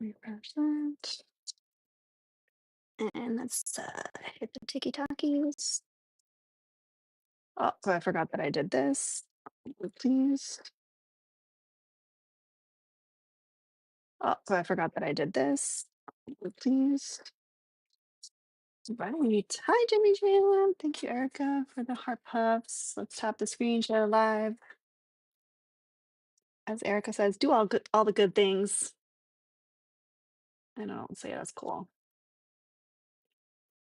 3%. And let's hit the tiki talkies. Oh, so I forgot that I did this. Please. Oh, so I forgot that I did this. Please. Right. Hi, Jimmy Jalen. Thank you, Erica, for the heart puffs. Let's tap the screen, share live. As Erica says, do all the good things. I don't say that's cool.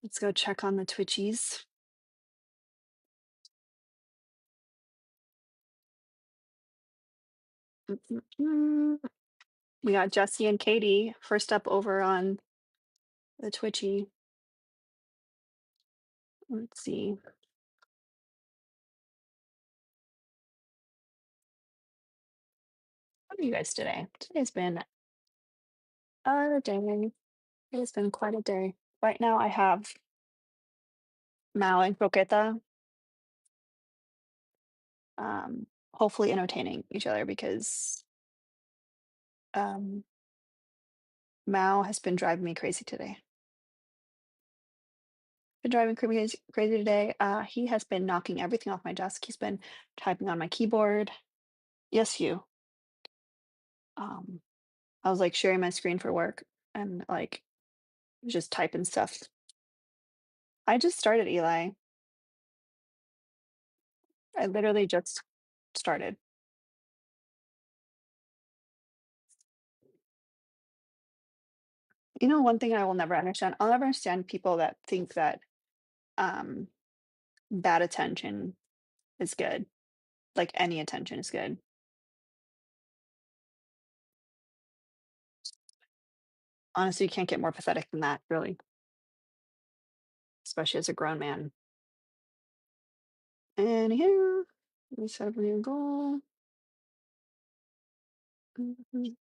Let's go check on the Twitchies. Mm. We got Jesse and Katie first up over on the Twitchy. Let's see. How are you guys today? Today's been a day. It has been quite a day. Right now, I have Mal and Croqueta, hopefully entertaining each other because um, Mao has been driving me crazy today. Been driving crazy today. He has been knocking everything off my desk. He's been typing on my keyboard. Yes, you. Um, I was like sharing my screen for work and like just typing stuff. I just started, Eli. I literally just started. You know, one thing I will never understand. I'll never understand people that think that um, bad attention is good. Like any attention is good. Honestly, you can't get more pathetic than that, really, especially as a grown man. And here, we set up a new goal. Mhm.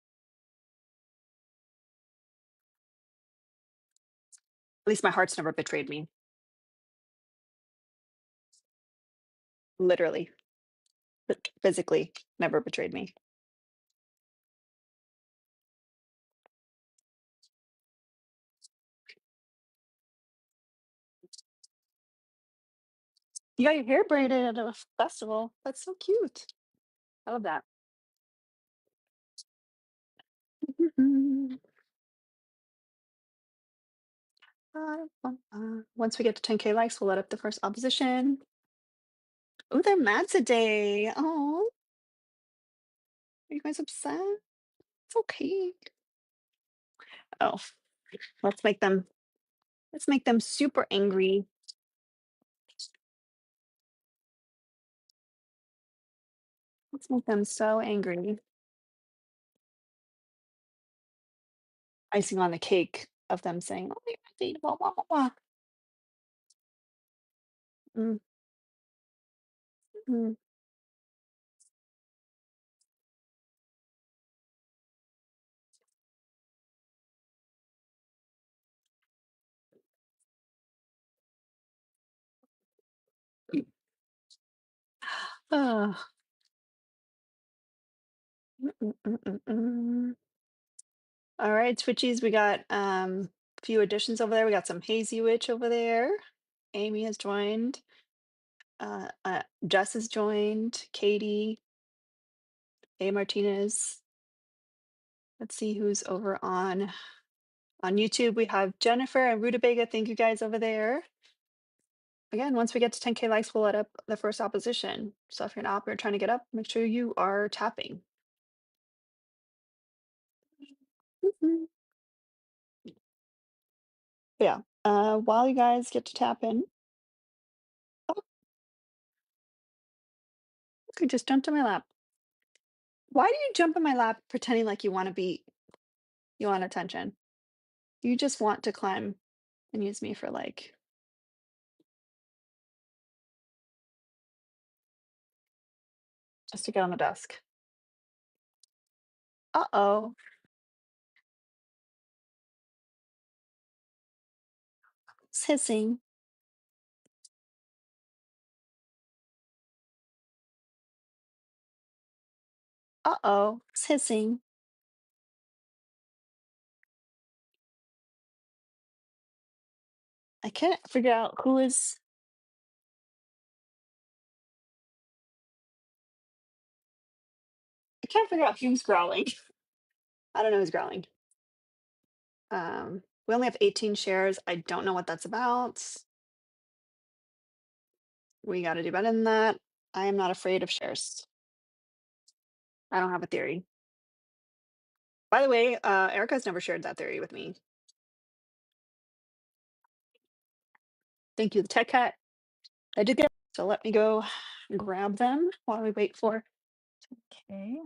At least my heart's never betrayed me. Literally, but physically, never betrayed me. You got your hair braided at a festival. That's so cute. I love that. Mhm. Once we get to 10K likes, we'll let up the first opposition. Oh, they're mad today. Oh, are you guys upset? It's okay. Oh, let's make them let's make them super angry. Let's make them so angry. Icing on the cake of them saying, "Oh, you're my blah, blah, blah, blah." Mm, mm. Ugh. Mm, mm, mm, mm. All right, Twitchies, we got a few additions over there. We got some Hazy Witch over there. Amy has joined. Jess has joined. Katie, A Martinez. Let's see who's over on YouTube. We have Jennifer and Rutabaga. Thank you guys over there. Again, once we get to 10K likes, we'll let up the first opposition. So if you're an op or trying to get up, make sure you are tapping. Mhm. Yeah. While you guys get to tap in, oh, okay, just jumped in my lap. Why do you jump in my lap pretending like you want attention? You just want to climb and use me for like, just to get on the desk. Uh-oh. It's hissing. Uh-oh. It's hissing. I can't figure out who is. I can't figure out who's growling. I don't know who's growling. We only have 18 shares. I don't know what that's about. We got to do better than that. I am not afraid of shares. I don't have a theory. By the way, Erica's never shared that theory with me. Thank you, the tech cat. I did get. So let me go grab them while we wait for. Okay.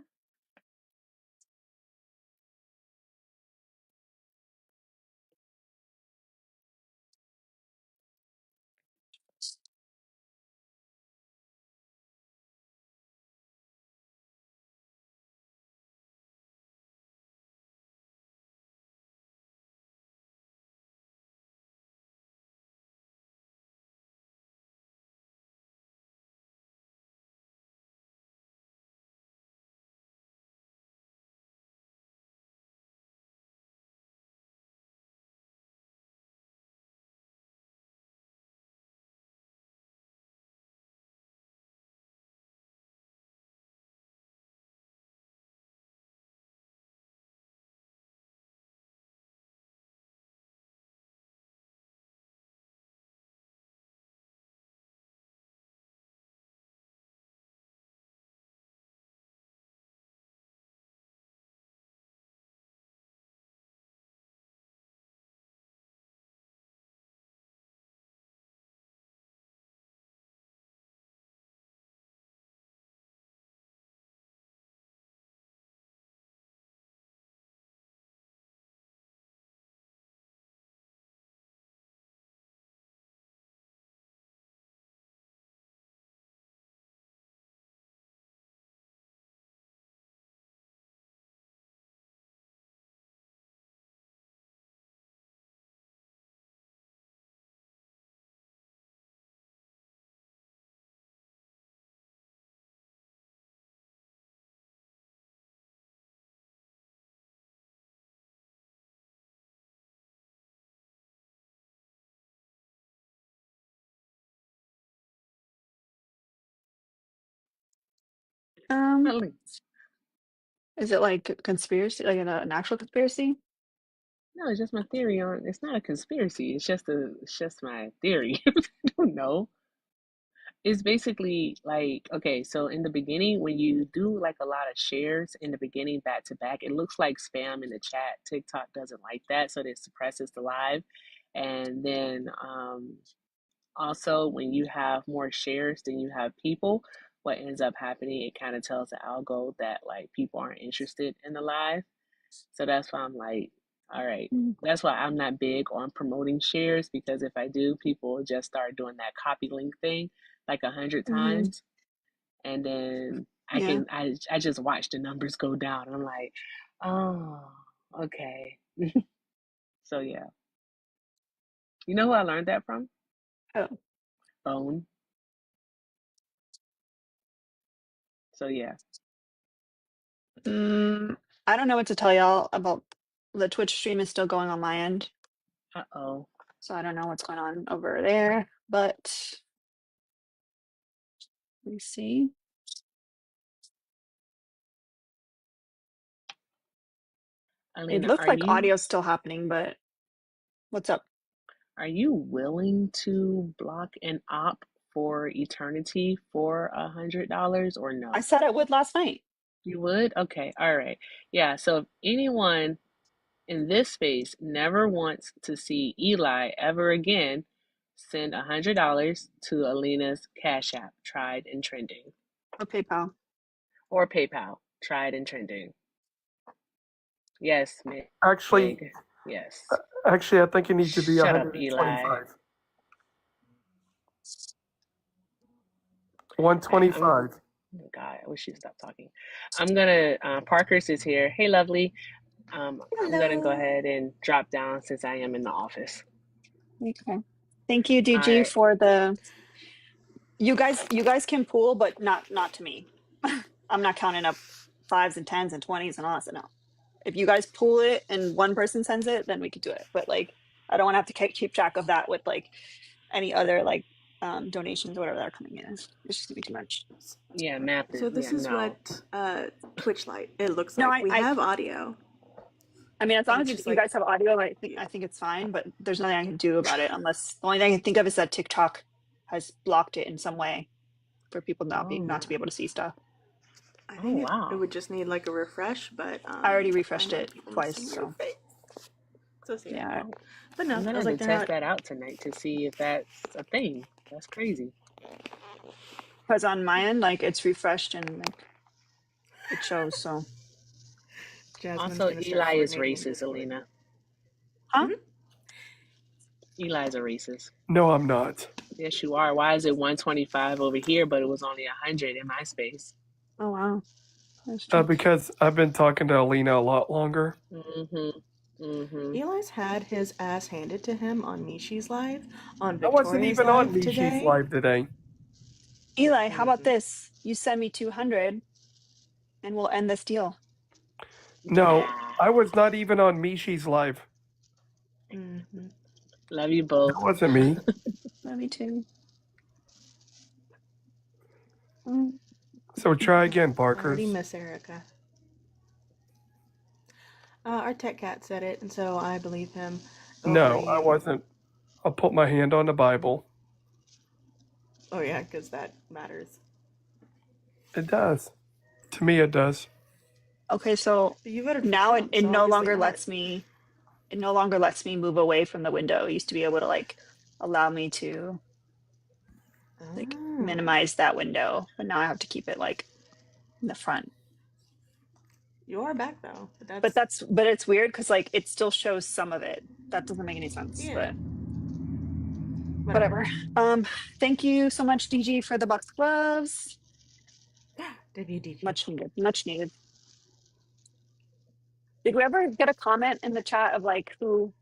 Really? Is it like a conspiracy, like an actual conspiracy? No, it's just my theory on. It's not a conspiracy. It's just my theory. I don't know. It's basically like, okay, so in the beginning, when you do like a lot of shares in the beginning back to back, it looks like spam in the chat. TikTok doesn't like that, so it suppresses the live. And then also, when you have more shares than you have people, what ends up happening, it kind of tells the algo that like people aren't interested in the live. So that's why I'm like, all right. Mm. That's why I'm not big on promoting shares, because if I do, people will just start doing that copy link thing like 100 Hmm. times, and then Yeah. I just watch the numbers go down. I'm like, oh, okay. So yeah, you know who I learned that from? Oh. Bone. So yeah. I don't know what to tell y'all about. The Twitch stream is still going on my end, Uh-oh. so I don't know what's going on over there. But let me see. It Alina, looked like audio's still happening, but what's up? are you willing to block an op for eternity for $100 or I no? said I would last night. You would? Okay, all right. Yeah, so if anyone in this space never wants to see Eli ever again, send $100 to Alina's Cash App, tried and trending, Or PayPal. or PayPal, tried and trending. Yes, Actually, Meg. Yes. actually, I think you need to be Shut up, Eli. 125. All right, I'm. 125. Oh God, I wish you'd stop talking. I'm gonna. Parker's is here. Hey, lovely. I'm gonna go Hello. ahead and drop down since I am in the office. Okay. Thank you, All DG, right. for the. You guys can pool, but not to me. I'm not counting up fives and tens and twenties and all that. So no. If you guys pool it and one person sends it, then we could do it. But like I don't want to have to keep track of that with like any other like donations or whatever that are coming in. It's just gonna be too much. Yeah, math So is, this yeah, is no. what Twitch Lite it looks No, like. We have audio, I mean, as but long it's as just you like, guys have audio, I think it's fine. But there's nothing I can do about it unless the only thing I can think of is that TikTok has blocked it in some way for people not to be Oh, able to see stuff. I oh think it wow. would just need like a refresh, but I already I refreshed want it people to twice, see your so face. So yeah. yeah. But no, I'm it gonna was have like to they're test not. that out tonight to see if that's a thing. That's crazy. Because on my end, like it's refreshed and like it shows. So, Jasmine's Also, gonna start Eli is coordinating in racist, Discord. Alina. huh? Hmm? Eli's a racist. No, I'm not. Yes, you are. Why is it 125 over here, but it was only 100 in my space? Oh wow, that's strange. Because I've been talking to Alina a lot longer. Mm-hmm. Mm-hmm. Eli's had his ass handed to him on Mishi's live, on I wasn't Victoria's even on live Mishi's today. live today. Eli, how about Mm-hmm. this? You send me 200, and we'll end this deal. No, Yeah. I was not even on Mishi's live. Mm-hmm. Love you both. That wasn't me. Me too. Mm. So try again, I already Parkers. miss Erica. Our tech cat said it, and so I believe him over No, I you. wasn't. I'll put my hand on the Bible. Oh yeah, because that matters. It does. To me, it does. Okay, so But you voted for now Trump, it so no obviously longer not. lets me. It no longer lets me move away from the window. It used to be able to like allow me to like Ah, minimize that window, but now I have to keep it like in the front. you are back though. But But that's it's weird because like it still shows some of it. That doesn't make any sense, yeah, but whatever. whatever. Um, thank you so much, DG, for the box gloves. WDG. Much needed. Much needed. Did we ever get a comment in the chat of like who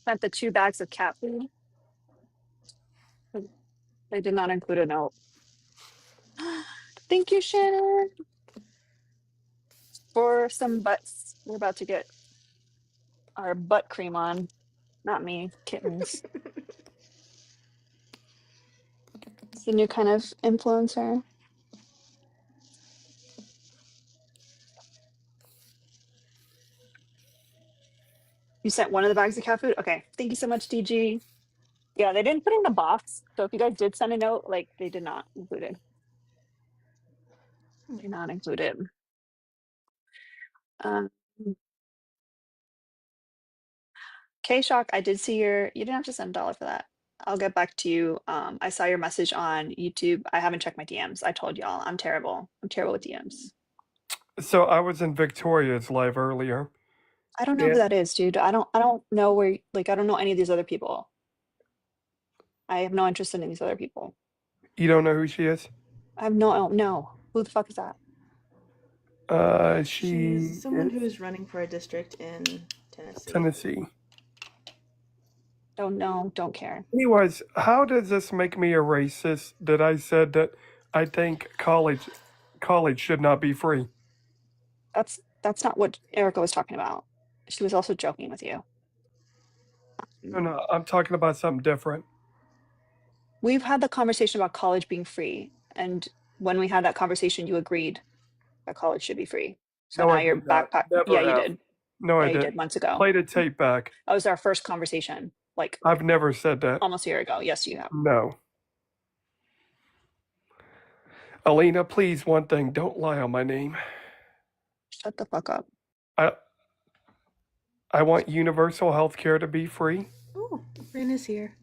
sent the 2 bags of cat food? They did not include a note. Thank you, Shannon, for some butts. We're about to get our butt cream on. Not me, kittens. It's the new kind of influencer. You sent one of the bags of cat food? Okay. Thank you so much, DG. Yeah, they didn't put it in the box. So if you guys did send a note, like they did not include it. Did not include it. Um, K-Shock, I did see you didn't have to send $1 for that. I'll get back to you. I saw your message on YouTube. I haven't checked my DMs. I told y'all I'm terrible. I'm terrible with DMs. So I was in Victoria's live earlier. I don't know who Yeah. that is, dude. I don't know where like I don't know any of these other people. I have no interest in these other people. You don't know who she is? I have no. Who the fuck is that? She She's someone is who's running for a district in Tennessee. Tennessee. Don't know, don't care. Anyways, how does this make me a racist that I said that I think college should not be free? That's not what Erica was talking about. She was also joking with you. No, I'm talking about something different. We've had the conversation about college being free, and when we had that conversation, you agreed that college should be free. So No, now I you're did not. backpack. Yeah, Never you have. did. No, I Yeah, you didn't. did months ago. Play the tape back. That was our first conversation, like I've never said that. almost a year ago. Yes, you have. No. Alina, please, one thing, don't lie on my name. Shut the fuck up. I want universal health care to be free. Ooh, Rin is here.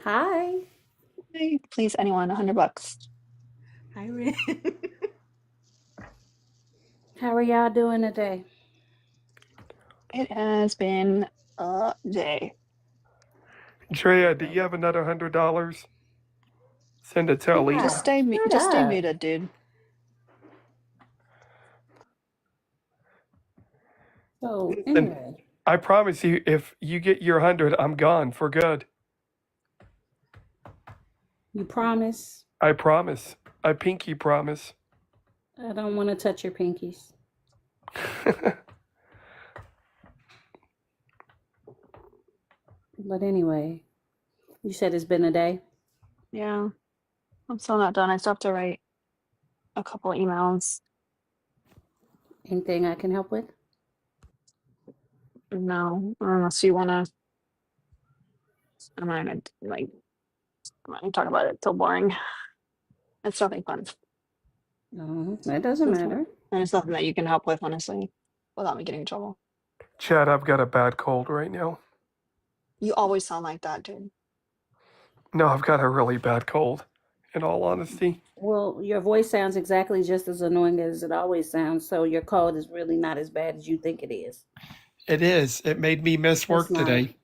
Hi. Hey, please, anyone, $100. Hi, Rin. How are y'all doing today? It has been a day. Drea, do you have another $100? Send it to Alina. Just stay up. muted, dude. So And anyway, I promise you, if you get your 100, I'm gone for good. you promise? I promise. I pinky promise. I don't want to touch your pinkies. But anyway, you said it's been a day. Yeah, I'm still not done. I still have to write a couple emails. Anything I can help with? No, unless you want to. I'm not gonna like. I'm not gonna talk about it. It's so boring. It's nothing fun. No, that doesn't matter. And it's nothing that you can help with, honestly, without me getting in trouble. Chad, I've got a bad cold right now. You always sound like that, dude. No, I've got a really bad cold, in all honesty. Well, your voice sounds exactly just as annoying as it always sounds, so your cold is really not as bad as you think it is. It is. It made me miss It's work not. today.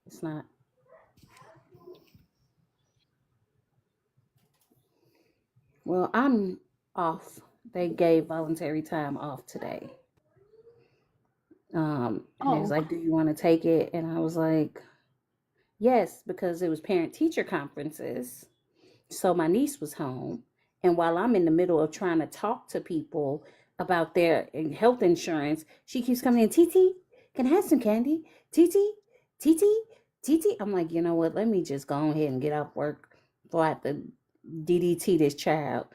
It's not. Well, I'm off. They gave voluntary time off today. And he was Oh, like, "Do you want to take it?" And I was like, "Yes," because it was parent teacher conferences. So my niece was home, and while I'm in the middle of trying to talk to people about their health insurance, she keeps coming in. TT, can I have some candy? TT, TT, TT. I'm like, you know what? Let me just go ahead and get off work before I have to DDT this child.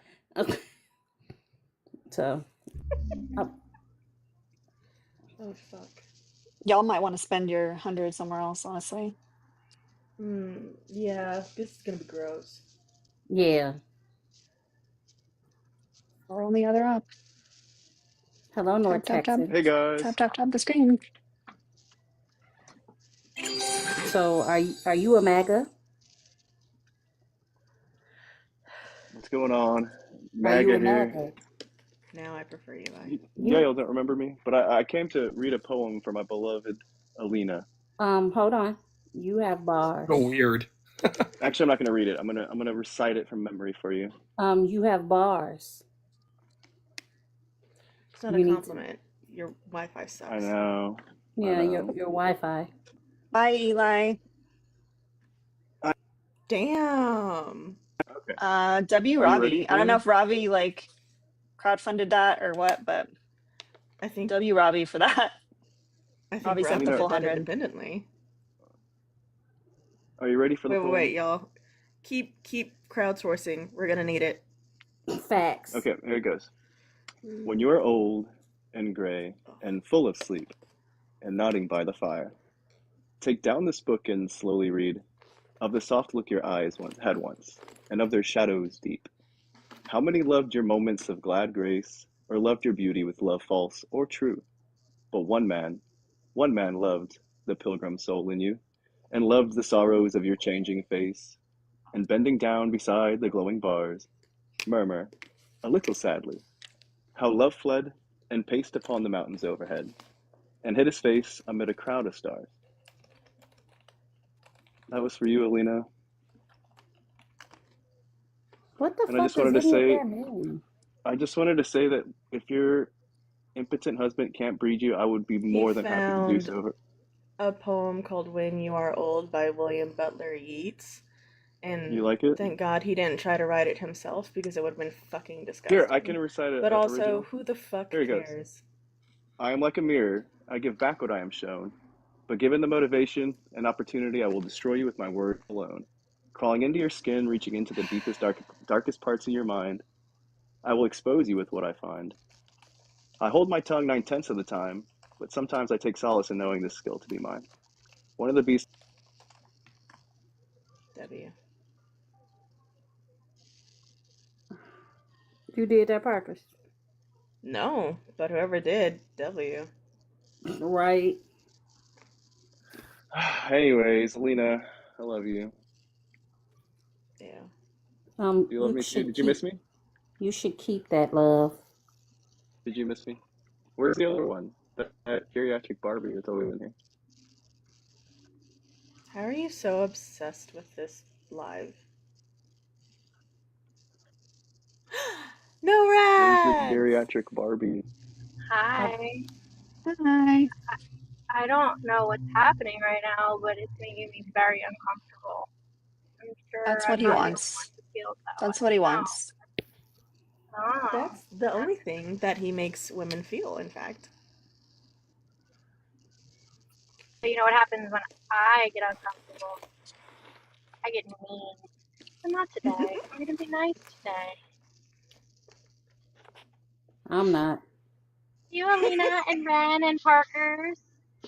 So, Oh fuck. y'all might want to spend your 100 somewhere else, honestly. Yeah, this is gonna be gross. yeah. Or only other up. Hello, North Tap, tap, tap. Texans. Hey guys, Tap, tap, tap the screen. So, are you a MAGA? what's going on? Are you MAGA a here. MAGA? Now I prefer Eli. You Y'all don't remember me, but I came to read a poem for my beloved Alina. hold on. You have So bars. weird. Actually, I'm not gonna read it. I'm gonna recite it from memory for you. You have bars. It's not a You need to. compliment. Your Wi-Fi I sucks. know. I Yeah, your know. Wi-Fi. Bye, Eli. Damn. Okay. W Are you ready, Ravi. I don't know Alina? if Ravi like crowdfunded that or what, but I think W Ravi for that. I think Ravi sent the Ravi Alina, full did that 100. independently. are you ready for the Wait, poem? y'all. Keep crowdsourcing. We're gonna need it. Facts. Okay, here it goes. When you are old and gray and full of sleep and nodding by the fire, take down this book and slowly read of the soft look your eyes once had once, and of their shadows deep. How many loved your moments of glad grace, or loved your beauty with love false or true? But one man loved the pilgrim soul in you, and loved the sorrows of your changing face, and bending down beside the glowing bars, murmur, a little sadly, how love fled and paced upon the mountains overhead, and hid his face amid a crowd of stars. That was for you, Alina. What the And fuck does any of that mean? I just wanted to say that if your impotent husband can't breed you, I would be He more than happy to do found so. a poem called "When You Are Old" by William Butler Yeats, You and like it? thank God he didn't try to write it himself because it would have been fucking Here, I can disgusting. recite But a also, original. who the fuck Here it goes. cares? I am like a mirror. I give back what I am shown. But given the motivation and opportunity, I will destroy you with my word alone. Crawling into your skin, reaching into the darkest parts of your mind, I will expose you with what I find. I hold my tongue 9/10 of the time, but sometimes I take solace in knowing this skill to be mine. One of the beasts. W. You did that purpose. No, but whoever did, W. Right. Anyways, Lena, I love you. Yeah. Do you love You me too? should Did you miss keep me? that love. Did you miss me? Where's the other one? That geriatric Barbie that's always in here. How are you so obsessed with this live? No Where's the rats! geriatric Barbie? I, Hi. Hi. I don't know what's happening right now, but it's making me very uncomfortable. I'm sure That's what I'm he not the only wants. one who feels that That's what way. he Oh, wants. Oh. That's the only thing that he makes women feel, in fact. But you know what happens when I get uncomfortable? I get mean. But not today. I'm gonna be nice today. I'm not. You, Alina, and Ren, and Parkers.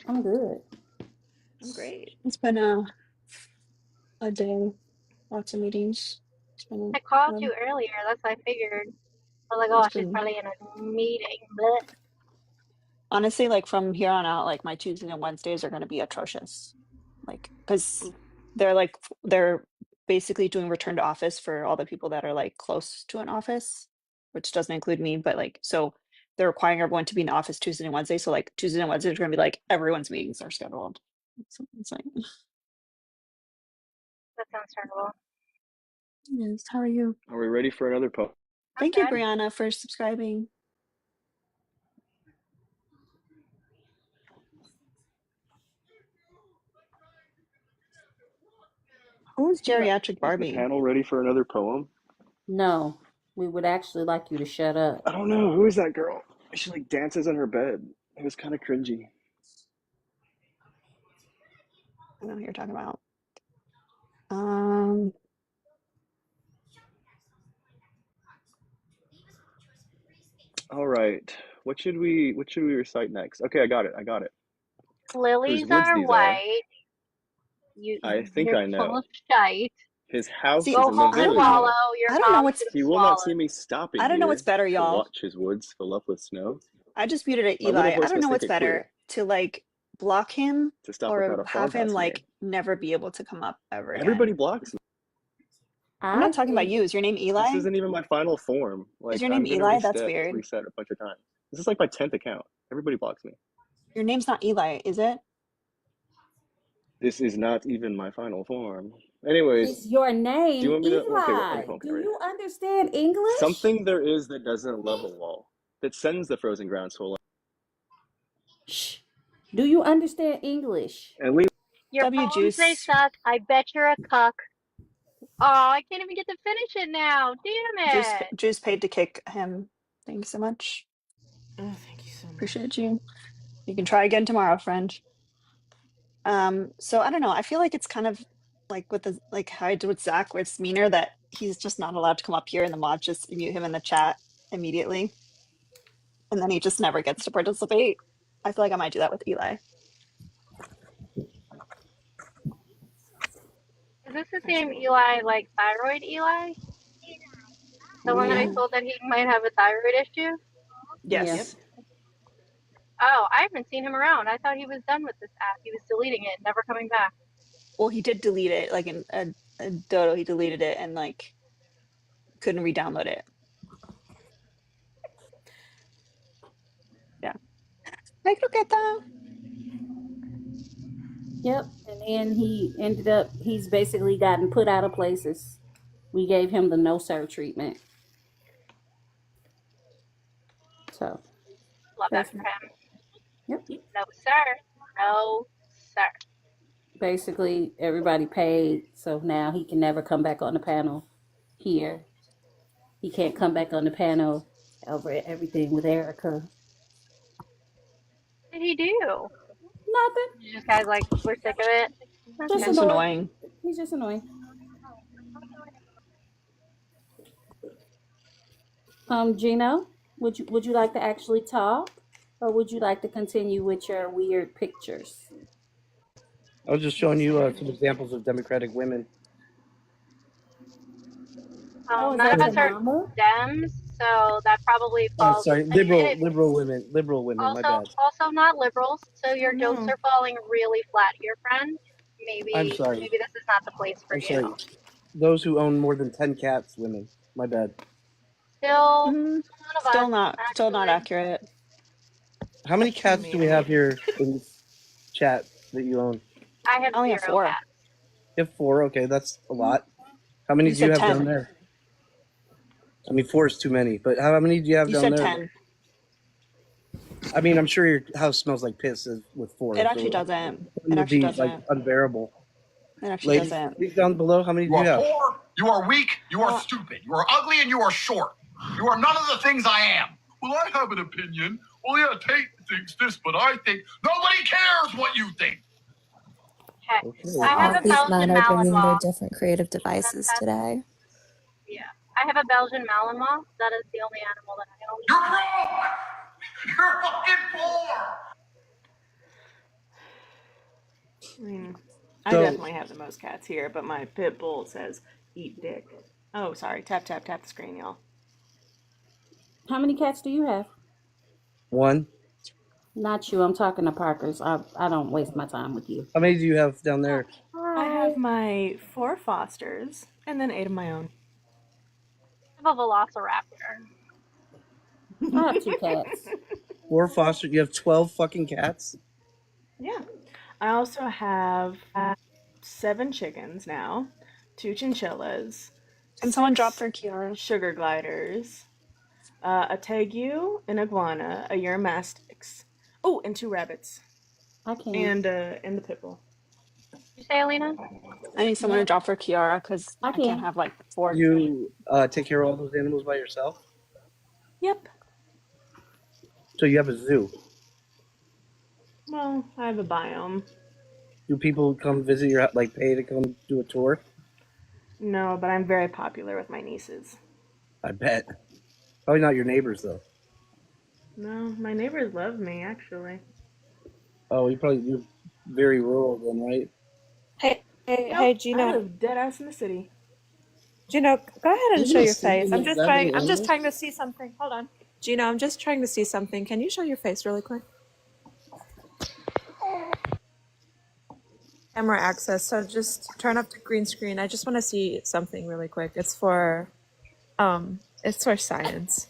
I'm good. I'm great. It's been a day, lots of meetings. I called you earlier, that's what I figured. I was like, oh, It's she's been probably in a meeting. Blech. honestly, like from here on out, like my Tuesdays and Wednesdays are going to be atrocious. Like, because they're basically doing return to office for all the people that are like close to an office, which doesn't include me, but like, so they're requiring everyone to be in office Tuesday and Wednesday. So like Tuesday and Wednesday are going to be like everyone's meetings are scheduled. So it's like, That sounds terrible. yes, how are you? Are we ready for another poem? I'm Thank you, good. Brianna, for subscribing. Who's geriatric Is the Barbie? panel ready for another poem? No, we would actually like you to shut up. I don't know. Who is that girl? She like dances in her bed. It was kind of cringy. I know who you're talking about. Um, All right. What should we recite next? Okay, I got it. I got it. Whose Lilies woods are these are? white. You, I think you're I full know. of shite. His house see, is Go in the home I and don't village. know. wallow. Your I don't know comm's what's been He will not see swallowed. me stopping I don't know what's here better, to y'all. watch his woods fill up with snow. I just muted at My little Eli. I horse don't know must think what's it queer better to like block him to stop without or a have him farmhouse near. like never be able to come up ever Everybody again. blocks me. I'm I not talking about think you. Is your name This Eli? isn't even my final form. Is Like your name I'm gonna Eli? That's reset weird. reset a bunch of times. This is like my 10th account. Everybody blocks me. Your name's not Eli, is it? This is not even my final form. Anyways, it's your do you name, want me to? Okay, wait. Let me Eli. pull. Okay, Do ready. you understand English? Something there is that doesn't level wall, that sends the frozen ground swollen. Shh. Do you understand English? And leave. Your W poems, they Juice. suck. I bet you're a cuck. Oh, I can't even get to finish it now. Damn it. Juice paid to kick him. Thanks so much. Oh, thank you so much. Appreciate you. You can try again tomorrow, friend. So I don't know. I feel like it's kind of like with the like how I did with Zach, where it's meaner that he's just not allowed to come up here and the mods just mute him in the chat immediately. And then he just never gets to participate. I feel like I might do that with Eli. Is this the same Actually, Eli, like thyroid Eli? The one that I Mm, told that he might have a thyroid issue? Yeah. yep. yes. Oh, I haven't seen him around. I thought he was done with this app. He was deleting it, never coming back. Well, he did delete it, like in a dodo, he deleted it and like couldn't re-download it. Yeah. Like, look at that. Yep. And then he's basically gotten put out of places. We gave him the no sir treatment. So Love that for basically, him. yep. No, sir. No, sir. Basically everybody paid, so now he can never come back on the panel here. He can't come back on the panel over everything with Erica. What did he do? Nothing. You just guys like we're sick of it. Just Okay. Just annoying. annoying. He's just annoying. Gino, would you like to actually talk, or would you like to continue with your weird pictures? I was just showing you some examples of Democratic women. Oh, is None of that So, your us are mama? Dems, so that probably falls. sorry, And liberal women. My bad. also not liberals. So Oh your jokes no. are falling really flat here, friend. I'm Maybe sorry. this is not the place for I'm you. sorry. Those who own more than 10 cats, women. My bad. Still, Mm, none of us still not actually. accurate. How many I cats do we mean, have here in this chat that you own? I have I only have 0 4. cats. You have 4. Okay, that's a Mhm. lot. How many You do you said have down 10. there? I mean, 4 is too many. But how many do you have You down said there? 10. I mean, I'm sure your house smells like piss with 4. It actually So doesn't. one It would actually be like doesn't. unbearable. It actually Ladies, doesn't. please down below, how many do You you are have? poor, you are weak, you are Well, stupid, you are ugly, and you are short. You are none of the things I am. Well, I have an opinion. Well, yeah, Tate thinks this, but I think nobody cares what you think. Okay. Okay. I have All a these Belgian men are bringing their Malinois. different creative devices today. Yeah. I have a Belgian Malinois. That is the only animal that I own. You're broke! You're fucking poor! I mean, I So definitely have the most cats here, but my pit bull says eat dick. Oh, sorry. Tap, tap, tap the screen, y'all. How many cats do you have? one. Not you. I'm talking to Parker's. I don't waste my time with you. How many do you have down there? I have my 4 Fosters and then 8 of my own. I have a Velociraptor. I have 2 cats. 4 foster. You have 12 fucking cats. Yeah. I also have 7 chickens now, 2 chinchillas, Can someone drop 6 for Kiara? sugar gliders, a tegu, an iguana, a Eurymastix. Oh, and 2 rabbits. I can. And the pit bull. Did you say, Alina? I need someone to drop for Kiara because I I can't can. have like 4. You take care of all those animals by yourself. Yep. So you have a zoo. Well, I have a biome. Do people come visit your like pay to come do a tour? No, but I'm very popular with my nieces. I bet. Probably not your neighbors though. No, my neighbors love me, actually. Oh, you're very rural then, right? Hey, Nope, hey, I Gino. live dead ass in the city. Gino, go ahead and You're show gonna your sleep face. in I'm the just back of the I'm just animal? trying to see something. Hold on. Gino, I'm just trying to see something. Can you show your face really quick? Camera access. So just turn up the green screen. I just want to see something really quick. It's for science.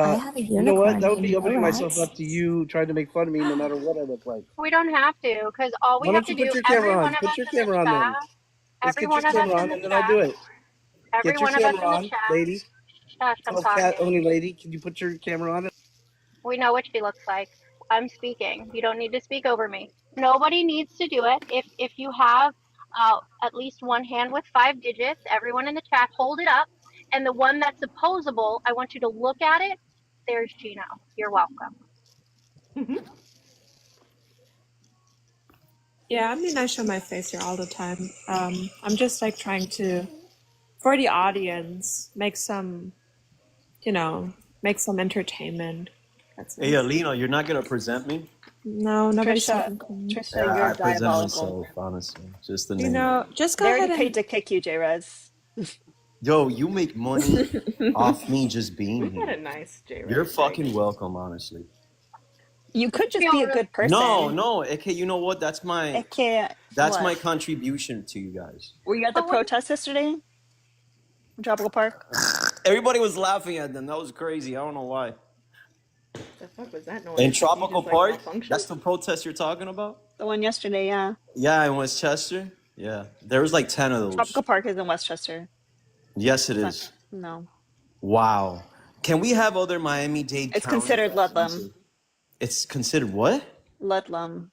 I have a You know what? unicorn That would be named opening myself Boaz. up to you trying to make fun of me no matter what I look like. We don't have to, because all we Why have don't to you put do, your every camera one on? of Put us your in the camera on then. chat, Let's every get your one of us camera in on the and then I'll do chat, it. every Get your one of us camera in the on, chat. lady. Gosh, I'm Tall cat talking. only lady. Can you put your camera on it? We know what she looks like. I'm speaking. You don't need to speak over me. Nobody needs to do it. If you have at least one hand with 5 digits, everyone in the chat, hold it up. And the one that's opposable, I want you to look at it. There's Gino. You're welcome. Yeah, I mean I show my face here all the time. I'm just like trying to, for the audience, make some entertainment. That's Hey, nice. Alina, you're not gonna present me? No, nobody's Trisha, talking. Trisha, Yeah, you're I present diabolical. myself, honestly. Just the You name. know, just They go already ahead paid and to kick you, J-Rez. Yo, you make money off me just being We've had here. a nice You're J-Rez break. fucking welcome, honestly. You could just Feel be a really good No, person. no, okay, you know what? That's my What? contribution to you guys. Were you at the protest yesterday? In Tropical Park? Everybody was laughing at them. That was crazy. I don't know why. The fuck was that noise? In Did you Tropical just like Park? malfunction? That's the protest you're talking about? The one yesterday, yeah. Yeah, in Westchester? Yeah. There was like 10 of those. Tropical Park is in Westchester. Yes, it It's is. no. Wow. Can we have other Miami-Dade It's counties? considered Ludlam. It's considered what? Ludlam.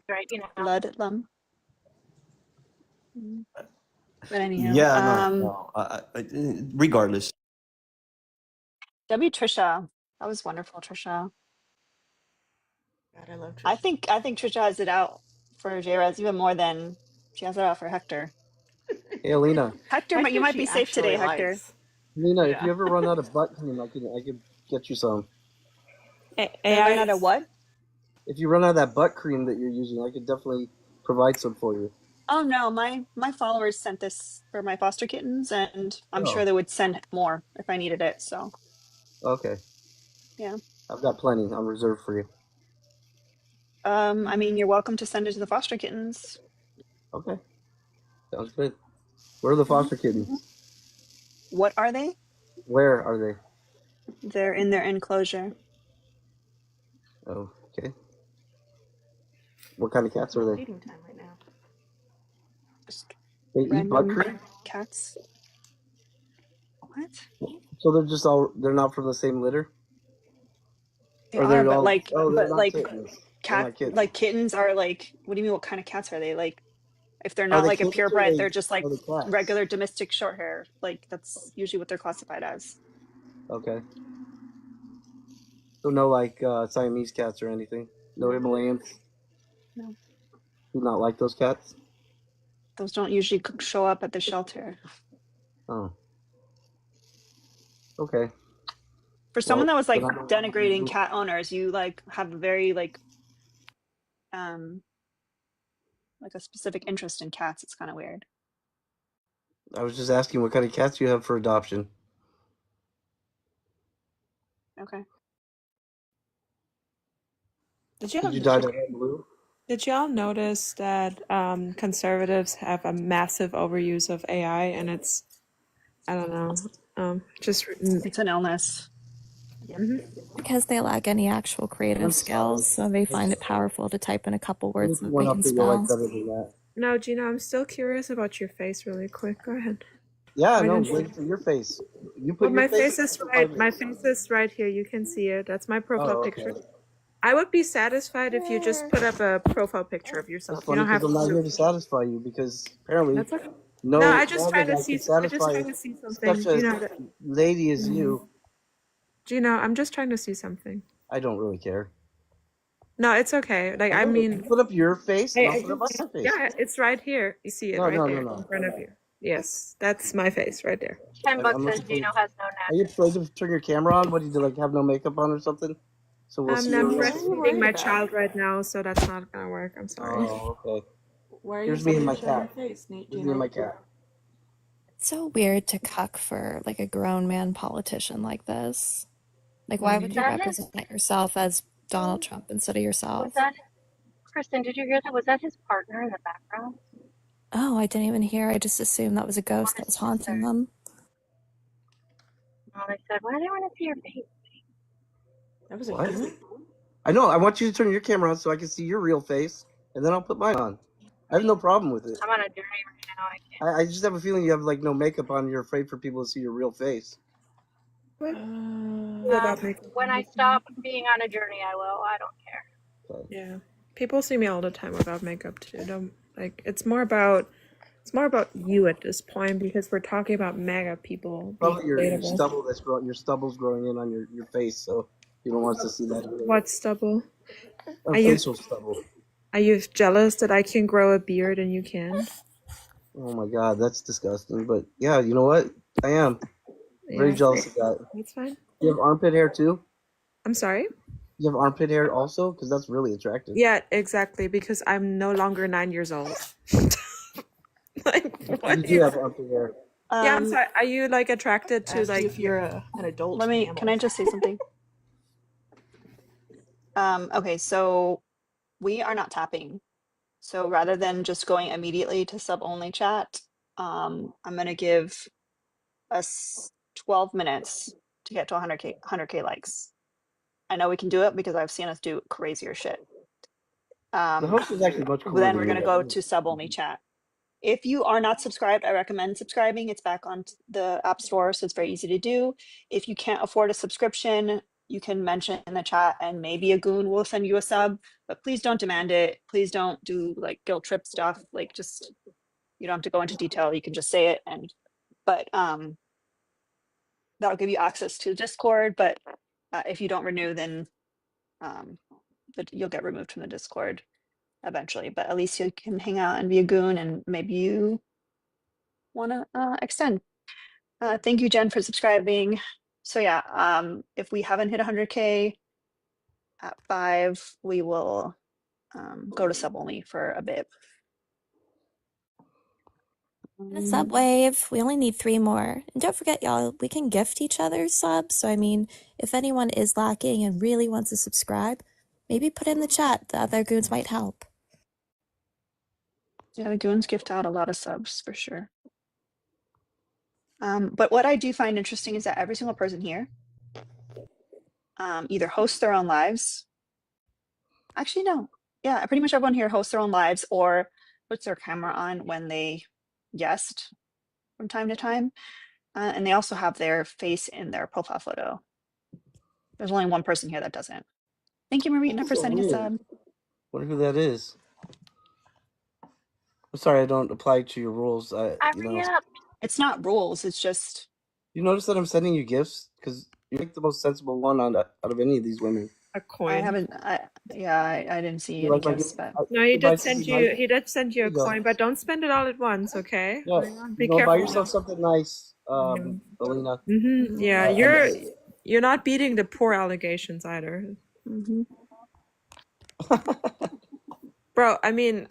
right, you know. Ludlam. But anyhow, Yeah, no. Regardless. W Trisha. That was wonderful, Trisha. God, I love Trisha. I think Trisha has it out for J-Rez even more than she has it out for Hector. Hey, Alina. Hector, you might be safe today, Hector. Alina, if you ever run out of butt cream, I could get you some. Run out of what? If you run out of that butt cream that you're using, I could definitely provide some for you. Oh no, my followers sent this for my foster kittens, and I'm sure they would send more if I needed it. So Okay. yeah. I've got plenty. I'm reserved for you. I mean, you're welcome to send it to the foster kittens. Okay. Sounds good. Where are the foster kittens? What are they? Where are they? They're in their enclosure. Oh, okay. What kind of cats are they? Feeding time right now. Just They eat butt cream? cats. What? So they're not from the same litter? They Or are, they're but all, like, oh, they're but not like kittens. They're cat, not kittens. like kittens are like. What do you mean? What kind of cats are they? Like If they're Are not they like a kittens or purebred, they're just like are they cats? regular domestic short hair. Like that's usually what they're classified as. Okay. So no like Siamese cats or anything. No Himalayans. No, Do not like those cats. those don't usually show up at the shelter. Oh. Okay. For someone that was then like I don't- denigrating cat owners, you like have a very um like a specific interest in cats. It's kind of weird. I was just asking what kind of cats you have for adoption. Okay. Did Did you y'all dye that hair blue? did y'all notice that conservatives have a massive overuse of AI, and it's I don't know, just It's an illness. Because they lack any actual creative I'm skills, sorry. so they find it powerful to type in a couple I'll words look that one they up can that you'll like spell. better than that. No, Gina, I'm still curious about your face really quick. Go ahead. Yeah, Why no, don't you? wait for your face. You Well, put your face in for 5 my minutes. face is right here. You can see it. That's my profile Oh, picture. okay. I would be satisfied if you just put up a profile picture of That's yourself. You funny don't because have I'm not to. here to satisfy you because apparently That's okay. no No, I just MAGA trying to guy see. can I just satisfy trying to see such something. a You know that. lady as you. Gino, I'm just trying to see something. I don't really care. No, it's okay. Like I You mean, put up your face and I'll put up my face. yeah, it's right here. You see it No, right no, there no, in no. front of you. Yes, that's my face right there. Book I'm not says afraid. Gino has no Are you natural. afraid to turn your camera on? What do you do? Like have no makeup on or something? So we'll see I'm your real face. breastfeeding my child right now, so that's not gonna work. I'm sorry. Oh, okay. Why are you Here's me and scared my to show your cat. face, Here's me and Gina? my cat. It's so weird to cuck for like a grown man politician like this. Like, why Mm-hmm. would Was you that his? represent yourself as Donald Trump instead of Was yourself? that Kristen? Did you hear that? Was that his partner in the background? Oh, I didn't even hear. I just assumed that was a Or ghost that his was sister? haunting them. Oh, they said, "Why do they want to see your face?" That was a What? goon? I know. I want you to turn your camera on so I can see your real face, and then I'll put mine on. I have no problem with it. I'm on a journey right now. I can't. I just have a feeling you have like no makeup on. You're afraid for people to see your real face. What? Uh, About makeup. When I stop being on a journey, I will. I don't care. Okay. Yeah, people see me all the time without makeup too. Don't like. It's more about you at this point because we're talking about MAGA people being Probably your relatable. stubble that's growing. Your stubble's growing in on your face, so you don't want us to see that. What stubble? Or Are you facial stubble. are you jealous that I can grow a beard and you can? Oh my god, that's disgusting. But yeah, you know what? I am very Yeah, jealous of that. that's fine. You have armpit hair too? I'm sorry. You have armpit hair also? Because that's really attractive. Yeah, exactly. Because I'm no longer 9 years old. Like what? You do have armpit hair. Yeah, I'm sorry. Are you like attracted to asked you like? if you're an adult mammal. Can I just say something? Okay, so we are not tapping. So rather than just going immediately to sub only chat, I'm gonna give us 12 minutes to get to 100k likes. I know we can do it because I've seen us do crazier shit. The host is actually much cooler Then than we're me. gonna go to sub only chat. If you are not subscribed, I recommend subscribing. It's back on the App Store, so it's very easy to do. If you can't afford a subscription, you can mention in the chat and maybe a goon will send you a sub, but please don't demand it. Please don't do like guilt trip stuff. Like just, you don't have to go into detail. You can just say it but that'll give you access to Discord. But if you don't renew, then you'll get removed from the Discord eventually, but at least you can hang out and be a goon and maybe you want to extend. Thank you, Jen, for subscribing. So yeah, if we haven't hit 100k at 5, we will go to sub only for a bit. In a sub wave, we only need 3 more. And don't forget, y'all, we can gift each other subs. So, I mean, if anyone is lacking and really wants to subscribe, maybe put in the chat. The other goons might help. Yeah, the goons gift out a lot of subs for sure. But what I do find interesting is that every single person here either hosts their own lives. Actually, no. Yeah, pretty much everyone here hosts their own lives or puts their camera on when they guest from time to time. And they also have their face in their profile photo. There's only one person here that doesn't. Thank you, Marina, for So sending a weird. sub. Wonder who that is. I'm sorry, I don't apply to your rules. I'm You know, bringing it up. It's not rules. It's just you notice that I'm sending you gifts because you're like the most sensible one out of any of these women. A I coin. haven't. I didn't see You any like my gifts, gift? but No, he Advice did is send nice. you. He did send you There a you go. coin, but don't spend it all at once, okay? Yeah, Be you know, buy careful. yourself something nice, Yeah. Alina. Yeah, And you're not beating the poor allegations either, bro. I mean,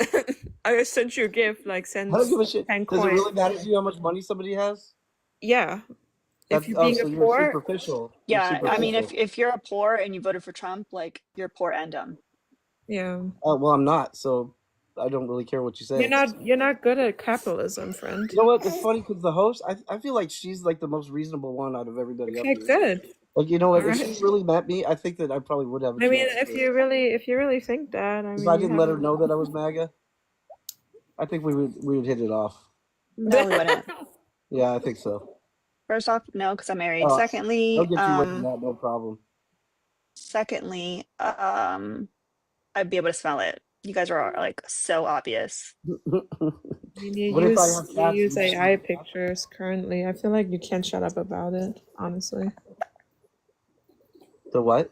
I sent you a gift. Like, send I don't give a shit. 10 Does it coins. really matter to you how much money somebody has? Yeah, if That's you're being so a you're poor, superficial. You're yeah. I mean, superficial. if you're poor and you voted for Trump, like you're poor and dumb. yeah, Well, I'm not, so I don't really care what you say. you're not good at capitalism, friend. You know what? It's funny because the host, I feel like she's like the most reasonable one out of everybody up Okay, here. good. Like, you know what? If Alright. she really met me, I think that I probably would have a I mean, chance. if you really think that, I If mean, I you didn't let her have. know that I was MAGA, I think we would hit it off. No, we wouldn't. Yeah, I think so. First off, no, because I'm married. I'll Secondly, get you away from that, no problem. I'd be able to smell it. You guys are like so obvious. I mean, you What if I use have cats? use Would you AI like that? pictures currently. I feel like you can't shut up about it, honestly. The what?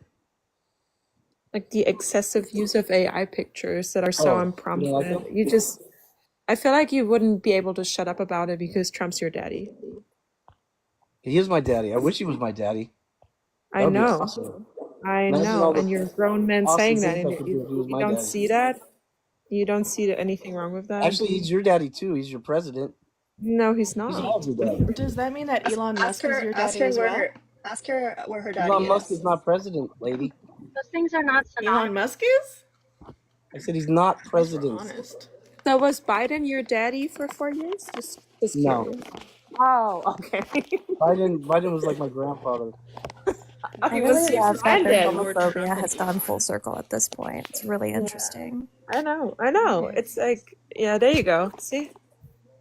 Like the excessive use of AI pictures that are so Oh, you like unprompted. them? I feel like you wouldn't be able to shut up about it because Trump's your daddy. He is my daddy. I wish he was my daddy. I That would be know. awesome. I Imagine know. all the And you're a grown man awesome saying that, things and I could do if he was you my don't daddy. see that? You don't see anything wrong with that? Actually, he's your daddy too. He's your president. No, he's He's not. all of your daddy. Does that mean that Elon Ask Musk is her. your Ask daddy her as well? Ask her where her daddy Elon Musk is is. not president, lady. Those things are not Elon synonymous. Musk is? I said he's not At least we're president. honest. So was Biden your daddy for 4 years? Just No, curious. Oh, okay. Biden was like my grandfather. I He really was your love that their granddaddy. homophobia has gone full circle at this point. It's really interesting. I know. It's like, yeah, there you go. See?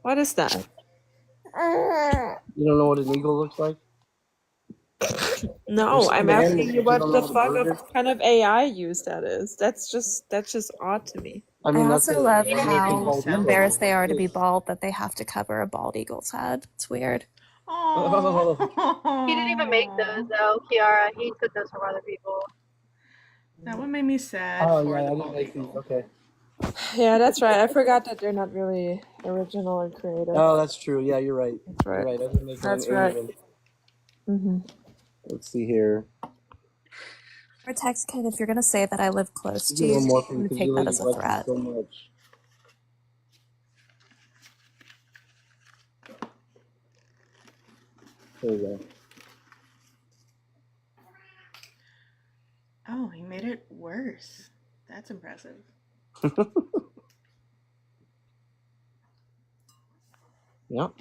What is that? You don't know what an eagle looks like? No, There's I'm some animals asking you that you what don't know the what a fuck bird is. of kind of AI use that is. That's just odd to me. I I mean, that's also a love American how bald eagle. embarrassed they are to be bald that they have to cover a bald eagle's head. It's weird. Oh, He didn't even make those though, Kiara. He took those from other people. That one made me sad oh for yeah, the I didn't bald make these. eagle. Okay. Yeah, that's right. I forgot that they're not really original or creative. Oh, that's true. Yeah, you're right. That's You're right. right. I didn't make That's any right. of them. Mm-hmm. Let's see here. Or text kid, if you're gonna say that I live close Give to me you, one more I'm thing gonna because take you that ladies as a like me threat. so much. There you go. Oh, he made it worse. That's impressive. Yep.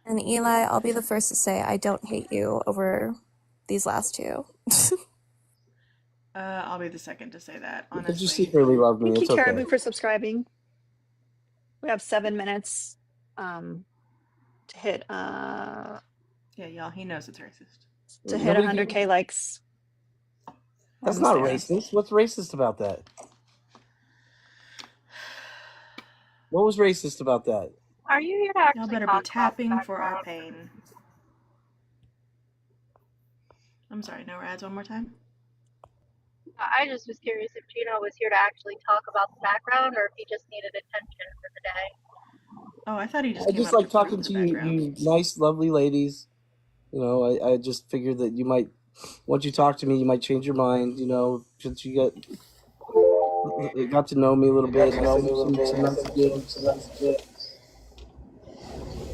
And Eli, I'll be the first to say I don't hate you over these last two. I'll be the second to say that, Because you honestly. secretly love me. Thank you, It's okay. Caribou, for subscribing. We have 7 minutes to hit Yeah, y'all, he knows it's racist. to hit Nobody 100K likes. That's Almost not there. racist. What's racist about that? What was racist about that? Are you here to actually Y'all better talk be about the tapping for our background? pain. I'm sorry, no ads one more time? I just was curious if Gino was here to actually talk about the background or if he just needed attention for the day. Oh, I thought he just I came just up like to prove talking the to you, background. you nice, lovely ladies. You know, I just figured that you might, once you talk to me, you might change your mind. You know, since you got to know me a little bit, and I sent you some nice gifts.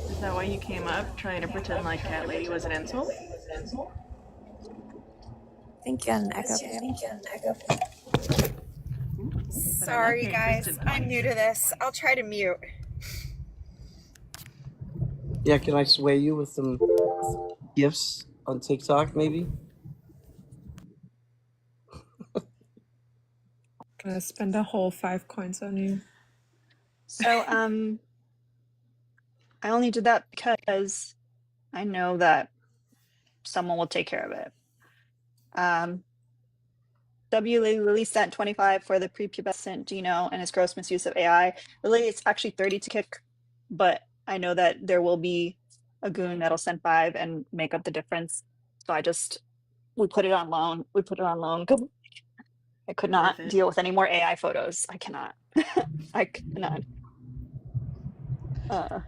Is that why you came up, trying to pretend like Cat Lady was an insult? I think you had an echo, babe. Sorry, guys. I'm new to this. I'll try to mute. Yeah, can I sway you with some gifts on TikTok, maybe? Gonna spend a whole 5 coins on you. So I only did that because I know that someone will take care of it. Lily sent 25 for the prepubescent Gino and his gross misuse of AI. Lily, it's actually 30 to kick, but I know that there will be a goon that'll send 5 and make up the difference. So we put it on loan. We put it on loan because I could not Worth it. deal with any more AI photos. I cannot. I cannot. I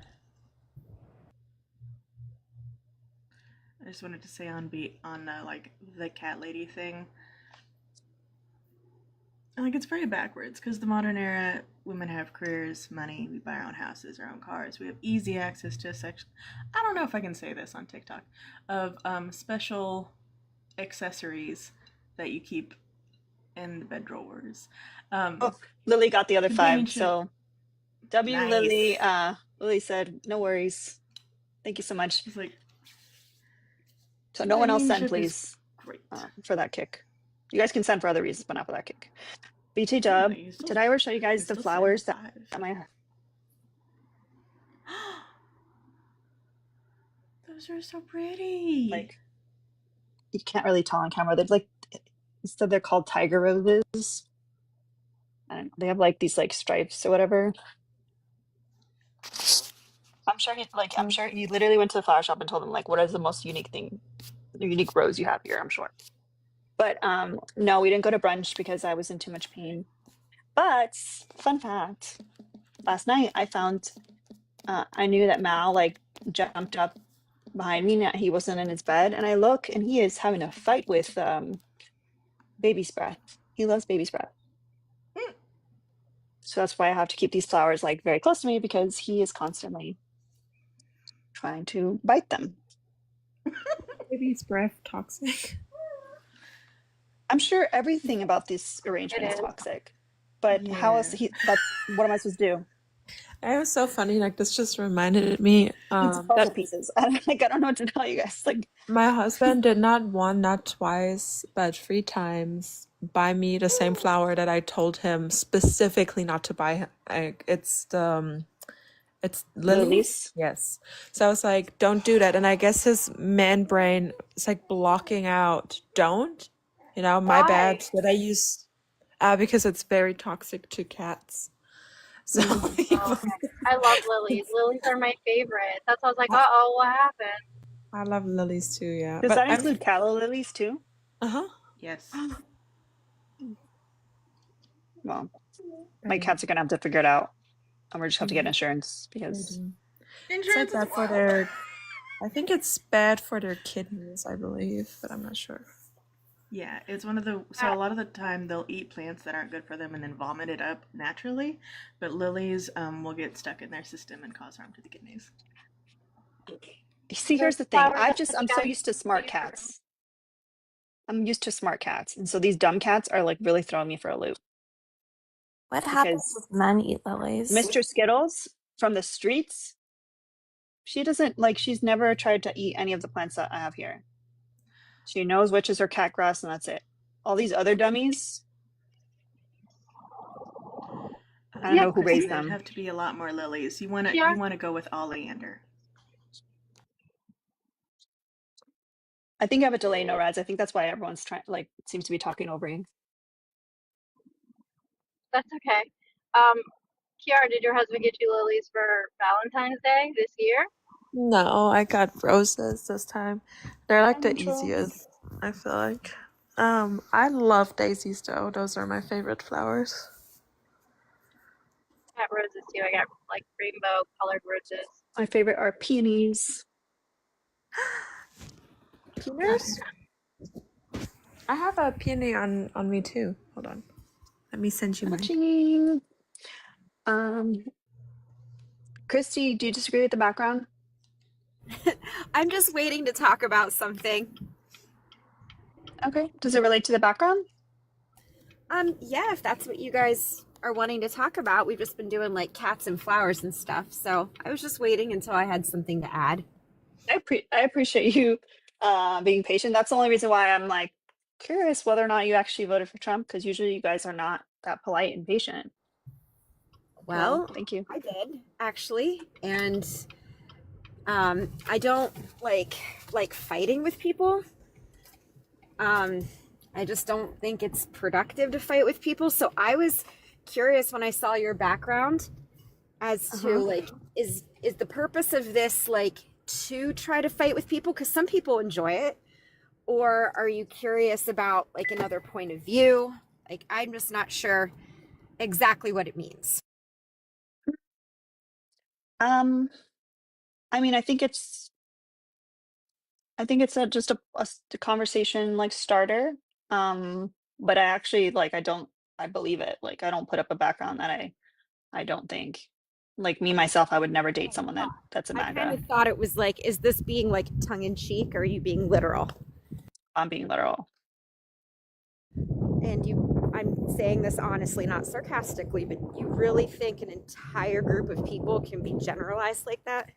just wanted to say on like the cat lady thing. Like it's very backwards because the modern era, women have careers, money, we buy our own houses, our own cars, we have easy access to a section. I don't know if I can say this on TikTok of special accessories that you keep in the bed drawers. Oh, Lily got the other 5. Companionship. So W Nice. Lily said, no worries. Thank you so much. It's like So no one else send, companionship is please, great. for that kick. You guys can send for other reasons, but not for that kick. BT Dub, Anyway, did I ever show you guys the flowers that my Those are so pretty. like? You can't really tell on camera. They're like, instead they're called tiger roses. I don't know. They have like these like stripes or whatever. I'm sure he literally went to the flower shop and told them like, what is the most unique rose you have here? I'm sure. But no, we didn't go to brunch because I was in too much pain. But fun fact, last night I found I knew that Mal like jumped up behind me. He wasn't in his bed, and I look, and he is having a fight with baby's breath. He loves baby's breath. So that's why I have to keep these flowers like very close to me because he is constantly trying to bite them. Baby's breath toxic. I'm sure everything about this arrangement is toxic. But how else what am I supposed to do? It was so funny. Like this just reminded me It's puzzle that pieces. I don't know what to tell you guys. Like my husband did not one, not twice, but 3 times buy me the same flower that I told him specifically not to buy him. It's lilies. Yes. So I was like, don't do that. And I guess his man brain is like blocking out. Don't. My bad. That I use because it's very toxic to cats. So I love lilies. Lilies are my favorite. That's why I was like, uh-oh, what happened? I love lilies too, yeah. Does that include calla lilies too? Uh-huh. Yes. Well, my cats are gonna have to figure it out. And we're just have to get insurance because Insurance is for their I think it's bad for their kidneys, I believe, but I'm not sure. Yeah, it's one of so a lot of the time they'll eat plants that aren't good for them and then vomit it up naturally, but lilies will get stuck in their system and cause harm to the kidneys. See, here's the thing. I'm so used to smart cats. I'm used to smart cats. And so these dumb cats are like really throwing me for a loop. What happens if men eat lilies? Mr. Skittles from the streets, she's never tried to eat any of the plants that I have here. She knows which is her cat grass and that's it. All these other dummies, I don't know who raised them. There'd have to be a lot more lilies. You want to go with oleander. I think I have a delay, no Rads. I think that's why everyone's seems to be talking over you. That's okay. Kiara, did your husband get you lilies for Valentine's Day this year? No, I got roses this time. They're like the easiest, I feel like. I love daisies though. Those are my favorite flowers. I got roses too. I got like rainbow colored roses. My favorite are peonies. Peonies? I have a peony on me too. Hold on. Let me send you mine. Christy, do you disagree with the background? I'm just waiting to talk about something. Okay. Does it relate to the background? Yeah, if that's what you guys are wanting to talk about. We've just been doing like cats and flowers and stuff. So I was just waiting until I had something to add. I appreciate you being patient. That's the only reason why I'm like curious whether or not you actually voted for Trump, because usually you guys are not that polite and patient. Well, thank you. I did actually, and I don't like fighting with people. I just don't think it's productive to fight with people. So I was curious when I saw your background as to like, is the purpose of this like to try to fight with people? Because some people enjoy it. Or are you curious about like another point of view? Like, I'm just not sure exactly what it means. Um, I mean, I think it's just a conversation like starter. But I actually like I believe it. Like I don't put up a background that I don't think. Like me myself, I would never date someone that's a I kind MAGA. of thought it was like, is this being like tongue in cheek or are you being literal? I'm being literal. And I'm saying this honestly, not sarcastically, but you really think an entire group of people can be generalized like that?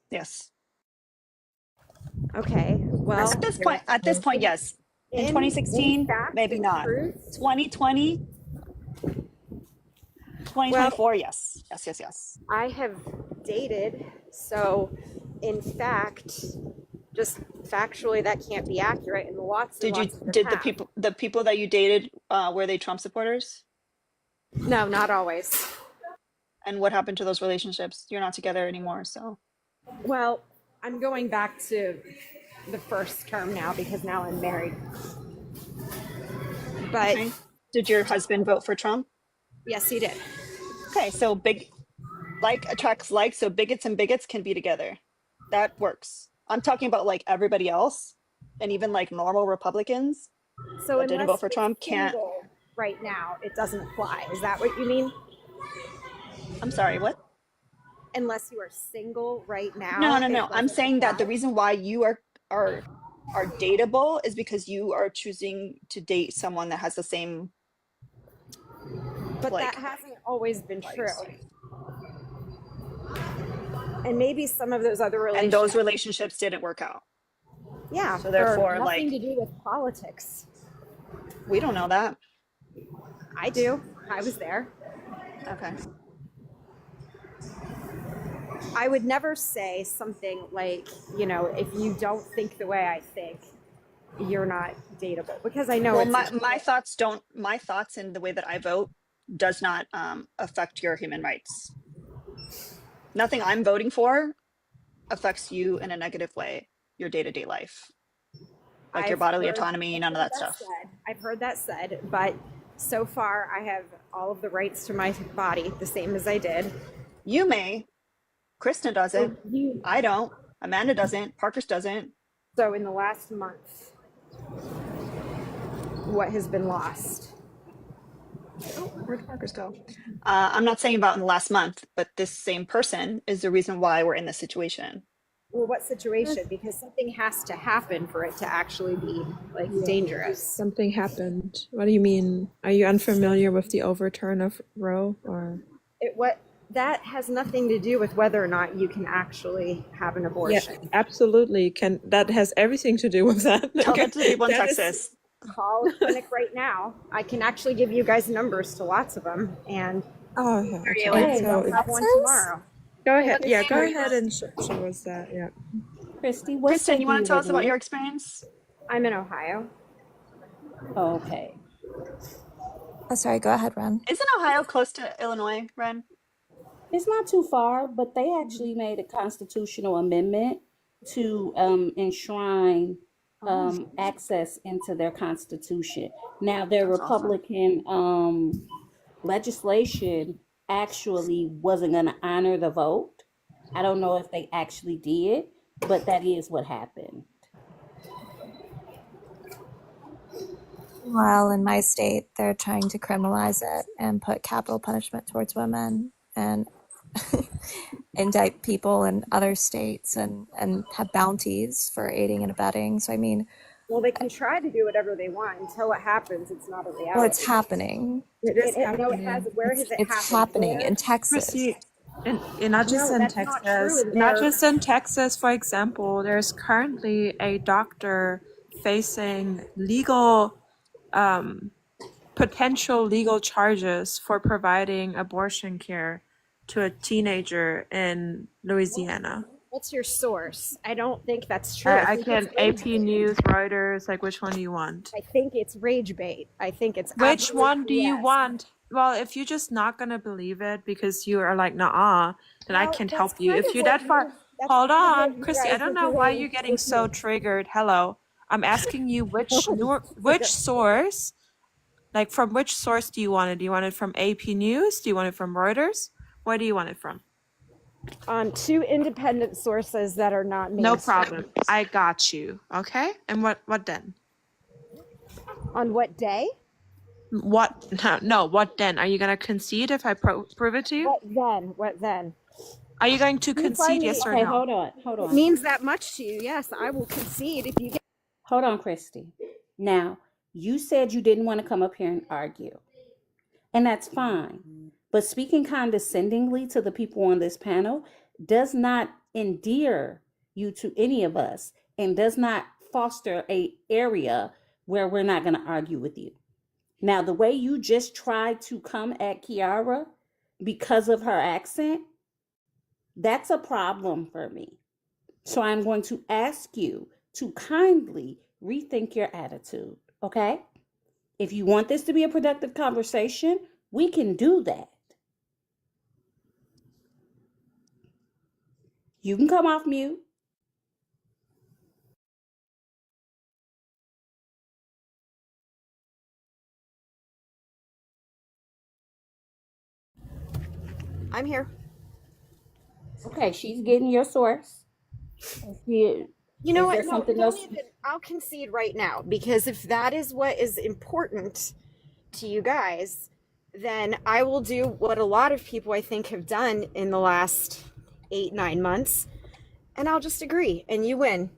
Yes. Okay, well, At this point, yes. In in 2016, fact maybe and not. truth, 2020, well, 2024, yes. Yes, yes, yes. I have dated, so in fact, just factually, that can't be accurate, and lots and lots of them Did have. the people that you dated, were they Trump supporters? No, not always. And what happened to those relationships? You're not together anymore, so. Well, I'm going back to the first term now because now I'm married. But Okay. Did your husband vote for Trump? yes, he did. Okay, so like attracts like, so bigots and bigots can be together. That works. I'm talking about like everybody else, and even like normal Republicans So that didn't vote unless for you're Trump can't. single right now, it doesn't apply. Is that what you mean? I'm sorry, what? Unless you are single right No, now, no, it no. I'm doesn't saying that the apply. reason why you are are dateable is because you are choosing to date someone that has the same But that like hasn't always been true. values. And maybe some of those other And those relationships, relationships didn't work out. yeah, So or therefore, nothing like, to do with politics. we don't know that. I do. I was there. Okay. I would never say something like, you know, if you don't think the way I think, you're not dateable, because I know Well, it's my thoughts and the way that I vote does not affect your human rights. Nothing I'm voting for affects you in a negative way, your day-to-day life. Like your bodily autonomy, none of that stuff. I've heard that said, but so far I have all of the rights to my body, the same as I did. You may. Kristen doesn't. You, I don't. Amanda doesn't. Parker's doesn't. so in the last month, what has been lost? Oh, where'd Parker's go? I'm not saying about in the last month, but this same person is the reason why we're in this situation. Well, what situation? Because something has to happen for it to actually be like dangerous. Something happened. What do you mean? Are you unfamiliar with the overturn of Roe, or? That has nothing to do with whether or not you can actually have an abortion. Yeah, absolutely. That has everything to do with that. Tell that to the people in Texas. Call a clinic right now. I can actually give you guys numbers to lots of them, and oh, yeah. okay. I'll have one tomorrow. Go ahead. Yeah, go ahead and show us that. Yeah. Christy, what Kristen, state you do want you to tell live us about in? your experience? I'm in Ohio. Oh, okay. Oh, sorry, go ahead, Ren. Isn't Ohio close to Illinois, Ren? It's not too far, but they actually made a constitutional amendment to enshrine access into their constitution. Now, their That's awesome. Republican legislation actually wasn't going to honor the vote. I don't know if they actually did, but that is what happened. Well, in my state, they're trying to criminalize it and put capital punishment towards women and indict people in other states and have bounties for aiding and abetting. So, I mean, well, they can try to do whatever they want until it happens. It's not a reality. Well, it's happening. It is happening. No, it has. Where has it happened? It's happening in Texas. Chrissy, and not just in Texas. Not just in Texas, for example, there's currently a doctor facing potential legal charges for providing abortion care to a teenager in Louisiana. What's your source? I don't think that's true. I I think it's can rage AP bait. News, Reuters. Like, which one do you want? I think it's rage bait. I think it's Which absolute one do you BS. want? Well, if you're just not gonna believe it because you are like, nah, then I Well, can't that's help you. kind If of you're what that far, that's hold kind of what on, you Christy. I guys don't are know why doing you're getting with so me. triggered. Hello, I'm asking you which which source, like from which source do you want it? Do you want it from AP News? Do you want it from Reuters? Where do you want it from? Two independent sources that are not No mainstream. problem. I got you. Okay. And what then? On what day? What? No. What then? Are you gonna concede if I prove it to you? What then? What then? Are you going to You find concede? me. Yes or Okay, no? hold on. It means that much to you. Yes, I will concede if you get. Hold on, Christy. Now, you said you didn't want to come up here and argue, and that's fine. But speaking condescendingly to the people on this panel does not endear you to any of us and does not foster a area where we're not going to argue with you. Now, the way you just tried to come at Kiara because of her accent, that's a problem for me. So I'm going to ask you to kindly rethink your attitude, okay? If you want this to be a productive conversation, we can do that. You can come off mute. I'm here. Okay, she's getting your source. You know what? there No, something don't else? even. I'll concede right now because if that is what is important to you guys, then I will do what a lot of people I think have done in the last 8-9 months, and I'll just agree, and you win.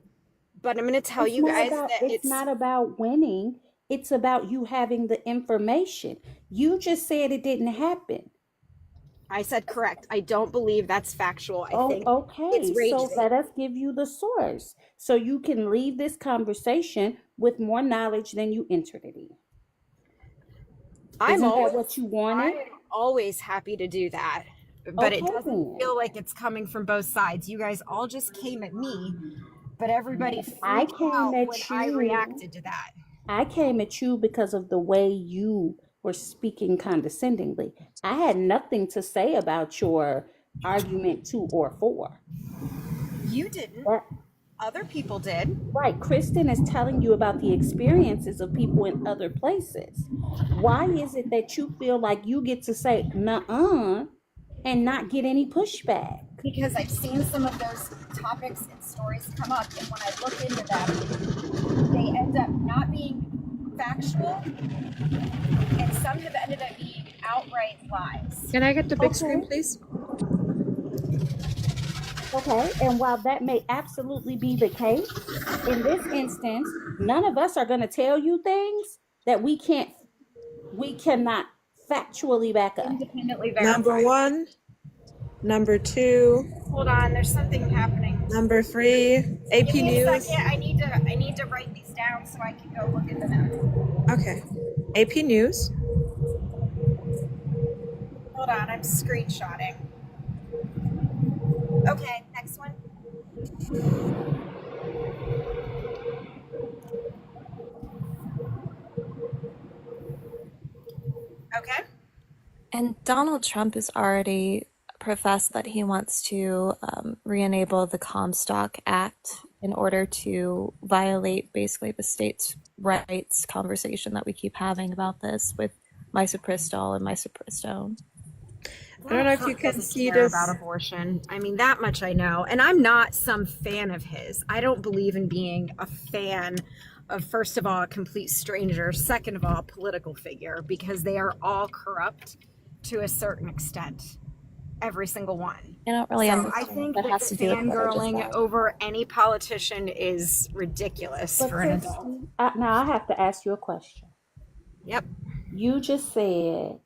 But I'm going to tell you guys that It's not about winning. It's about you having the information. You just said it didn't happen. I said correct. I don't believe that's factual. I think Okay. it's rage So bait. let us give you the source so you can leave this conversation with more knowledge than you entered it in. Isn't that what you wanted? I'm always happy to do that, but it Okay, doesn't then. feel like it's coming from both sides. You guys all just came at me, but everybody I freaked came out at when I you. reacted to that. I came at you because of the way you were speaking condescendingly. I had nothing to say about your argument 2 or 4. You didn't. That, Other people did. right. Kristen is telling you about the experiences of people in other places. Why is it that you feel like you get to say nuh-uh and not get any pushback? Because I've seen some of those topics and stories come up, and when I look into them, they end up not being factual, and some have ended up being outright lies. Can I get the big screen, please? Okay, and while that may absolutely be the case, in this instance, none of us are going to tell you things that we cannot factually back up. Independently verified. Number 1, number 2. Hold on, there's something happening. Number 3, AP Give me News. a second. I need to write these down so I can go look into them. Okay. AP News. Hold on, I'm screenshotting. Okay, next one. Okay. And Donald Trump has already professed that he wants to re-enable the Comstock Act in order to violate basically the states' rights conversation that we keep having about this with misoprostol and misoprostone. I don't know if you can see this about abortion. I mean, that much I know. And I'm not some fan of his. I don't believe in being a fan of, first of all, a complete stranger, second of all, a political figure, because they are all corrupt to a certain extent. Every single one. I don't really understand. I think that that has to do with what I just fangirling said. over any politician is ridiculous But for an adult. now I have to ask you a question. Yep. You just said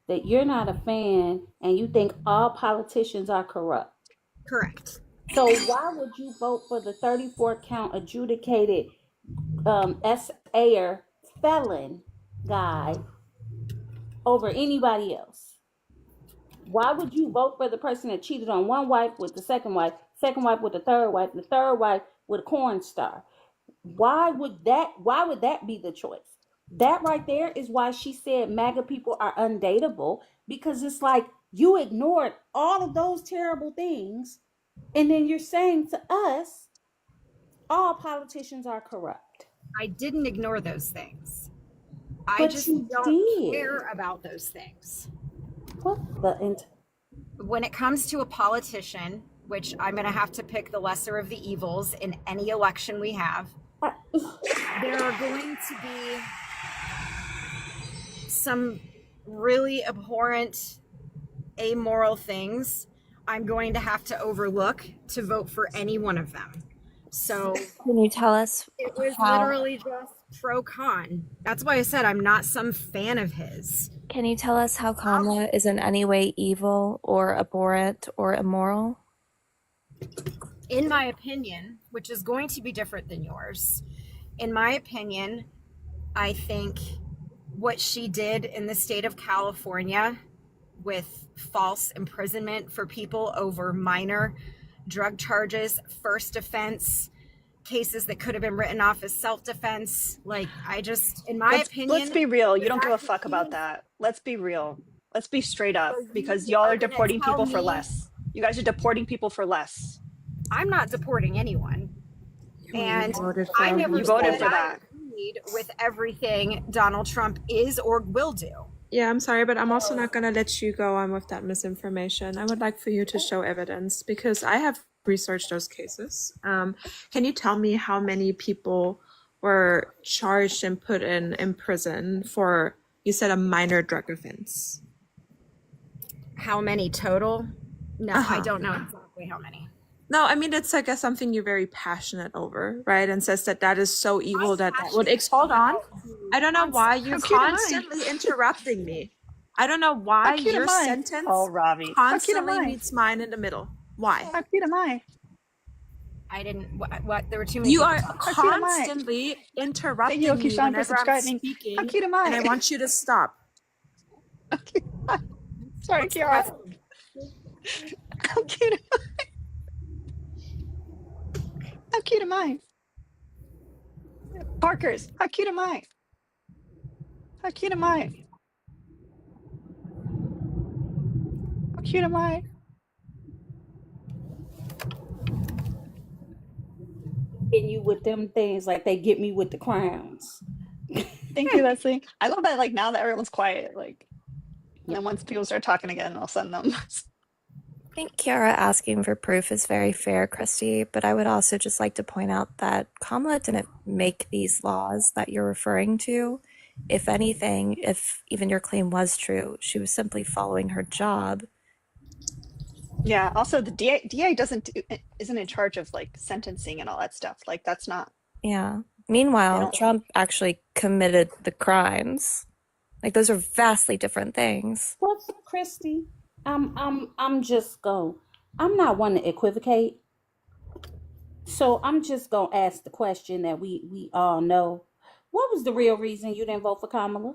that you're not a fan and you think all politicians are corrupt. Correct. So why would you vote for the 34 count adjudicated SAer felon guy over anybody else? Why would you vote for the person that cheated on one wife with the second wife with the third wife, the third wife with a corn star? Why would that be the choice? That right there is why she said MAGA people are undateable, because it's like you ignored all of those terrible things, and then you're saying to us all politicians are corrupt. I didn't ignore those things. I But just you don't care did. about those things. What the When it comes to a politician, which I'm going to have to pick the lesser of the evils in any election we have, there are going to be some really abhorrent, amoral things I'm going to have to overlook to vote for any one of them. So Can you tell us it was how? literally just pro con. That's why I said I'm not some fan of his. Can you tell us how Kamala is in any way evil or abhorrent or immoral? In my opinion, which is going to be different than yours, in my opinion, I think what she did in the state of California with false imprisonment for people over minor drug charges, first offense, cases that could have been written off as self-defense. Like, I just, in my opinion, let's be real. You the don't give a fact that fuck he about was, that. Let's be real. Let's be straight up, so because you y'all are are going to deporting tell people for me less. You guys are deporting people for less. I'm not deporting anyone. And voted I for never You voted said for homeschooling. I that. agreed with everything Donald Trump is or will do. Yeah, I'm sorry, but I'm also not going to let you go on with that misinformation. I would like for you to show evidence because I have researched those cases. Can you tell me how many people were charged and put in prison for, you said, a minor drug offense? How many total? No, I don't know exactly how many. No, I mean, it's, I guess, something you're very passionate over, right? And says that that is so evil that would, hold on. I don't know why you're How cute am I? constantly interrupting me. I don't know why How cute your am I? sentence Oh, Ravi. How cute am constantly I? meets mine in the middle. Why? How cute am I? I didn't, what there were too many You people are talking. How cute am I? constantly Thank you, interrupting Oki me Sean, for whenever I'm subscribing. How speaking, cute am and I I? want you to stop. Sorry, What's the Kiara. question? How cute am I? How cute am I? Parker's. How cute am I? How cute am I? How cute am I? getting you with them things like they get me with the crowns. Thank you, Leslie. I love that, like, now that everyone's quiet, like, and Yep. then once people start talking again, I'll send them. I think Kiara asking for proof is very fair, Christy, but I would also just like to point out that Kamala didn't make these laws that you're referring to. If anything, if even your claim was true, she was simply following her job. Yeah. Also, the DA isn't in charge of like sentencing and all that stuff. Like, that's not. Yeah. They Meanwhile, don't. Trump actually committed the crimes. Like, those are vastly different things. What's Christy? I'm just going. I'm not one to equivocate. So I'm just gonna ask the question that we all know. What was the real reason you didn't vote for Kamala?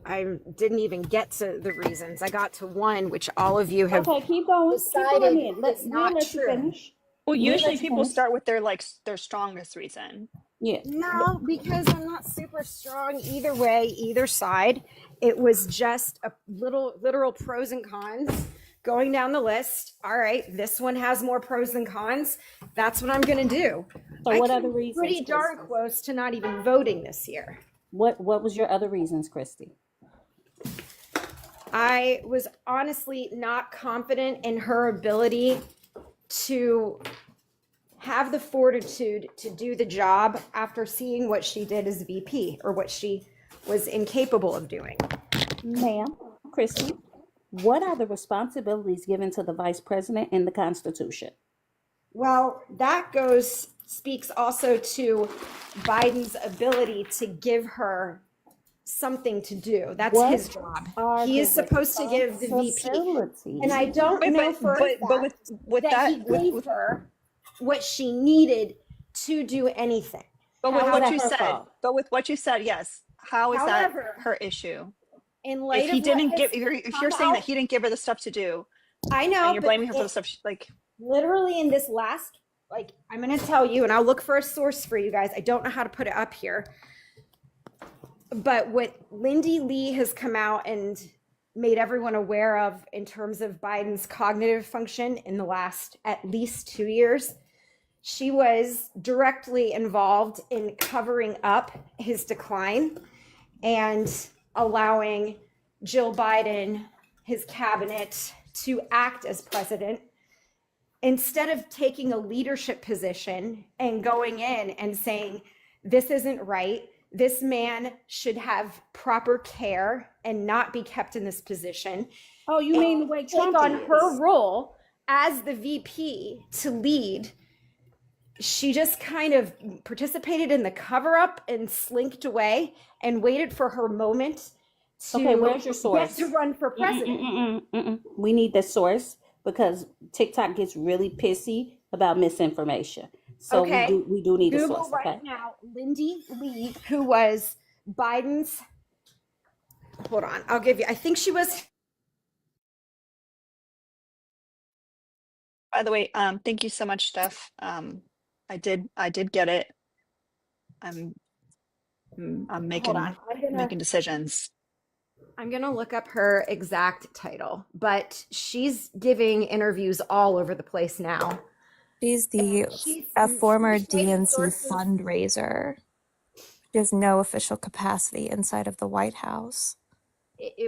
I didn't even get to the reasons. I got to one, which all of you have Okay, keep going. decided Keep going in. is We'll not let you true. finish. Well, We'll usually let you people finish. start with their strongest reason. Yeah. No, because I'm not super strong either way, either side. It was just a little literal pros and cons going down the list. All right, this one has more pros than cons. That's what I'm going to do. So what other reasons? Pretty darn close to not even voting this year. What was your other reasons, Christy? I was honestly not confident in her ability to have the fortitude to do the job after seeing what she did as VP, or what she was incapable of doing. Ma'am, Christy, what are the responsibilities given to the vice president in the Constitution? Well, that speaks also to Biden's ability to give her something to do. That's What his job. are He the is supposed to give the VP. responsibilities? And I don't know for a fact with that he gave her what she needed to do anything. But with How what is you that her said, fault? but with what you said, yes. How is However, that her issue? in If light he of what didn't give, has if come you're saying that out, he didn't give her the stuff to do, I and know, you're but blaming her for the stuff, like, literally in this last, like, I'm going to tell you, and I'll look for a source for you guys. I don't know how to put it up here. But what Lindy Lee has come out and made everyone aware of in terms of Biden's cognitive function in the last at least 2 years, she was directly involved in covering up his decline and allowing Jill Biden, his cabinet, to act as president instead of taking a leadership position and going in and saying, this isn't right. This man should have proper care and not be kept in this position. Oh, you mean the way Take Trump on her is? role as the VP to lead. She just kind of participated in the cover up and slinked away and waited for her moment to Okay, where's your get source? to run for president. We need the source because TikTok gets really pissy about misinformation. So Okay. we do need a Google source. right Okay. now Lindy Lee, who was Biden's. Hold on, I'll give you. I think she was. by the way, thank you so much, Steph. I did get it. I'm Hold making on. making decisions. I'm gonna look up her exact title, but she's giving interviews all over the place now. She's She's a former citing DNC sources. fundraiser. She has no official capacity inside of the White House.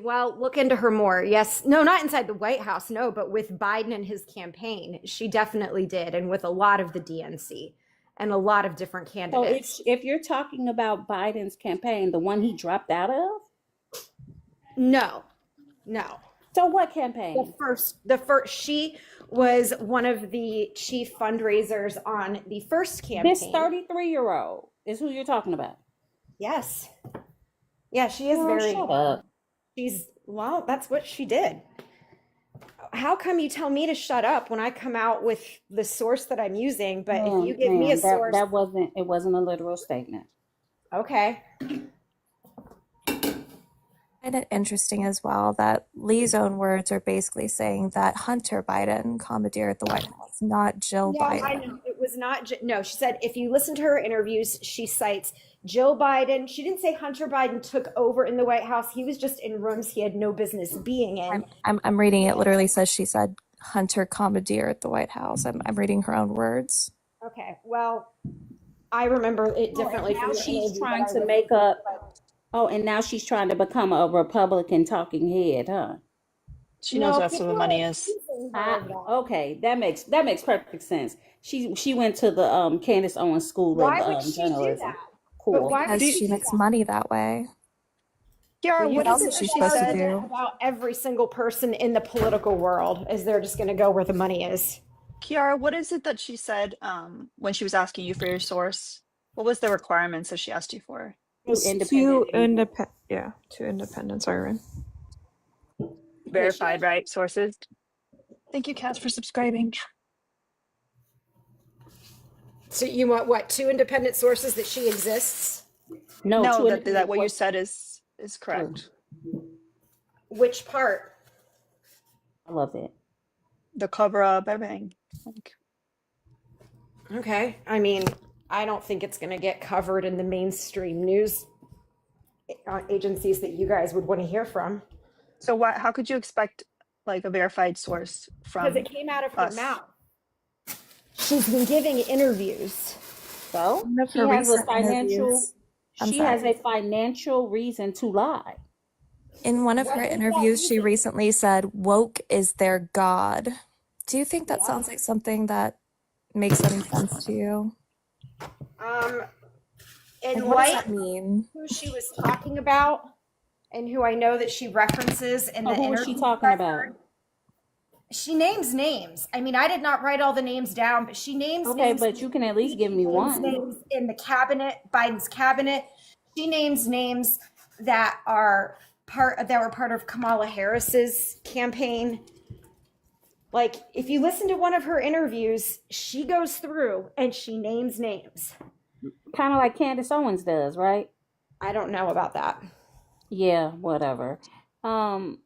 Well, look into her more. Yes. No, not inside the White House. No, but with Biden and his campaign, she definitely did. And with a lot of the DNC and a lot of different So candidates. if you're talking about Biden's campaign, the one he dropped out of? No. So what campaign? The first, she was one of the chief fundraisers on the first campaign. This 33-year-old is who you're talking about. Yes. Yeah, she is Shut up. Well, that's what she did. How come you tell me to shut up when I come out with the source that I'm using? But if you give me a source. It wasn't a literal statement. Okay. I find it interesting as well that Lee's own words are basically saying that Hunter Biden commandeered the White House, not Jill Biden. I know it was not. No, she said if you listen to her interviews, she cites Jill Biden. She didn't say Hunter Biden took over in the White House. He was just in rooms he had no business being in. I'm reading it. Literally says she said Hunter commandeered the White House. I'm reading her own words. Okay, well, I remember it differently. Now she's trying to make up. Oh, and now she's trying to become a Republican talking head, huh? She knows that's where the money is. Okay, that makes perfect sense. She went to the Candace Owens School of Journalism. Cool. Because she makes money that way. Kiara, What else is she supposed to do? About every single person in the political world is they're just going to go where the money is. Kiara, what is it that she said when she was asking you for your source? What was the requirements that she asked you for? Two independents are in. Verified, right? Sources. Thank you, Cass, for subscribing. So you want what? 2 independent sources that she exists? No, that what you said is correct. Which part? I love it. The cover up, everything. Okay. I mean, I don't think it's going to get covered in the mainstream news agencies that you guys would want to hear from. So how could you expect like a verified source from? Because it came out of her mouth. She's been giving interviews. So she has a financial reason to lie. In one of her interviews, she recently said, woke is their God. Do you think that sounds like something that makes any sense to you? In what does light that mean? Who she was talking about and who I know that she references in the interview. Who is she talking about? She names names. I mean, I did not write all the names down, but she names names. Okay, but you can at least give me one. Names in the cabinet, Biden's cabinet. She names names that were part of Kamala Harris's campaign. Like, if you listen to one of her interviews, she goes through and she names names. Kind of like Candace Owens does, right? I don't know about that. Yeah, whatever. Um,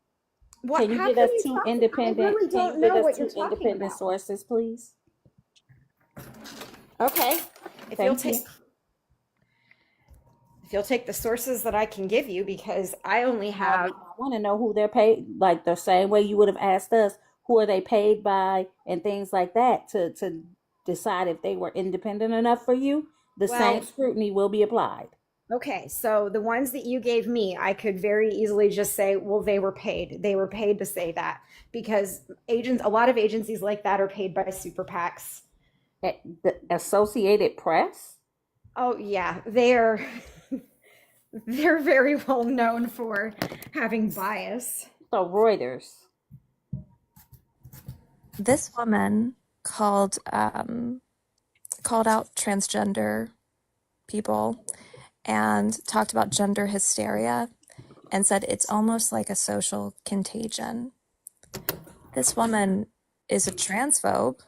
What? can you How give can us you two talk? I independent? really Can don't you give know us what you're two talking independent about. sources, please? Okay, if you'll Thank take you. the sources that I can give you, because I only No, have. I want to know who they're paid, like the same way you would have asked us, who are they paid by and things like that to decide if they were independent enough for you. The same Well, scrutiny will be applied. okay, so the ones that you gave me, I could very easily just say, well, they were paid. They were paid to say that, because a lot of agencies like that are paid by super PACs. The Associated Press? Oh yeah, they're they're very well known for having bias. So Reuters. This woman called out transgender people and talked about gender hysteria and said it's almost like a social contagion. This woman is a transphobe,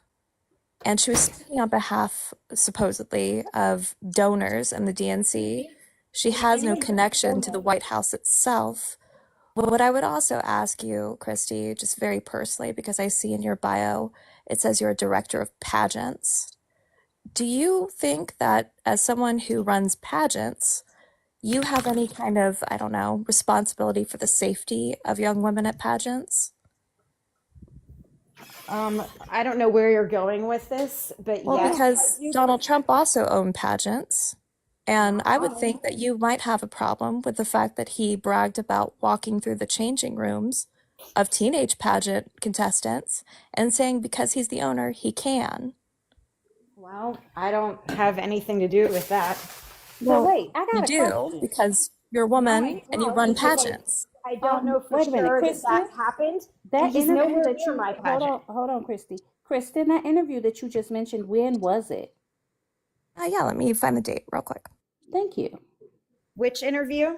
and she was speaking on behalf, supposedly, of donors in the DNC. She has no connection to the White House itself. What I would also ask you, Christy, just very personally, because I see in your bio, it says you're a director of pageants. Do you think that as someone who runs pageants, you have any kind of, I don't know, responsibility for the safety of young women at pageants? I don't know where you're going with this, but Well, yes, because Donald Trump also owned pageants. And I would think that you might have a problem with the fact that he bragged about walking through the changing rooms of teenage pageant contestants and saying because he's the owner, he can. well, I don't have anything to do with that. But Well, wait, I you got a do question. because you're a No, woman I and you don't, run because pageants. I don't know for Wait a minute, sure that Kristen. that happened, and That he's interview nowhere that near you my pageant. hold on, Christy. Kristen, that interview that you just mentioned, when was it? Yeah, let me find the date real quick. Thank you. Which interview?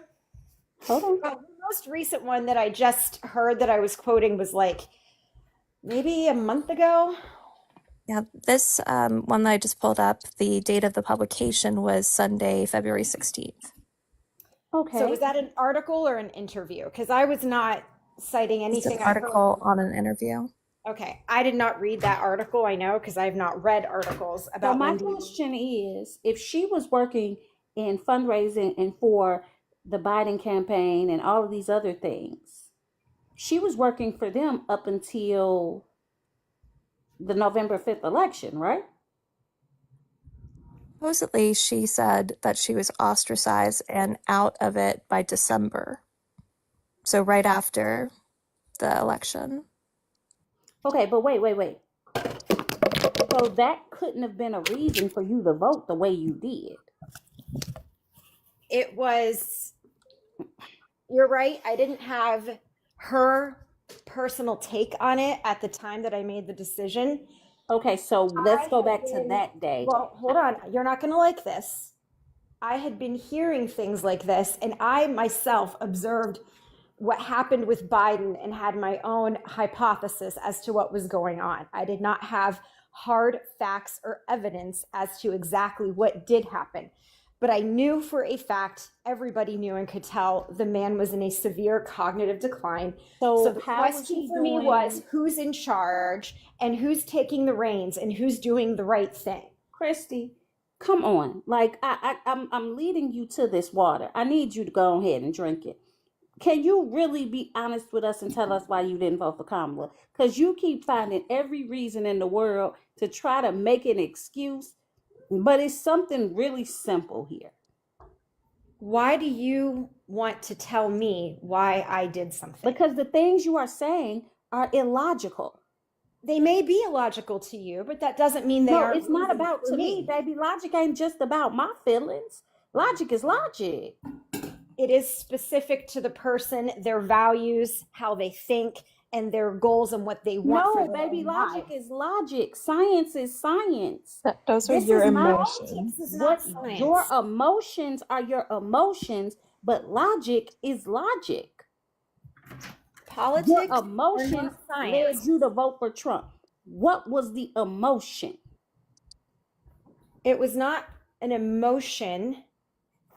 Hold on. Oh, the most recent one that I just heard that I was quoting was like maybe a month ago. Yeah, this one that I just pulled up, the date of the publication was Sunday, February 16th. Okay. So was that an article or an interview? Because I was not citing It's anything an I heard. article on an interview. Okay, I did not read that article. I know, because I've not read articles So about my Wendy. question is, if she was working in fundraising and for the Biden campaign and all of these other things, she was working for them up until the November 5th election, right? Supposedly, she said that she was ostracized and out of it by December. So right after the election. Okay, but wait. So that couldn't have been a reason for you to vote the way you did. It was, you're right. I didn't have her personal take on it at the time that I made the decision. Okay, so let's go back to that day. Well, hold on. You're not going to like this. I had been hearing things like this, and I myself observed what happened with Biden and had my own hypothesis as to what was going on. I did not have hard facts or evidence as to exactly what did happen. But I knew for a fact, everybody knew and could tell the man was in a severe cognitive decline. So the question for me was, who's in charge and who's taking the reins and who's doing the right thing? Christy, come on. Like I'm leading you to this water. I need you to go ahead and drink it. Can you really be honest with us and tell us why you didn't vote for Kamala? Because you keep finding every reason in the world to try to make an excuse, but it's something really simple here. Why do you want to tell me why I did something? Because the things you are saying are illogical. They may be illogical to you, but that doesn't mean they are. No, it's not about to me, baby. Logic ain't just about my feelings. Logic is logic. It is specific to the person, their values, how they think, and their goals and what they want. No, baby, logic is logic. Science is science. Those are your emotions. Your emotions are your emotions, but logic is logic. Politics, your emotions led you to vote for Trump. What was the emotion? It was not an emotion.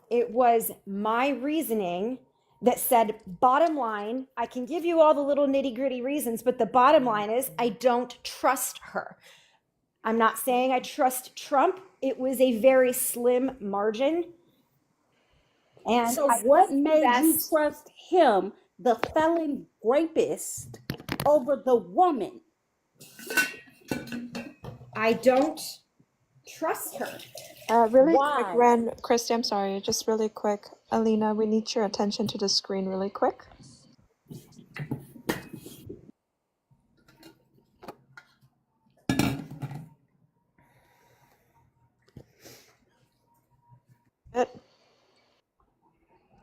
It was my reasoning that said, bottom line, I can give you all the little nitty gritty reasons, but the bottom line is I don't trust her. I'm not saying I trust Trump. It was a very slim margin. And So I what think made you that's, trust him, the felon rapist, over the woman? I don't trust her. Really quick, Why? Ren, Christy, I'm sorry, just really quick. Alina, we need your attention to the screen really quick.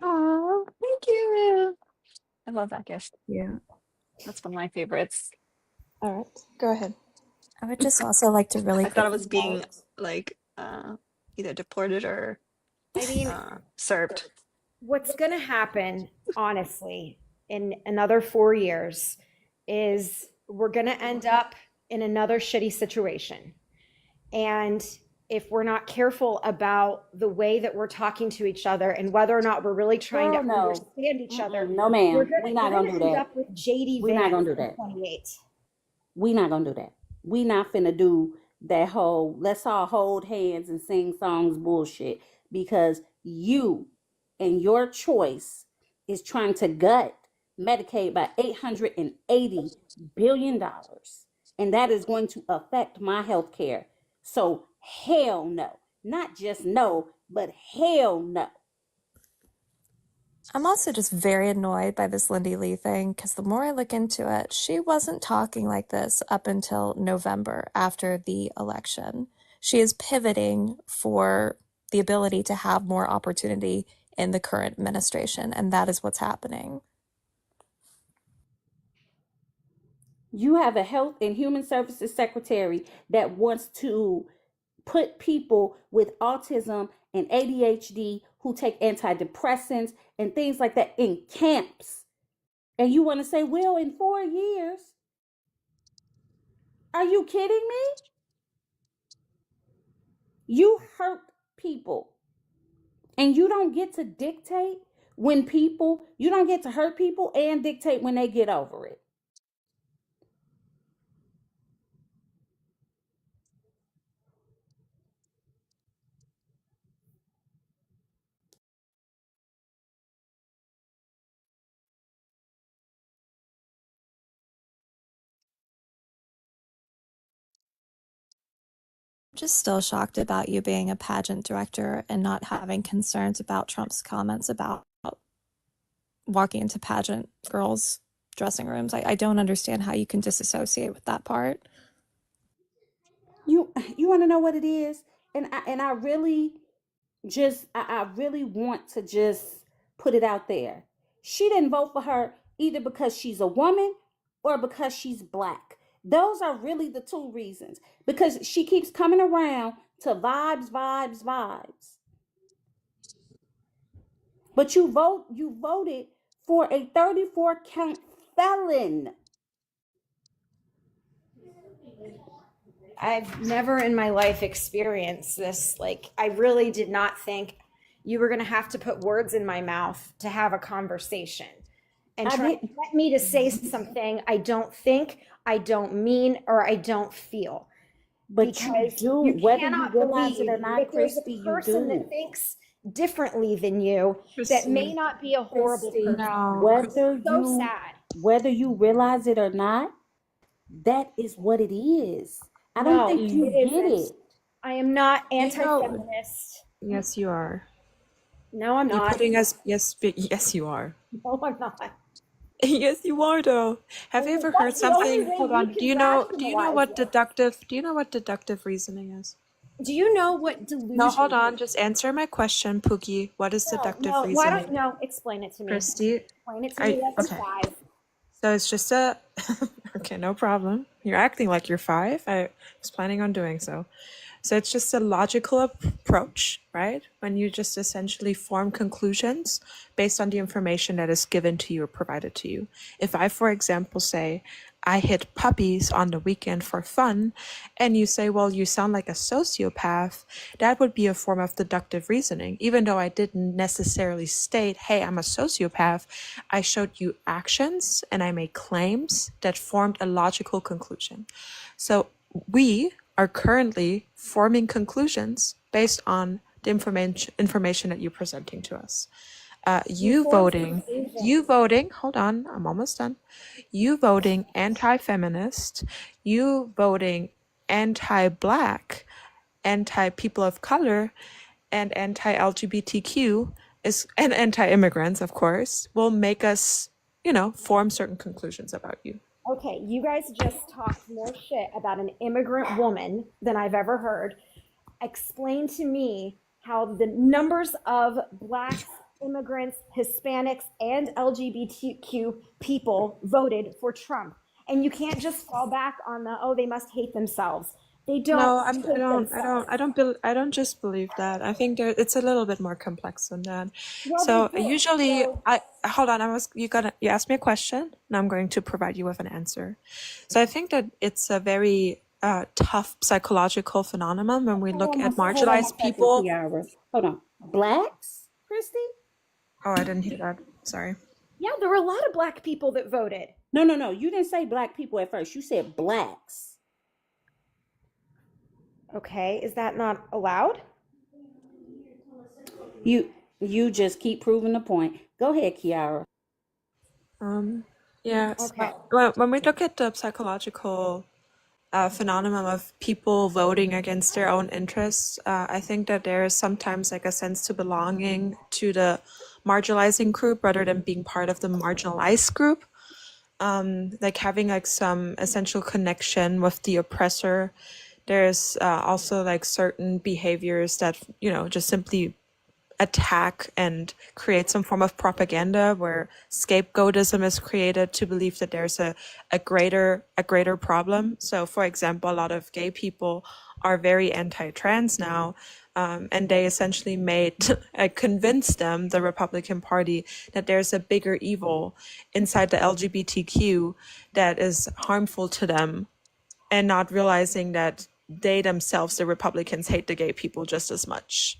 Oh, thank you. I love that gift. Yeah. That's one of my favorites. All right, go ahead. I would just also like to really I thought it quickly was being note. like either deported or I mean, served. what's going to happen, honestly, in another 4 years is we're going to end up in another shitty situation. And if we're not careful about the way that we're talking to each other and whether or not we're really trying Girl, to no. understand each other, No, we're ma'am. gonna, We we're not gonna gonna do end that. up with JD We not Vance gonna do in that. 28. We not gonna do that. We not finna do that whole let's all hold hands and sing songs bullshit because you and your choice is trying to gut Medicaid by $880 billion. And that is going to affect my health care. So hell no. Not just no, but hell no. I'm also just very annoyed by this Lindy Lee thing because the more I look into it, she wasn't talking like this up until November after the election. She is pivoting for the ability to have more opportunity in the current administration, and that is what's happening. You have a health and human services secretary that wants to put people with autism and ADHD who take antidepressants and things like that in camps. And you want to say, well, in 4 years? Are you kidding me? You hurt people. And you don't get to dictate when people, you don't get to hurt people and dictate when they get over it. I'm just still shocked about you being a pageant director and not having concerns about Trump's comments about walking into pageant girls' dressing rooms. I don't understand how you can disassociate with that part. You want to know what it is? And I really just I really want to just put it out there. She didn't vote for her either because she's a woman or because she's black. Those are really the two reasons. Because she keeps coming around to vibes, vibes, vibes. But you voted for a 34 count felon. I've never in my life experienced this. Like, I really did not think you were going to have to put words in my mouth to have a conversation and try to get me to say something I don't think, I don't mean, or I don't feel. But Because you do, you whether you cannot realize it believe or not, that there's Christy, a you person do. that thinks differently than you that may not be a horrible Christy, person. So sad. whether you realize it or not, that is what it is. I don't No, think you it get isn't. it. I am not You know, anti-feminist. yes, you are. No, I'm You're not. putting us, yes, you are. No, I'm not. Yes, you are though. Have you ever heard That's the only something? way Hold you on. can Do you know rationalize what it. deductive reasoning is? Do you know what No, hold delusion on. is? Just answer my question, Pookie. What is deductive No, why don't reasoning? no, explain it to me. Christy, Explain it to me like I'm okay. 5. So it's just okay, no problem. You're acting like you're 5. I was planning on doing so. So it's just a logical approach, right? When you just essentially form conclusions based on the information that is given to you or provided to you. If I, for example, say, I hit puppies on the weekend for fun, and you say, well, you sound like a sociopath, that would be a form of deductive reasoning. Even though I didn't necessarily state, hey, I'm a sociopath, I showed you actions and I made claims that formed a logical conclusion. So we are currently forming conclusions based on the information that you're presenting to us. You voting, hold on, I'm almost done. You voting anti-feminist, you voting anti-black, anti-people of color, and anti-LGBTQ and anti-immigrants, of course, will make us, form certain conclusions about you. Okay, you guys just talked more shit about an immigrant woman than I've ever heard. Explain to me how the numbers of blacks, immigrants, Hispanics, and LGBTQ people voted for Trump. And you can't just fall back on they must hate themselves. They don't No, hate themselves. I don't just believe that. I think it's a little bit more complex than that. Well, So they do. usually, So- hold on. You asked me a question, and I'm going to provide you with an answer. So I think that it's a very tough psychological phenomenon when we look at marginalized people. Hold on. Blacks, Christy? Oh, I didn't hear that. Sorry. Yeah, there were a lot of black people that voted. No. You didn't say black people at first. You said blacks. Okay, is that not allowed? You just keep proving the point. Go ahead, Kiara. Yes. Okay. When we look at the psychological phenomenon of people voting against their own interests, I think that there is sometimes like a sense to belonging to the marginalizing group rather than being part of the marginalized group. Like having like some essential connection with the oppressor. There's also like certain behaviors that, just simply attack and create some form of propaganda where scapegoatism is created to believe that there's a greater problem. So for example, a lot of gay people are very anti-trans now, and they essentially convinced them, the Republican Party, that there's a bigger evil inside the LGBTQ that is harmful to them, and not realizing that they themselves, the Republicans, hate the gay people just as much.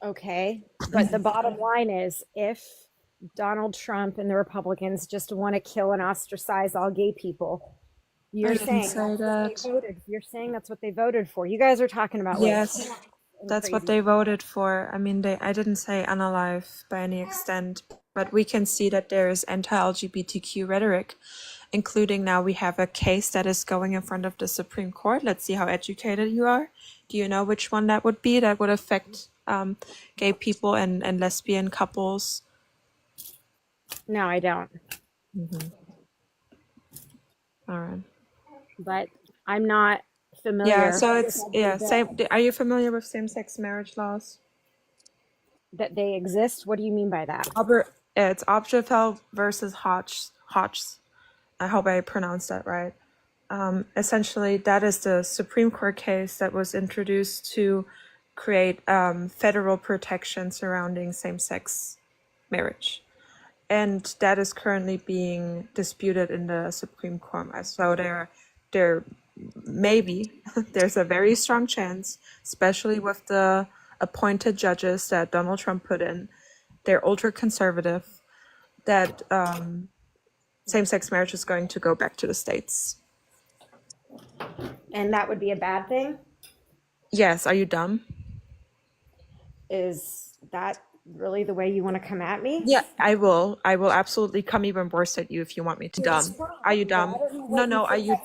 Okay, but the bottom line is if Donald Trump and the Republicans just want to kill and ostracize all gay people, you're saying that's what they voted for. You guys are talking about yes, that's what they voted for. I mean, I didn't say unalive by any extent, but we can see that there is anti-LGBTQ rhetoric, including now we have a case that is going in front of the Supreme Court. Let's see how educated you are. Do you know which one that would be that would affect gay people and lesbian couples? No, I don't. All right. But I'm not familiar. Yeah, so it's same. Are you familiar with same-sex marriage laws? That they exist? What do you mean by that? It's Obergefell versus Hodge. I hope I pronounced that right. Essentially, that is the Supreme Court case that was introduced to create federal protection surrounding same-sex marriage. And that is currently being disputed in the Supreme Court. So there maybe there's a very strong chance, especially with the appointed judges that Donald Trump put in, they're ultra conservative, that same-sex marriage is going to go back to the states. And that would be a bad thing? Yes. Are you dumb? Is that really the way you want to come at me? Yeah, I will absolutely come even worse at you if you want me to. Dumb. Are you dumb? No, are you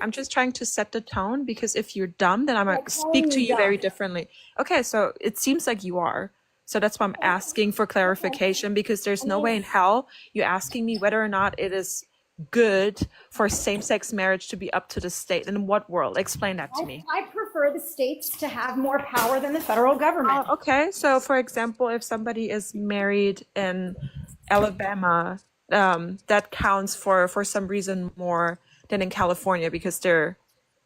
I'm just trying to set the tone, because if you're dumb, then I'm going to speak to you very differently. Okay, so it seems like you are. So that's why I'm asking for clarification, because there's no way in hell you're asking me whether or not it is good for same-sex marriage to be up to the state. In what world? Explain that to me. I prefer the states to have more power than the federal government. Okay, so for example, if somebody is married in Alabama, that counts for some reason more than in California because they're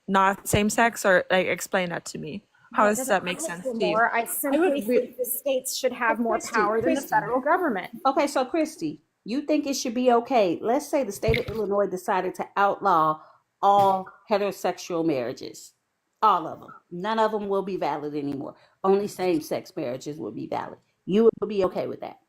not same sex? Or like explain that to me. How does that make sense to you? I simply think the states should have more power than the federal government. Okay, so Christy, you think it should be okay? Let's say the state of Illinois decided to outlaw all heterosexual marriages, all of them. None of them will be valid anymore. Only same-sex marriages will be valid. You will be okay with that?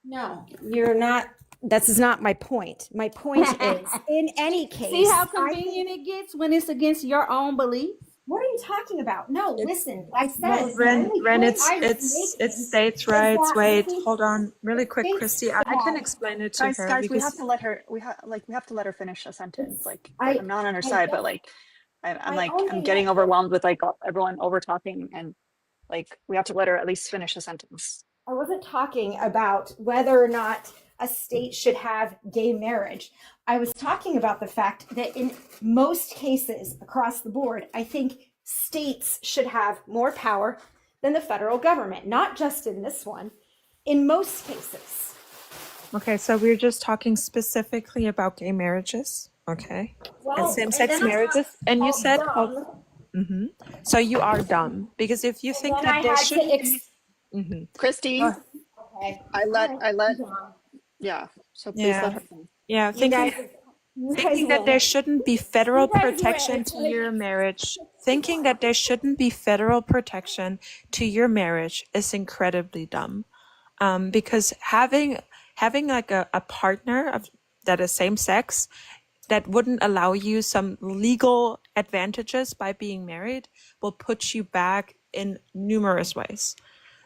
No, you're not. This is not my point. My point is, in any case, see how convenient it gets when it's against your own belief. What are you talking about? No, listen. I said, Ren, it's states' rights. Wait, hold on, really quick, Christy. I can explain it to her. Guys, because we have to let her. We have to let her finish a sentence. Like, I'm not on her side, but like, I'm getting overwhelmed with like everyone over talking, and like we have to let her at least finish a sentence. I wasn't talking about whether or not a state should have gay marriage. I was talking about the fact that in most cases across the board, I think states should have more power than the federal government, not just in this one, in most cases. Okay, so we're just talking specifically about gay marriages, okay? Well, and same-sex marriages. And you said, so you are dumb because if you think that there shouldn't be... Christy, okay. I let. Yeah. So please let her finish. Yeah, thinking that there shouldn't be federal protection to your marriage, thinking that there shouldn't be federal protection to your marriage is incredibly dumb. Because having like a partner that is same sex that wouldn't allow you some legal advantages by being married will put you back in numerous ways.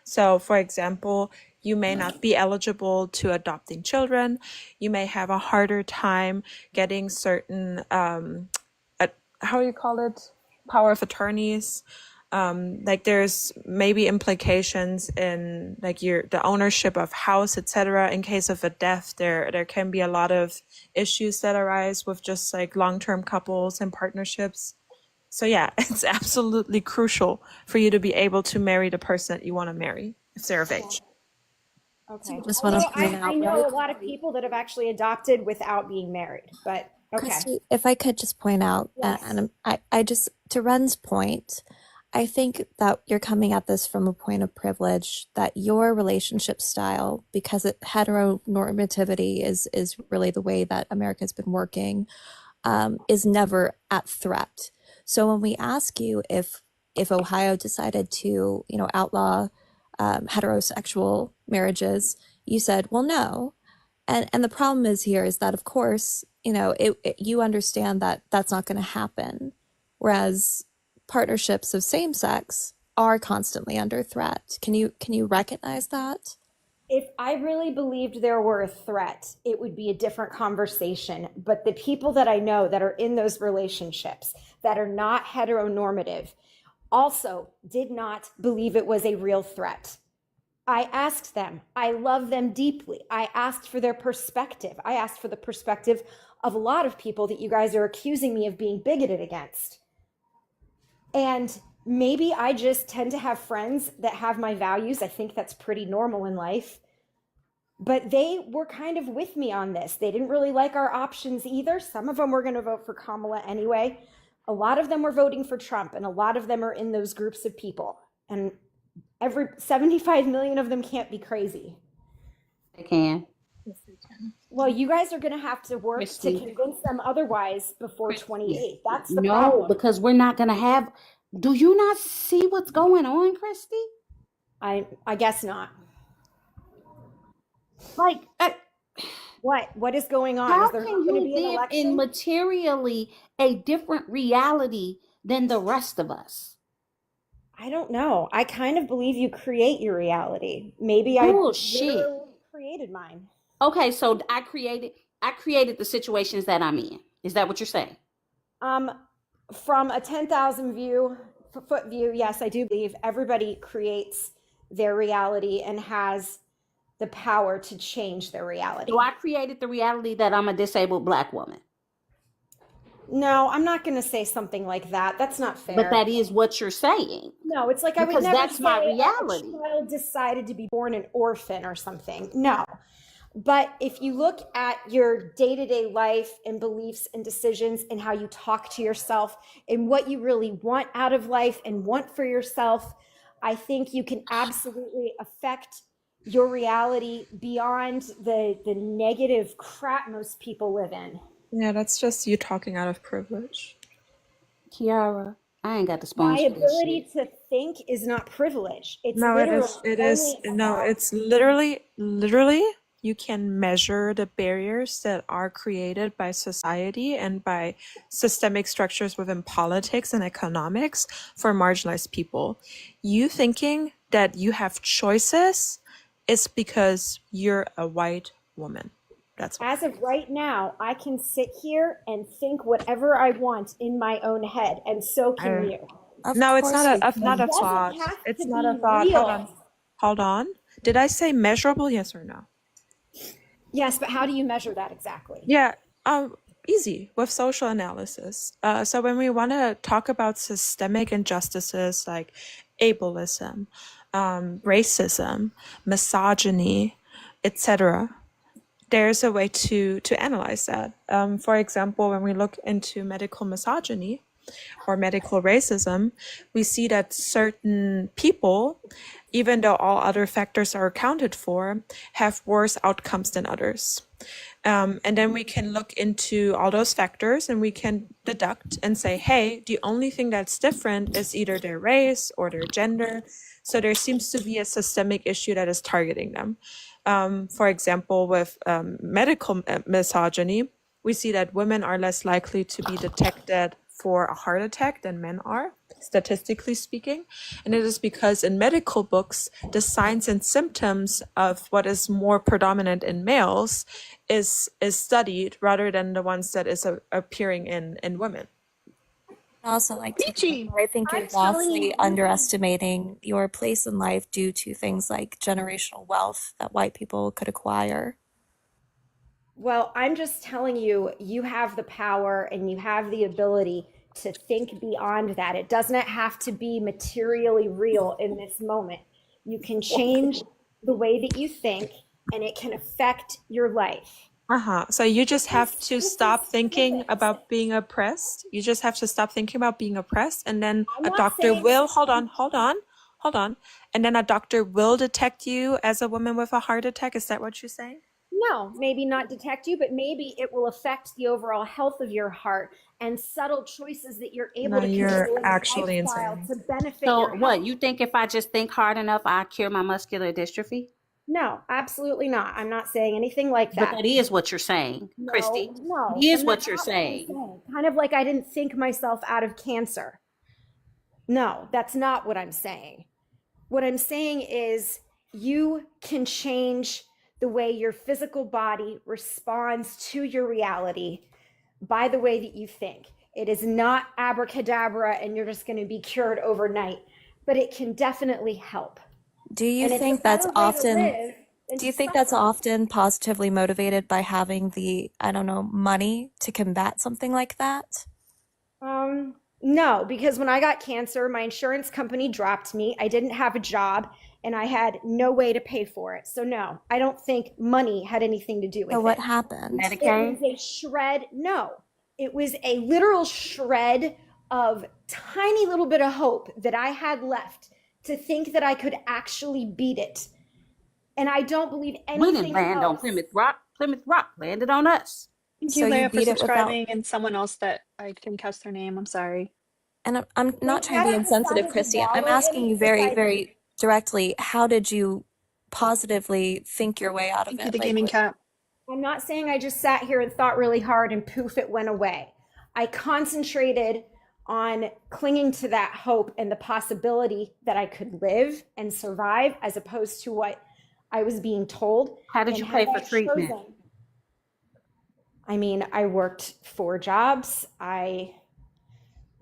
So, for example, you may not be eligible to adopting children. You may have a harder time getting certain, how do you call it? Power of attorneys. Like there's maybe implications in like the ownership of house, etc. In case of a death, there can be a lot of issues that arise with just like long-term couples and partnerships. So yeah, it's absolutely crucial for you to be able to marry the person that you want to marry if they're of age. Okay. Just want to point out, I know a lot of people that have actually adopted without being married, but okay. Christy, if I could just point out, and I just, to Ren's point, I think that you're coming at this from a point of privilege, that your relationship style, because heteronormativity is really the way that America's been working, is never at threat. So when we ask you if Ohio decided to, outlaw heterosexual marriages, you said, well, no. And the problem is that, of course, you understand that that's not going to happen. Whereas partnerships of same sex are constantly under threat. Can you recognize that? If I really believed there were a threat, it would be a different conversation. But the people that I know that are in those relationships that are not heteronormative also did not believe it was a real threat. I asked them. I love them deeply. I asked for their perspective. I asked for the perspective of a lot of people that you guys are accusing me of being bigoted against. And maybe I just tend to have friends that have my values. I think that's pretty normal in life. But they were kind of with me on this. They didn't really like our options either. Some of them were going to vote for Kamala anyway. A lot of them were voting for Trump, and a lot of them are in those groups of people. And 75 million of them can't be crazy. They can. Yes, they can. Well, you guys are going to have to work to convince them otherwise before 28. That's the problem. No, because we're not going to have. Do you not see what's going on, Christy? I guess not. Like, what is going on? How is there can going to you be an live election? in materially a different reality than the rest of us? I don't know. I kind of believe you create your reality. Maybe Bullshit. I created mine. Okay, so I created the situations that I'm in. Is that what you're saying? From a 10,000 foot view, yes, I do believe everybody creates their reality and has the power to change their reality. So I created the reality that I'm a disabled Black woman. No, I'm not going to say something like that. That's not fair. But that is what you're saying. No, it's like I would never that's say my reality. a child decided to be born an orphan or something. No. But if you look at your day-to-day life and beliefs and decisions and how you talk to yourself and what you really want out of life and want for yourself, I think you can absolutely affect your reality beyond the negative crap most people live in. Yeah, that's just you talking out of privilege. Kiara, I ain't got the My spoons for this ability shit. to think is not privilege. It's No, literally it is, only no, about it's literally, you can measure the barriers that are created by society and by systemic structures within politics and economics for marginalized people. You thinking that you have choices is because you're a white woman. That's why. as of right now, I can sit here and think whatever I want in my own head, and so can I, you. Of no, it's course we not can. a It doesn't thought. have It's to not a be thought. Hold on. real. Hold on. Did I say measurable? Yes or no? Yes, but how do you measure that exactly? Yeah, easy with social analysis. So when we want to talk about systemic injustices like ableism, racism, misogyny, etc., there's a way to analyze that. For example, when we look into medical misogyny or medical racism, we see that certain people, even though all other factors are accounted for, have worse outcomes than others. And then we can look into all those factors and we can deduct and say, hey, the only thing that's different is either their race or their gender. So there seems to be a systemic issue that is targeting them. For example, with medical misogyny, we see that women are less likely to be detected for a heart attack than men are, statistically speaking. And it is because in medical books, the signs and symptoms of what is more predominant in males is studied rather than the ones that is appearing in women. I'd also like to add Peachy. that I think I'm you're telling vastly you, underestimating your place in life due to things like generational wealth that white people could acquire. well, I'm just telling you, you have the power and you have the ability to think beyond that. It doesn't have to be materially real in this moment. You can change the way that you think and it can affect your life. So you just have to This stop is thinking physics. about being oppressed. You just have to stop thinking about being oppressed, and then I'm a not doctor saying will hold on, and then a doctor will detect you as a woman with a heart attack. Is that what you're saying? no, maybe not detect you, but maybe it will affect the overall health of your heart and subtle choices that you're able No, to you're control in your actually lifestyle insane. to benefit your So health. what? You think if I just think hard enough, I cure my muscular dystrophy? No, absolutely not. I'm not saying anything like But that. that is what you're saying, Christy. No, It is and what that's you're not what I'm saying. saying. Kind of like I didn't think myself out of cancer. No, that's not what I'm saying. What I'm saying is you can change the way your physical body responds to your reality by the way that you think. It is not abracadabra and you're just going to be cured overnight, but it can definitely help. Do you And it's a think that's better way to often live than do to you think that's suffer. often positively motivated by having the, I don't know, money to combat something like that? No, because when I got cancer, my insurance company dropped me. I didn't have a job and I had no way to pay for it. So no, I don't think money had anything to do So with what it. happened? It Medicaid? was a shred. No, it was a literal shred of tiny little bit of hope that I had left to think that I could actually beat it. And I don't believe We didn't anything land on else. Plymouth Rock. Plymouth Rock landed on us. Thank So you, you Leah, for beat it without, subscribing, and someone else that I didn't catch their name. I'm sorry. and I'm They not trying to be just insensitive, decided to Christy. I'm wallow in asking it you just very, I did. very directly, how did you positively think your way out of Thank you, it? the Like, gaming cat. I'm not saying I just sat here and thought really hard and poof, it went away. I concentrated on clinging to that hope and the possibility that I could live and survive as opposed to what I was being told. How did And you had pay for I treatment? chosen, I mean, I worked 4 jobs. I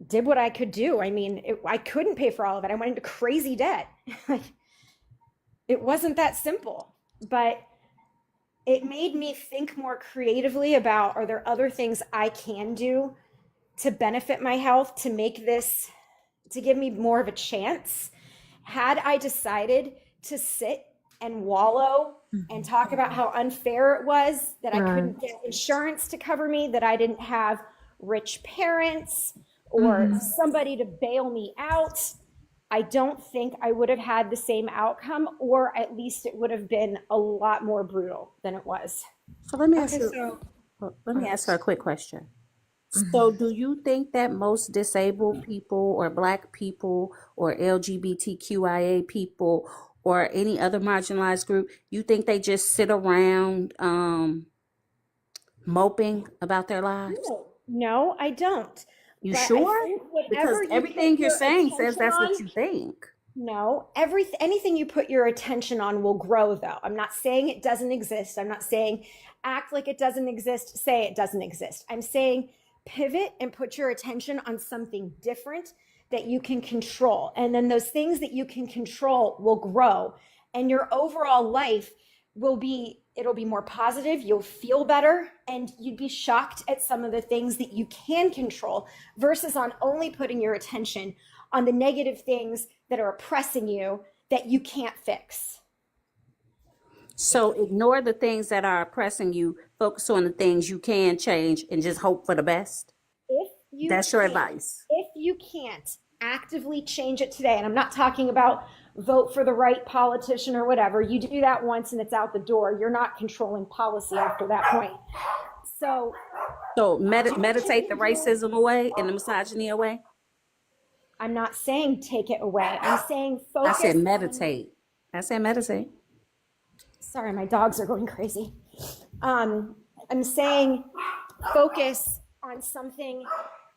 did what I could do. I mean, I couldn't pay for all of it. I went into crazy debt. It wasn't that simple, but it made me think more creatively about, are there other things I can do to benefit my health, to make this, to give me more of a chance? Had I decided to sit and wallow and talk about how unfair it was, that I Right. couldn't get insurance to cover me, that I didn't have rich parents or somebody to bail me out, I don't think I would have had the same outcome, or at least it would have been a lot more brutal than it was. So let me Okay, ask you. so Let me ask her a quick question. So, do you think that most disabled people, or Black people, or LGBTQIA people, or any other marginalized group, you think they just sit around moping about their lives? No, I don't. You But I sure? think Because whatever you put everything you're your saying says attention that's what on, you think. no, anything you put your attention on will grow, though. I'm not saying it doesn't exist. I'm not saying act like it doesn't exist, say it doesn't exist. I'm saying pivot and put your attention on something different that you can control. And then those things that you can control will grow, and your overall life it'll be more positive, you'll feel better, and you'd be shocked at some of the things that you can control versus on only putting your attention on the negative things that are oppressing you that you can't fix. So, ignore the things that are oppressing you, focus on the things you can change, and just hope for the best. That's your advice. If you can't actively change it today, and I'm not talking about vote for the right politician or whatever, you do that once and it's out the door. You're not controlling policy after that point. So meditate the racism away and the misogyny away. I'm not saying take it away. I'm saying I focus. said meditate. Sorry, my dogs are going crazy. I'm saying focus on something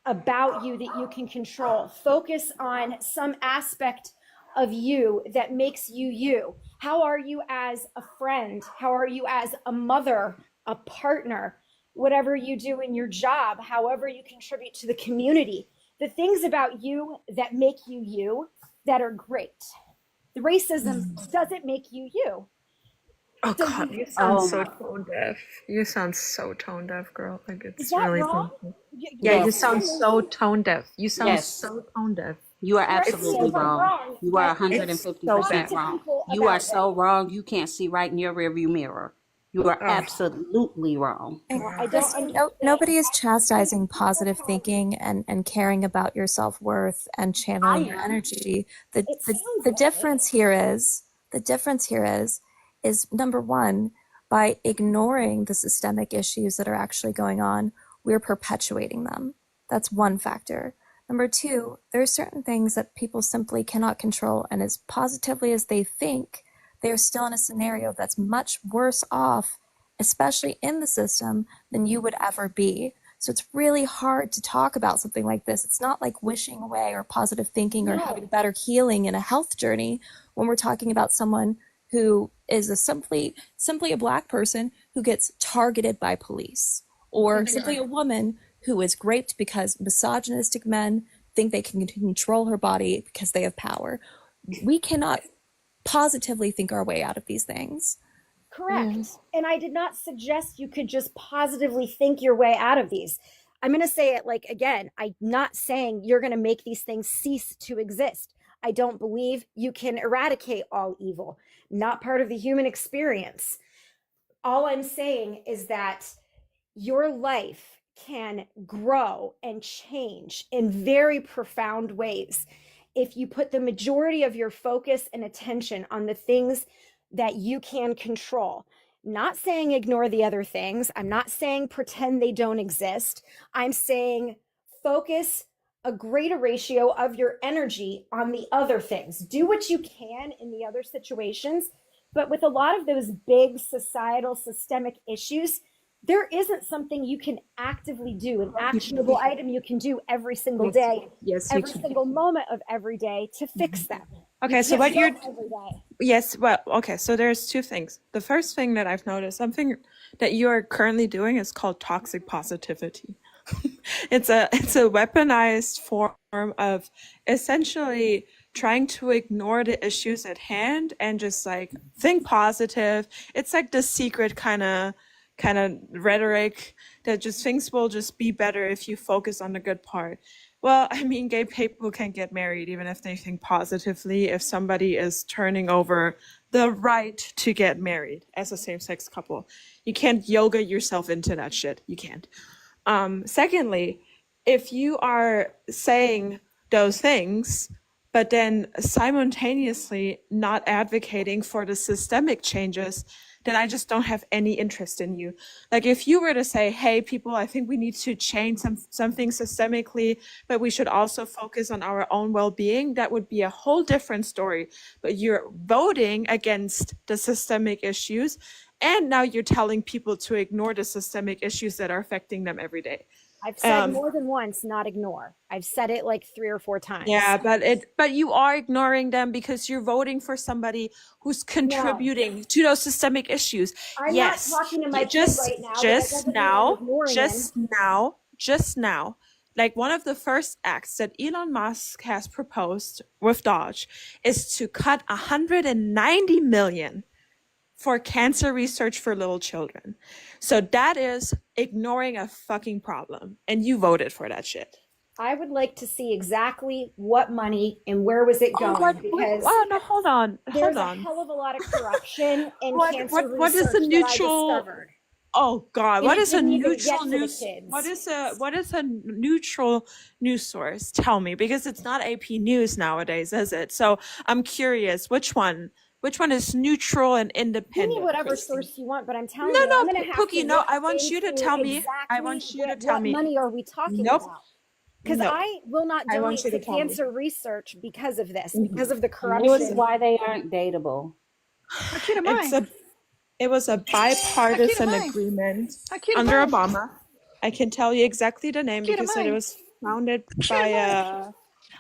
about you that you can control. Focus on some aspect of you that makes you you. How are you as a friend? How are you as a mother, a partner, whatever you do in your job, however you contribute to the community? The things about you that make you you that are great. The racism doesn't make you you. Oh God, you sound so tone deaf. You sound so tone deaf, girl. Like it's really wrong? painful. Yeah, you sound so tone deaf. You sound Yes. so tone deaf. You are Correct me absolutely if I'm wrong. You are but 150% so wrong. people You are about so wrong. You can't see right in your rearview mirror. You are absolutely wrong. I don't Nobody is chastising positive thinking and caring about your self-worth and channeling your energy. The difference here is number one, by ignoring the systemic issues that are actually going on, we're perpetuating them. That's one factor. Number two, there are certain things that people simply cannot control, and as positively as they think, they're still in a scenario that's much worse off, especially in the system, than you would ever be. So it's really hard to talk about something like this. It's not like wishing away or positive thinking or having better healing in a health journey when we're talking about someone who is simply a Black person who gets targeted by police, or simply a woman who is raped because misogynistic men think they can control her body because they have power. We cannot positively think our way out of these things. Correct. And I did not suggest you could just positively think your way out of these. I'm going to say it like again, I'm not saying you're going to make these things cease to exist. I don't believe you can eradicate all evil, not part of the human experience. All I'm saying is that your life can grow and change in very profound ways if you put the majority of your focus and attention on the things that you can control. Not saying ignore the other things. I'm not saying pretend they don't exist. I'm saying focus a greater ratio of your energy on the other things. Do what you can in the other situations, but with a lot of those big societal systemic issues, there isn't something you can actively do, an actionable item you can do every single day, every single moment of every day to fix them. Okay, so what you're yes, well, okay, so there's two things. The first thing that I've noticed, something that you are currently doing is called toxic positivity. It's a weaponized form of essentially trying to ignore the issues at hand and just like think positive. It's like the secret kind of rhetoric that just things will just be better if you focus on the good part. Well, I mean, gay people can get married even if they think positively. If somebody is turning over the right to get married as a same-sex couple. You can't yoga yourself into that shit. You can't. Secondly, if you are saying those things, but then simultaneously not advocating for the systemic changes, then I just don't have any interest in you. Like if you were to say, hey, people, I think we need to change something systemically, but we should also focus on our own well-being, that would be a whole different story. But you're voting against the systemic issues, and now you're telling people to ignore the systemic issues that are affecting them every day. I've said more than once, not ignore. I've said it like 3 or 4 times. Yeah, but you are ignoring them because you're voting for somebody who's contributing to those systemic issues. I'm yes, not talking to my kid right now. Just now, like one of the first acts that Elon Musk has proposed with Dodge is to cut 190 million for cancer research for little children. So that is ignoring a fucking problem, and you voted for that shit. I would like to see exactly what money and where was it going, because no, hold on. There's a hell of a lot of corruption in cancer research what is the neutral? that I discovered. Oh God, And what it is a didn't even neutral get to the news? kids. What is a neutral news source? Tell me, because it's not AP News nowadays, is it? So I'm curious, which one is neutral and independent? Give me whatever Christy? source you want, but I'm telling you, I'm going to have Pookie, to no, look I want you to into tell me. exactly I want you to tell what me. money are we talking about? Because I will not I want donate you to to tell me. cancer research because of this, because of the This corruption. is why they aren't dateable. How cute am I? It was a bipartisan agreement under Obama. I can tell you exactly the name because it was founded by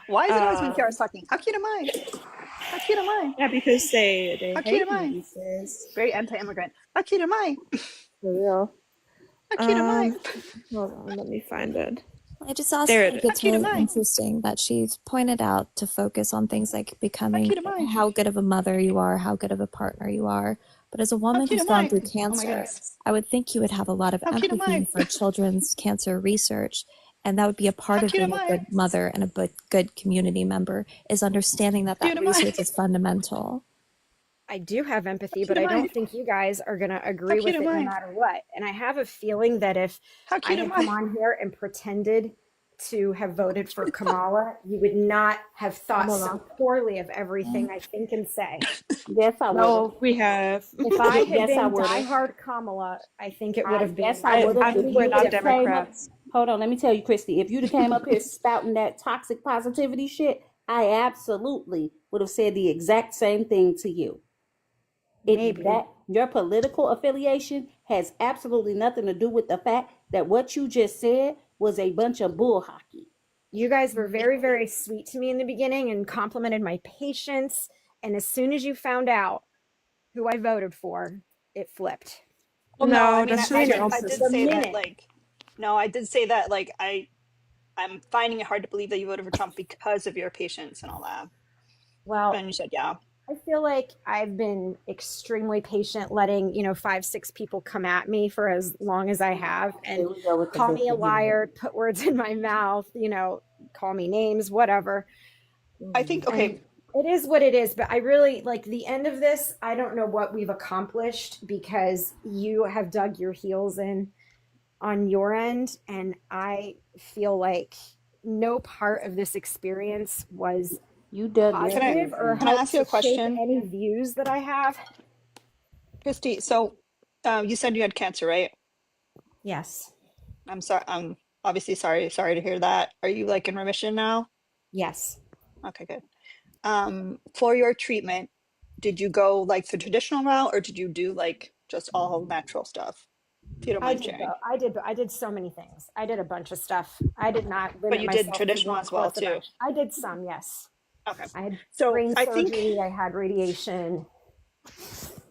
Why is it always when Kiara's talking? How cute am I? How cute am I? Yeah, because they How hate cute am I? me these days. Very anti-immigrant. How cute am I? For real. How cute am I? Hold on, let me find it. I just also There it think is. it's really interesting that she's pointed out to focus on things like becoming how good of a mother you are, how good of a partner you are. But as a woman who's gone through cancer, I would think you would have a lot of empathy for children's cancer research. And that would be a part of being a good mother and a good community member, is understanding that research is fundamental. I do have empathy, but I don't think you guys are going to agree with it no matter what. And I have a feeling that if I had come on here and pretended to have voted for Kamala, you would not have thought so poorly of everything I think and say. Yes, I would. No, we have. If I had been diehard Kamala, I think it would have been. Yes, I would have. We're not Democrats. Hold on, let me tell you, Christy. If you'd have came up here spouting that toxic positivity shit, I absolutely would have said the exact same thing to you. That your political affiliation has absolutely nothing to do with the fact that what you just said was a bunch of bull hockey. You guys were very, very sweet to me in the beginning and complimented my patience. And as soon as you found out who I voted for, it flipped. Well, no, I mean, that's I just did say that, like, no, I did say that, like, I'm finding it hard to believe that you voted for Trump because of your patience and all that. Well, and you said, yeah. I feel like I've been extremely patient, letting 5-6 people come at me for as long as I have, and call me a liar, put words in my mouth, call me names, whatever. I think, okay. And it is what it is, but I really like the end of this. I don't know what we've accomplished because you have dug your heels in on your end, and I feel like no part of this experience was positive or can I ask you a question? Any views that I have? Christy, so you said you had cancer, right? Yes. I'm sorry. I'm obviously sorry to hear that. Are you like in remission now? Yes. Okay, good. For your treatment, did you go like the traditional route, or did you do like just all natural stuff? If you don't mind sharing. I did so many things. I did a bunch of stuff. I did not limit But you myself did traditional as well too. I did some, yes. Okay. I had brain surgery, I had radiation.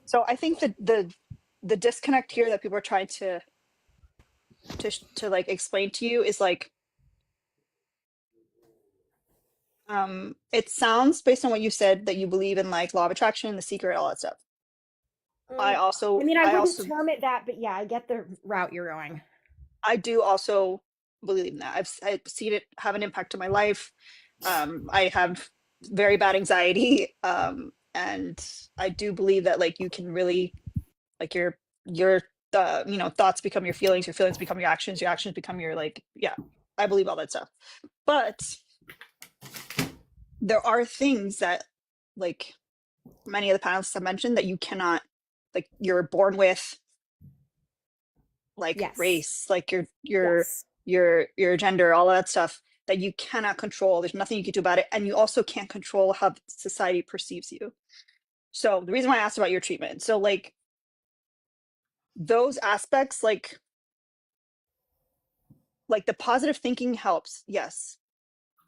So I think that the disconnect here that people are trying to like explain to you is like, it sounds based on what you said that you believe in like law of attraction, the secret, all that stuff. I wouldn't term it that, but yeah, I get the route you're going. I do also believe in that. I've seen it have an impact on my life. I have very bad anxiety. And I do believe that like you can really like your you know, thoughts become your feelings become your actions become your like, yeah, I believe all that stuff. But there are things that like many of the panelists have mentioned that you cannot, like you're born with, like Yes. race, like Yes. your gender, all of that stuff that you cannot control. There's nothing you can do about it. And you also can't control how society perceives you. So the reason why I asked about your treatment, so like those aspects, like the positive thinking helps, yes.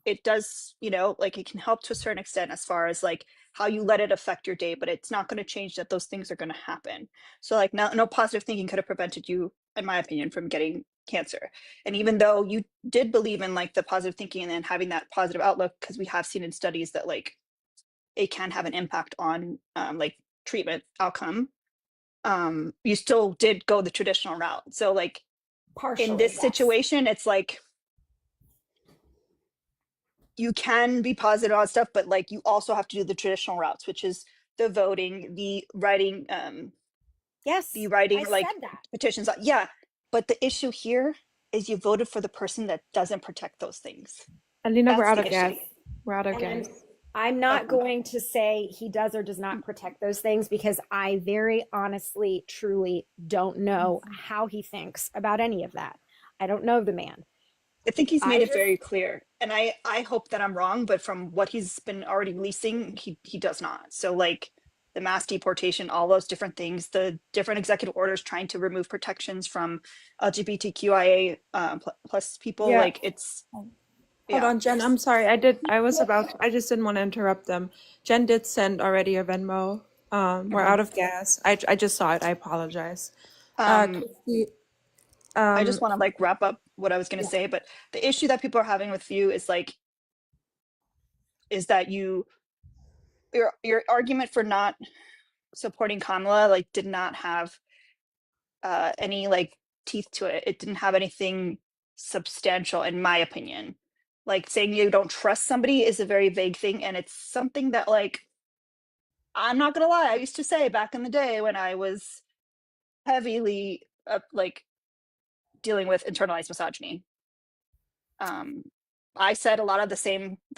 It does, you know, like it can help to a certain extent as far as like how you let it affect your day, but it's not going to change that those things are going to happen. So like no positive thinking could have prevented you, in my opinion, from getting cancer. And even though you did believe in like the positive thinking and then having that positive outlook, because we have seen in studies that like it can have an impact on like treatment outcome, you still did go the traditional route. So like in Partially, this yes. situation, it's like you can be positive on stuff, but like you also have to do the traditional routes, which is the voting, the Yes, I writing like said that. petitions. Yeah, but the issue here is you voted for the person that doesn't protect those things. Alina, we're That's out the of gas. issue. We're out of And gas. I'm not Okay. going to say he does or does not protect those things because I very honestly, truly don't know how he thinks about any of that. I don't know the man. I think he's I made it just, very clear, and I hope that I'm wrong, but from what he's been already releasing, he does not. So like the mass deportation, all those different things, the different executive orders trying to remove protections from LGBTQIA plus people, Yeah. like it's Hold yeah. on, Jen. I'm sorry. I just didn't want to interrupt them. Jen did send already a Venmo. We're Mhm. out of gas. I just saw it. I apologize. Um, Christy, I just um, want to like wrap up what I was going to yeah. say, but the issue that people are having with you is like is that your argument for not supporting Kamala like did not have any like teeth to it. It didn't have anything substantial, in my opinion. Like saying you don't trust somebody is a very vague thing, and it's something that like I'm not gonna lie, I used to say back in the day when I was heavily like dealing with internalized misogyny. Um, I said a lot of the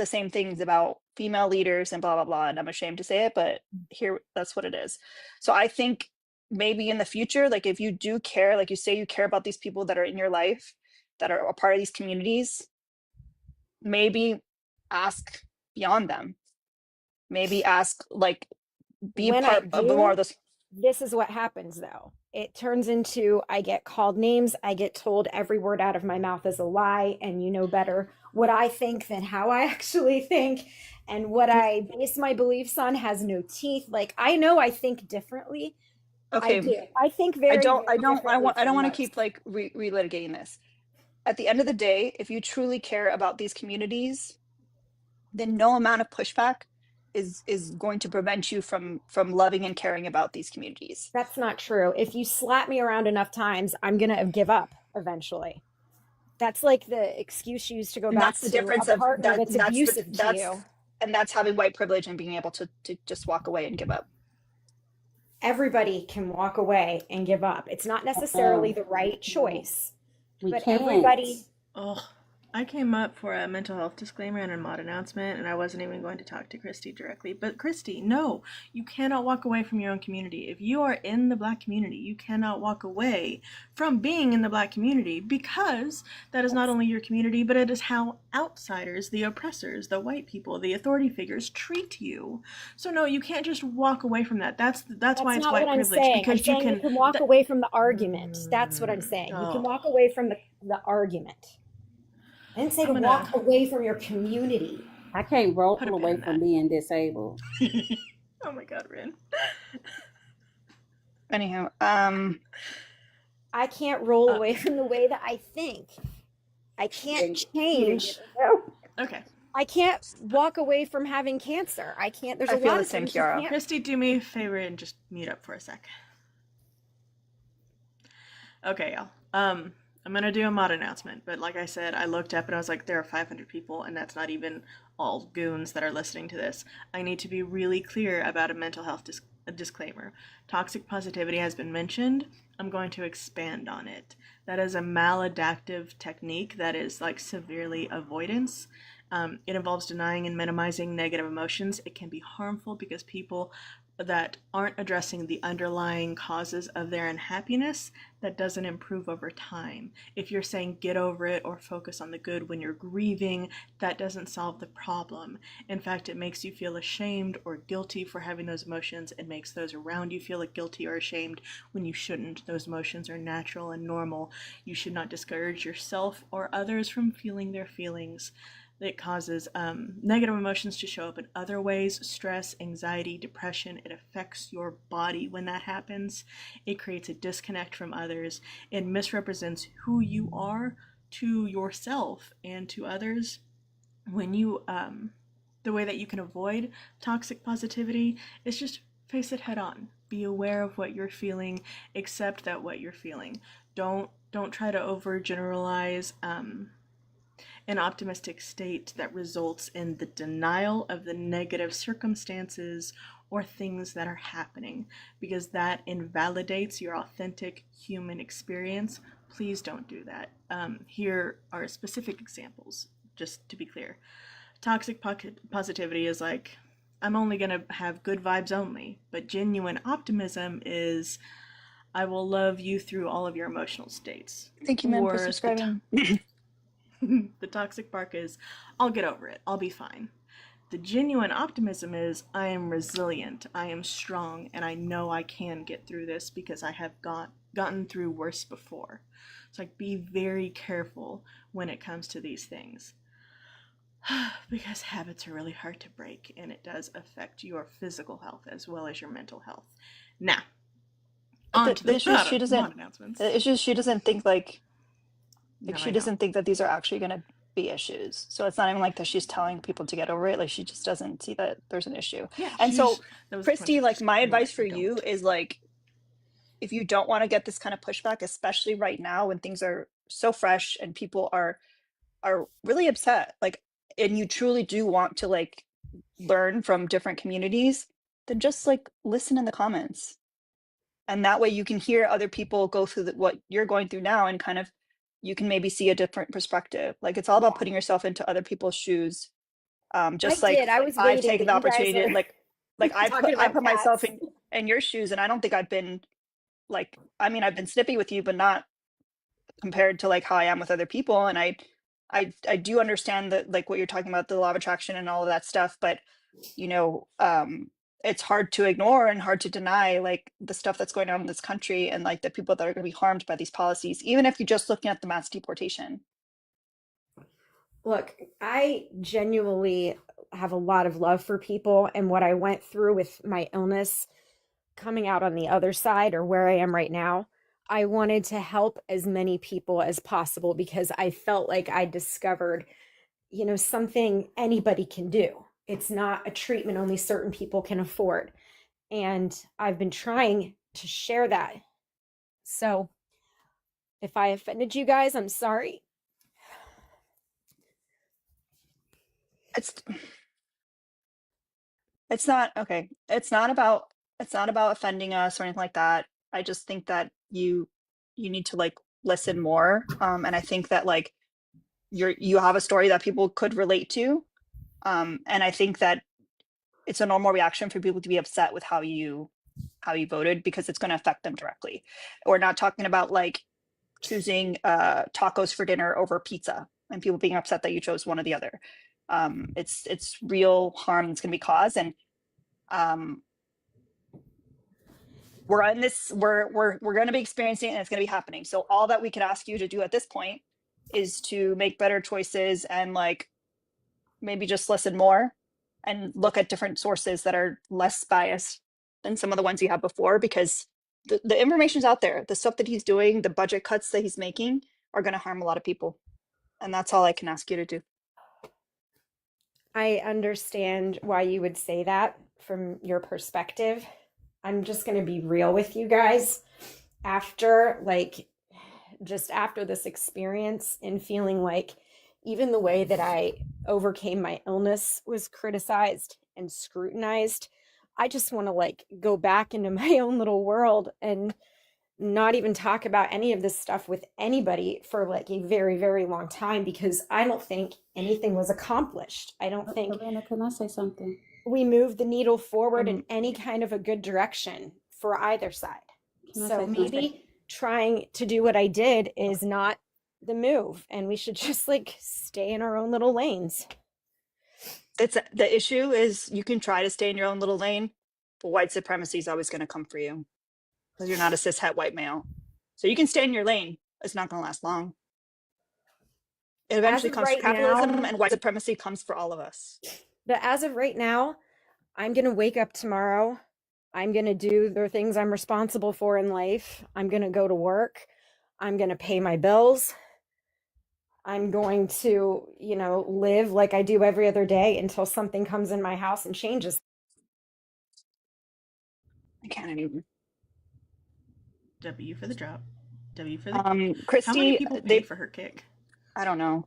same things about female leaders and blah blah blah, and I'm ashamed to say it, but here that's what it is. So I think maybe in the future, like if you do care, like you say you care about these people that are in your life, that are a part of these communities, maybe ask beyond them. Maybe ask like be when I part of more of do, those. this is what happens though. It turns into I get called names, I get told every word out of my mouth is a lie, and you know better what I think than how I actually think. And what I base my beliefs on has no teeth. Like I know I think differently. I Okay, do. I think very, very differently I don't from want to most. keep like relitigating this. At the end of the day, if you truly care about these communities, then no amount of pushback is going to prevent you from loving and caring about these communities. That's not true. If you slap me around enough times, I'm going to give up eventually. That's like the excuse you use to go And back that's the to a difference of partner that that's abusive to you. that's having white privilege and being able to just walk away and give up. Everybody can walk away and give up. It's not necessarily No, the right no, choice, we but can't. everybody. Oh, I came up for a mental health disclaimer and a mod announcement, and I wasn't even going to talk to Christy directly. But Christy, no, you cannot walk away from your own community. If you are in the Black community, you cannot walk away from being in the Black community, because that is not only your community, but it is how outsiders, the oppressors, the white people, the authority figures treat you. So no, you can't just walk away from that. That's why That's it's not what white I'm privilege, saying. I'm because you saying you can. can walk away from the argument. That's what I'm saying. You can Oh, walk away from the argument. I didn't say I'm to gonna walk away from your community. I can't roll put a pin away in from that. being disabled. Oh my God, Rin. Anyhow, I can't roll Uh, away from the way that I think. I can't She didn't get change. it. okay. I can't walk away from having cancer. I can't. There's I a feel lot the of same, things you Kiara. can't. Christy, do me a favor and just mute up for a sec. Okay, y'all. I'm gonna do a mod announcement, but like I said, I looked up and I was like, there are 500 people, and that's not even all goons that are listening to this. I need to be really clear about a mental health disclaimer. Toxic positivity has been mentioned. I'm going to expand on it. That is a maladaptive technique that is like severely avoidance. It involves denying and minimizing negative emotions. It can be harmful because people that aren't addressing the underlying causes of their unhappiness, that doesn't improve over time. If you're saying get over it or focus on the good when you're grieving, that doesn't solve the problem. In fact, it makes you feel ashamed or guilty for having those emotions. It makes those around you feel like guilty or ashamed when you shouldn't. Those emotions are natural and normal. You should not discourage yourself or others from feeling their feelings. It causes negative emotions to show up in other ways: stress, anxiety, depression. It affects your body when that happens. It creates a disconnect from others. It misrepresents who you are to yourself and to others. When you, the way that you can avoid toxic positivity is just face it head on. Be aware of what you're feeling. Accept that what you're feeling. Don't try to overgeneralize an optimistic state that results in the denial of the negative circumstances or things that are happening, because that invalidates your authentic human experience. Please don't do that. Here are specific examples, just to be clear. Toxic positivity is like, I'm only going to have good vibes only, but genuine optimism is, I will love you through all of your emotional states. Thank you, ma'am, for subscribing. The toxic bark is, I'll get over it, I'll be fine. The genuine optimism is, I am resilient, I am strong, and I know I can get through this because I have gotten through worse before. So like, be very careful when it comes to these things. Because habits are really hard to break, and it does affect your physical health as well as your mental health. Now, on to the mod announcements. The issue is she doesn't think like No, she doesn't think that these are actually going to be issues. So it's not even like that she's telling people to get over it. Like, she just doesn't see that there's an issue. Yeah, And so, that was Christy, like, my advice for don't. you is like, if you don't want to get this kind of pushback, especially right now when things are so fresh and people are really upset, like, and you truly do want to like learn from different communities, then just like listen in the comments. And that way you can hear other people go through what you're going through now, and kind of you can maybe see a different perspective. Like, it's all about putting yourself into other people's shoes. Just I like did. I was I've waiting, taken the but you guys opportunity to are like I talking about put myself cats. in your shoes, and I don't think I've been like, I mean, I've been snippy with you, but not compared to like how I am with other people. And I do understand that, like, what you're talking about, the law of attraction and all of that stuff, but you know, it's hard to ignore and hard to deny like the stuff that's going on in this country, and like the people that are going to be harmed by these policies, even if you're just looking at the mass deportation. Look, I genuinely have a lot of love for people, and what I went through with my illness coming out on the other side, or where I am right now, I wanted to help as many people as possible because I felt like I discovered, something anybody can do. It's not a treatment only certain people can afford. And I've been trying to share that. So if I offended you guys, I'm sorry. It's not okay. It's not about offending us or anything like that. I just think that you need to like listen more. And I think that like you have a story that people could relate to. And I think that it's a normal reaction for people to be upset with how you voted, because it's going to affect them directly. We're not talking about like choosing tacos for dinner over pizza and people being upset that you chose one or the other. It's real harm that's going to be caused, and we're in this, we're going to be experiencing it, and it's going to be happening. So all that we can ask you to do at this point is to make better choices, and like maybe just listen more and look at different sources that are less biased than some of the ones you had before, because the information's out there. The stuff that he's doing, the budget cuts that he's making, are going to harm a lot of people. And that's all I can ask you to do. I understand why you would say that from your perspective. I'm just going to be real with you guys. After like just after this experience and feeling like even the way that I overcame my illness was criticized and scrutinized. I just want to like go back into my own little world and not even talk about any of this stuff with anybody for like a very, very long time, because I don't think anything was accomplished. I don't think Savannah, can I say something? we moved the needle forward in any kind of a good direction for either side. So maybe trying to do what I did is not the move, and we should just like stay in our own little lanes. It's the issue is you can try to stay in your own little lane, but white supremacy is always going to come for you because you're not a cis het white male. So you can stay in your lane. It's not going to last long. It eventually comes right capitalism, now, and white supremacy comes for all of us. But as of right now, I'm going to wake up tomorrow. I'm going to do the things I'm responsible for in life. I'm going to go to work. I'm going to pay my bills. I'm going to, live like I do every other day until something comes in my house and changes. I can't even. W for the drop. W for the kick. Christy, how many people pay for her kick? I don't know.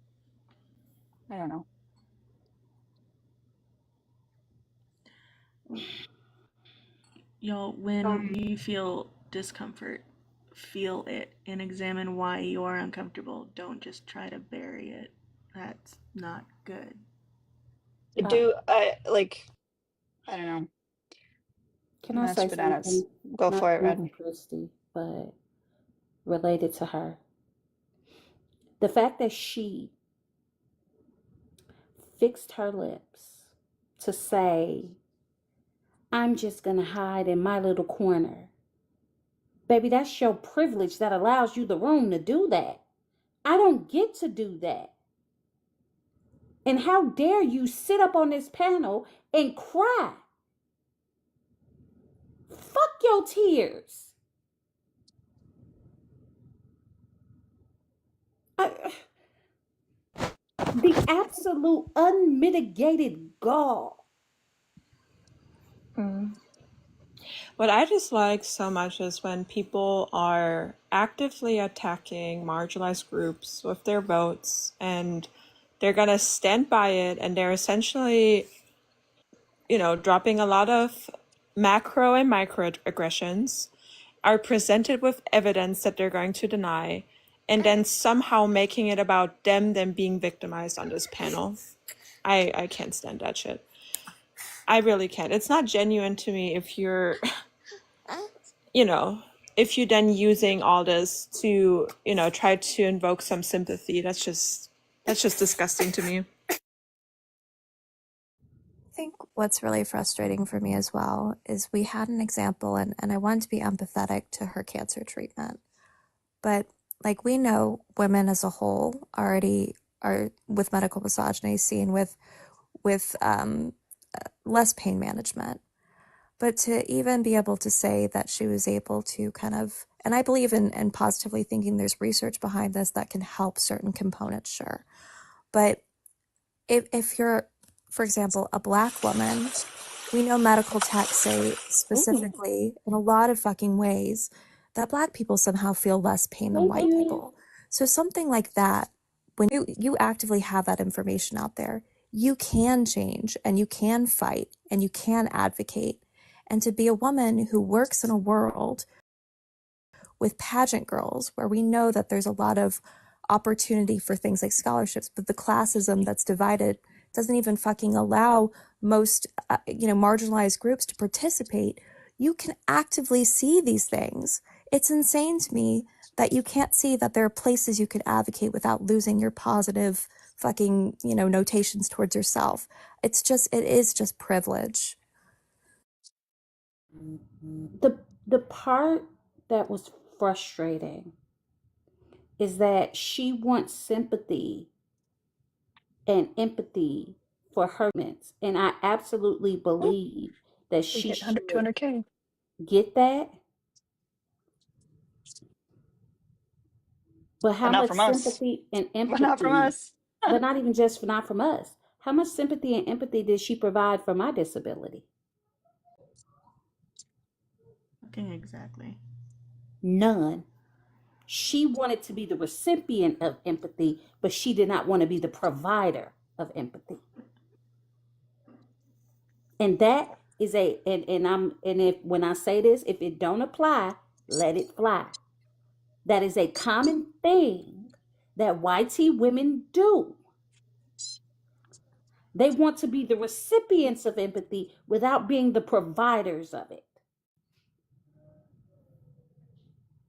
Y'all, when you feel discomfort, feel it and examine why you are uncomfortable. Don't just try to bury it. That's not good. I don't know. Can I say something? Go Not for it, only Red. Christy, but related to her. The fact that she fixed her lips to say, I'm just going to hide in my little corner. Baby, that's your privilege that allows you the room to do that. I don't get to do that. And how dare you sit up on this panel and cry? Fuck your tears. The absolute unmitigated gall. What I dislike so much is when people are actively attacking marginalized groups with their votes, and they're going to stand by it, and they're essentially, dropping a lot of macro and microaggressions, are presented with evidence that they're going to deny, and then somehow making it about them being victimized on this panel. I can't stand that shit. I really can't. It's not genuine to me if you're, if you're then using all this to, try to invoke some sympathy. That's just disgusting to me. I think what's really frustrating for me as well is we had an example, and I wanted to be empathetic to her cancer treatment. But like, we know women as a whole already are with medical misogyny seen with less pain management. But to even be able to say that she was able to kind of, and I believe in positively thinking there's research behind this that can help certain components, sure. But if you're, for example, a Black woman, we know medical texts say specifically in a lot of fucking ways that Black people somehow feel less pain than white people. So something like that, when you actively have that information out there, you can change and you can fight and you can advocate. And to be a woman who works in a world with pageant girls, where we know that there's a lot of opportunity for things like scholarships, but the classism that's divided doesn't even fucking allow most, marginalized groups to participate. You can actively see these things. It's insane to me that you can't see that there are places you could advocate without losing your positive fucking, notations towards yourself. It is just privilege. The part that was frustrating is that she wants sympathy and empathy for her mints, and I absolutely believe that she should 200K. get that. But how much sympathy and empathy? But not from us. But not even just not from us. How much sympathy and empathy did she provide for my disability? Okay, exactly. None. She wanted to be the recipient of empathy, but she did not want to be the provider of empathy. And that is and if when I say this, if it don't apply, let it fly. That is a common thing that YT women do. They want to be the recipients of empathy without being the providers of it.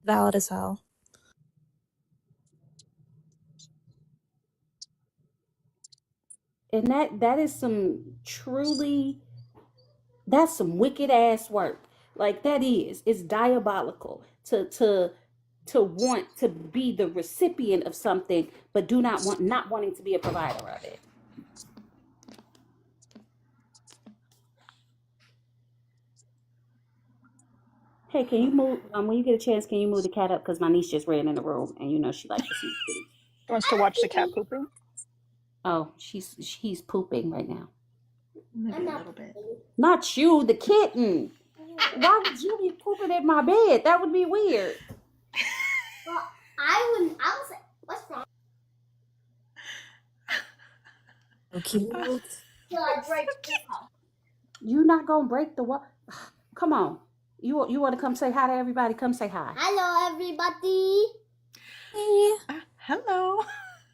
Valid as hell. And that is that's some wicked ass work. Like it's diabolical to want to be the recipient of something, but not wanting to be a provider of it. Hey, can you move when you get a chance? Can you move the cat up? Because my niece just ran in the room, and she likes to see kitty. Wants to watch the cat pooping. Oh, he's pooping right now. Maybe a little bit. Not you, the kitten. Why would you be pooping at my bed? That would be weird. Well, I was like, what's wrong? So cute. Till I break this house. You're not gonna break the wall. Come on. You want to come say hi to everybody? Come say hi. Hello, everybody. Hey. Hello.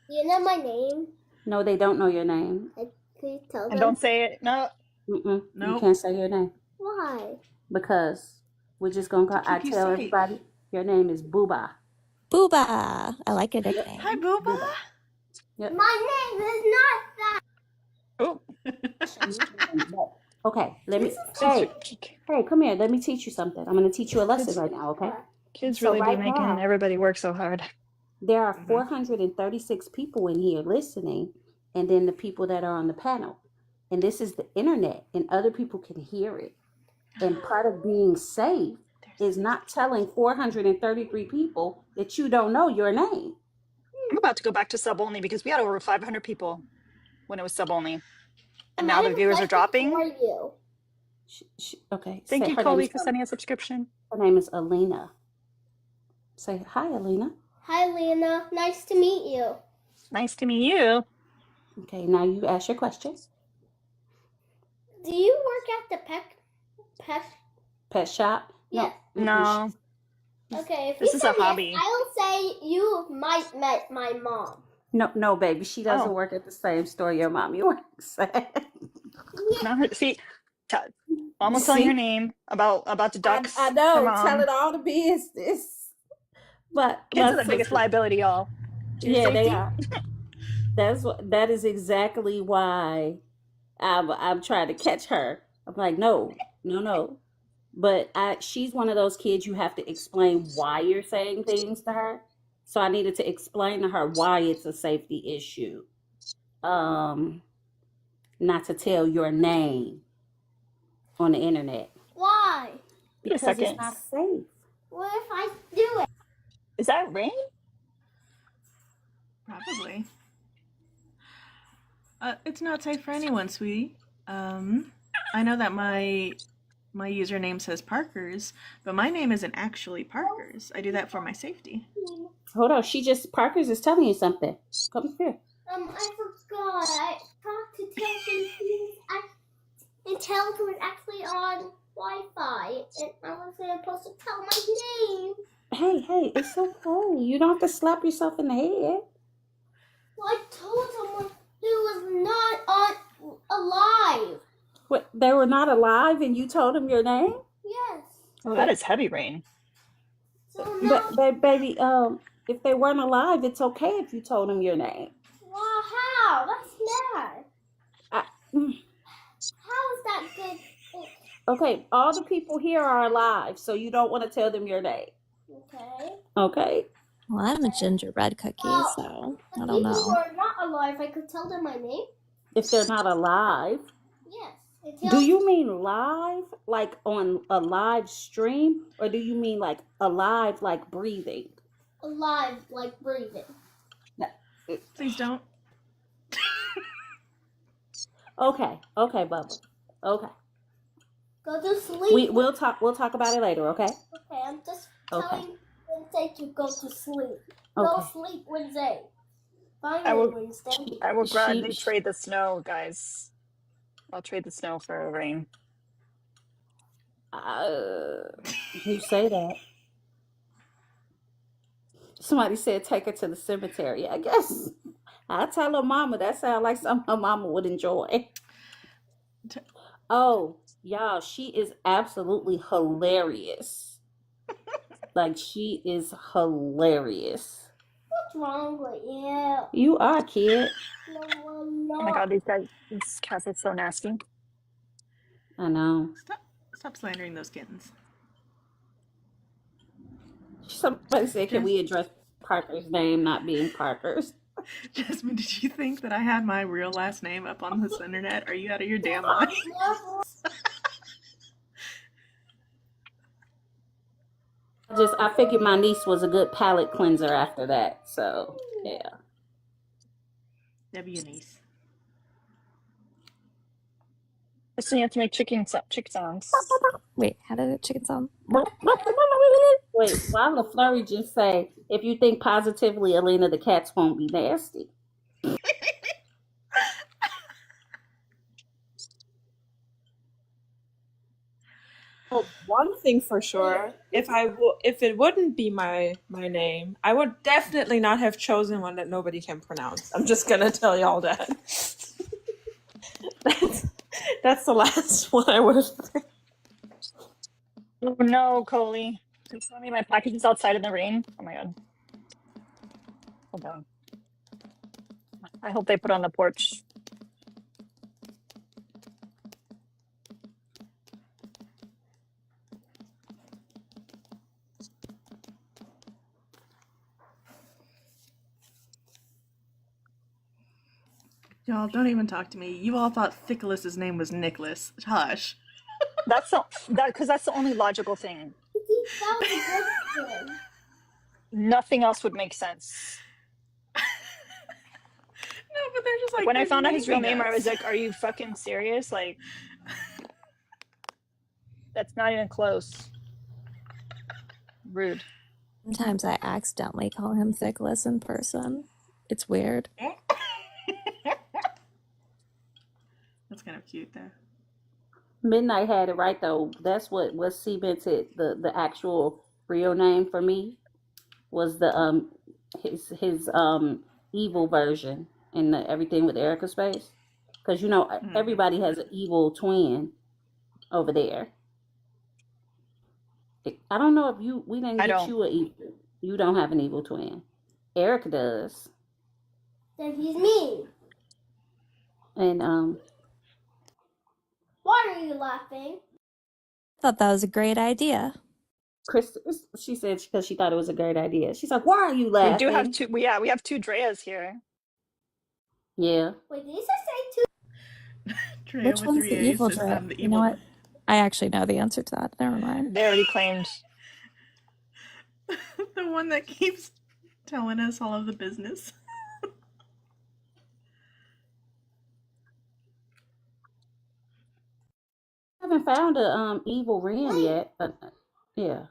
You know my name? No, they don't know your name. Can you tell them? And don't say it. No. No. Nope. You can't say your name. Why? Because we're just gonna call. I tell everybody your name is Booba. Booba. I like your nickname. Hi, Booba. Yep. My name is not that. Oh. Okay, hey, come here. Let me teach you something. I'm going to teach you a lesson right now, okay? Kids really be making everybody work so hard. There are 436 people in here listening, and then the people that are on the panel. And this is the internet, and other people can hear it. And part of being safe is not telling 433 people that you don't know your name. I'm about to go back to sub only because we had over 500 people when it was sub only. And now the viewers are dropping. Okay. Thank you, Colby, for sending a subscription. Her name is Alina. Say hi, Alina. Hi, Lena. Nice to meet you. Nice to meet you. Okay, now you ask your question. Do you work at the pet shop? Yes. No. Okay, if this you is say a hobby. Yes, I'll say you might met my mom. No, baby. She doesn't work at the same store your mommy works at. See, almost telling her name about the ducks. I know, telling all the business. But kids are the biggest liability, y'all. Yeah, they are. That is exactly why I'm trying to catch her. I'm like, no. But she's one of those kids you have to explain why you're saying things to her. So I needed to explain to her why it's a safety issue. Not to tell your name on the internet. Why? Because it's not safe. What if I do it? Is that rain? Probably. It's not safe for anyone, sweetie. I know that my username says Parker's, but my name isn't actually Parker's. I do that for my safety. Hold on, Parker's is telling you something. Come here. I forgot. I talked to Taylor and Taylor was actually on Wi-Fi, and I wasn't supposed to tell my name. Hey, it's okay. You don't have to slap yourself in the head. Well, I told someone who was not alive. What? They were not alive, and you told them your name? Yes. Oh, that is heavy rain. So now, but baby, if they weren't alive, it's okay if you told them your name. Well, how? That's bad. How is that good? Okay, all the people here are alive, so you don't want to tell them your name. Okay. Well, I'm a gingerbread cookie, so I don't know. If people are not alive, I could tell them my name. If they're not alive? Yes. Do you mean live, like on a live stream, or do you mean like alive, like breathing? Alive, like breathing. Please don't. Okay, Bubba. Okay. Go to sleep. We'll talk about it later, okay? Okay, I'm just telling Wednesday to go to sleep. Okay. Go sleep Wednesday. I Finally will Wednesday. I will gladly She trade the snow, guys. I'll trade the snow for rain. who say that? Somebody said take her to the cemetery. I guess I tell her mama that sounds like something her mama would enjoy. Oh, y'all, she is absolutely hilarious. Like she is hilarious. What's wrong with you? You are, kid. No, I'm Oh my god, not. these cats are so nasty. I know. Stop slandering those kittens. Somebody said, can Jess, we address Parker's name not being Parker's? Jasmine, did you think that I had my real last name up on this internet? Are you out of your damn mind? I figured my niece was a good palate cleanser after that. So yeah. Debbie your niece. So you have to make chicken sounds. Wait, how did the chicken sound? Wait, why would Flurry just say, if you think positively, Alina, the cats won't be nasty? Well, one thing for sure, if it wouldn't be my name, I would definitely not have chosen one that nobody can pronounce. I'm just gonna tell y'all that. That's the last one I would have. Oh no, Coley. Please tell me my package is outside in the rain. Oh my god. Hold on. I hope they put it on the porch. Y'all, don't even talk to me. You all thought Thicklis's name was Nicholas. Hush. That's because that's the only logical thing. Nothing else would make sense. No, but they're just like When I found out his real naming name, I us. was like, "Are you fucking serious? Like, that's not even close." Rude. Sometimes I accidentally call him Thickless in person. It's weird. That's kind of cute, though. Midnight had it right though. That's what cemented the actual real name for me was the his evil version and everything with Erica Space, because you know everybody has an evil twin over there. I don't know if we didn't I get don't. you a evil. You don't have an evil twin. Erica does. Then he's mean. And Why are you laughing? I thought that was a great idea. Chris, she said because she thought it was a great idea. She's like, "Why are you We do have laughing?" two. We have two Dreas here. Yeah. Wait, did you say two? Drea Which with one's 3 the A's evil says drip? I'm the You know evil. what? I actually know the answer to that. Never mind. They already claimed. The one that keeps telling us all of the business. I haven't found a evil Ren yet. Yeah.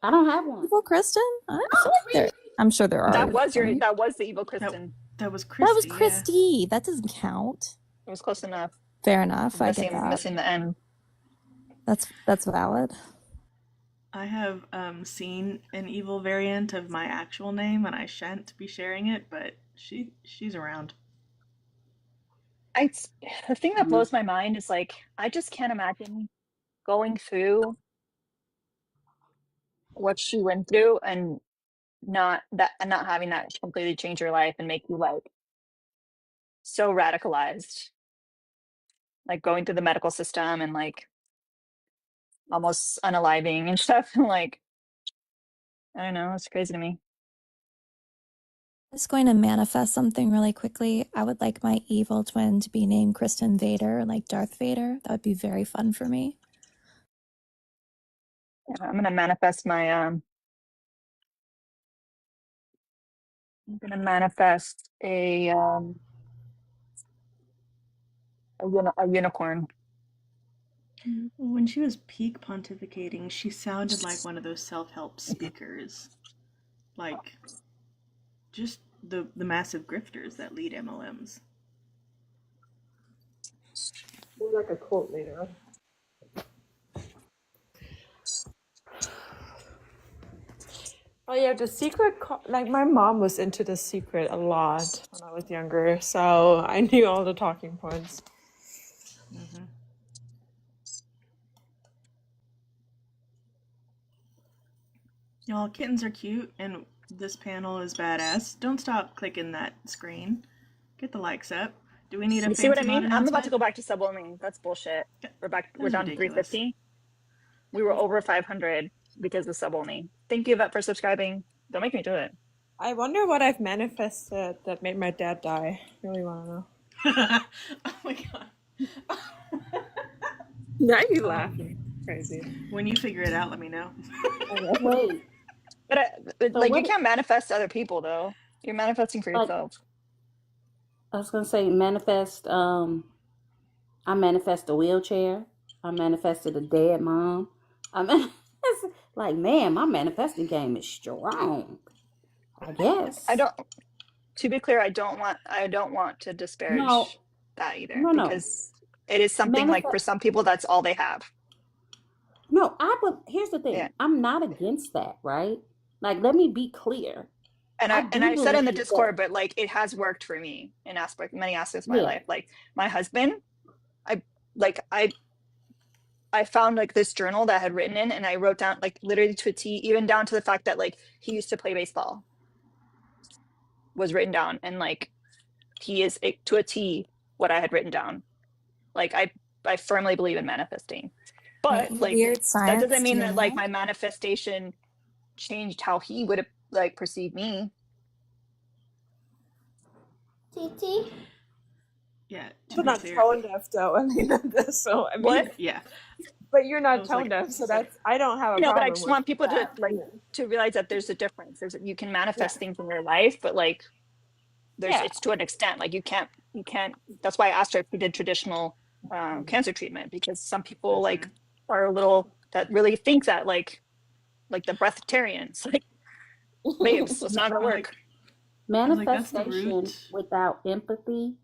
I don't have one. Evil Kristen? I'm sure there are. That was right? that was the evil Kristen. That was That Christy. was Christy. That doesn't count. It was close enough. Fair enough. I get that. Missing the N. That's valid. I have seen an evil variant of my actual name, and I shan't be sharing it, but she's around. The thing that blows my mind is like I just can't imagine going through what she went through and not having that completely change your life and make you like so radicalized, like going through the medical system and like almost unaliving and stuff. Like I don't know, it's crazy to me. I'm just going to manifest something really quickly. I would like my evil twin to be named Kristen Vader, like Darth Vader. That would be very fun for me. Yeah, I'm gonna manifest my I'm gonna manifest a unicorn. When she was peak pontificating, she sounded like one of those self-help speakers. Like, just the massive grifters that lead MLMs. More like a cult leader. Oh yeah, The Secret. Like my mom was into The Secret a lot when I was younger, so I knew all the talking points. Mm-hmm. Y'all, kittens are cute, and this panel is badass. Don't stop clicking that screen. Get the likes up. Do we need a You see what I fancy mod mean? I'm about to announcement? go back to sub only. That's bullshit. That We're is down to ridiculous. 350. We were over 500 because of sub only. Thank you, Yvette, for subscribing. Don't make me do it. I wonder what I've manifested that made my dad die. Really want to know. Oh my god. Now you laughing. Crazy. When you figure it out, let me know. Wait. But So like, you what? can't manifest other people though. You're manifesting for Like yourself. I was gonna say, manifest. I manifest a wheelchair. I manifested a dead mom. I mean, like, man, my manifesting game is strong. I I guess. don't. To be clear, I don't want to No, disparage that either, no. because it is something like for Manifest. some people that's all they have. No, here's the Yeah. thing. I'm not against that, right? Like, let me be clear. And I I do said in the believe that. Discord, but like it has worked for me in many aspects of my Yeah. life. Like my husband, I like I found like this journal that I had written in, and I wrote down like literally to a T, even down to the fact that like he used to play baseball was written down, and like he is to a T what I had written down. Like I firmly believe in manifesting, but like Weird that doesn't science, do mean you that like know? my manifestation changed how he would have like perceived me. Titi? Yeah, to You're be not clear. tone deaf though. I mean, so I mean, What? Yeah. but you're I not was tone like, deaf, so that's I don't have a But I problem just with want people to that. like to realize that there's a difference. You can Yeah, manifest things in your life, but like yeah. it's to an extent. Like you can't. That's why I asked her if we did traditional cancer treatment, because some people like are a little that really think that like the breatharians like babes, it's not gonna work. I was like, that's the Manifestation root. without empathy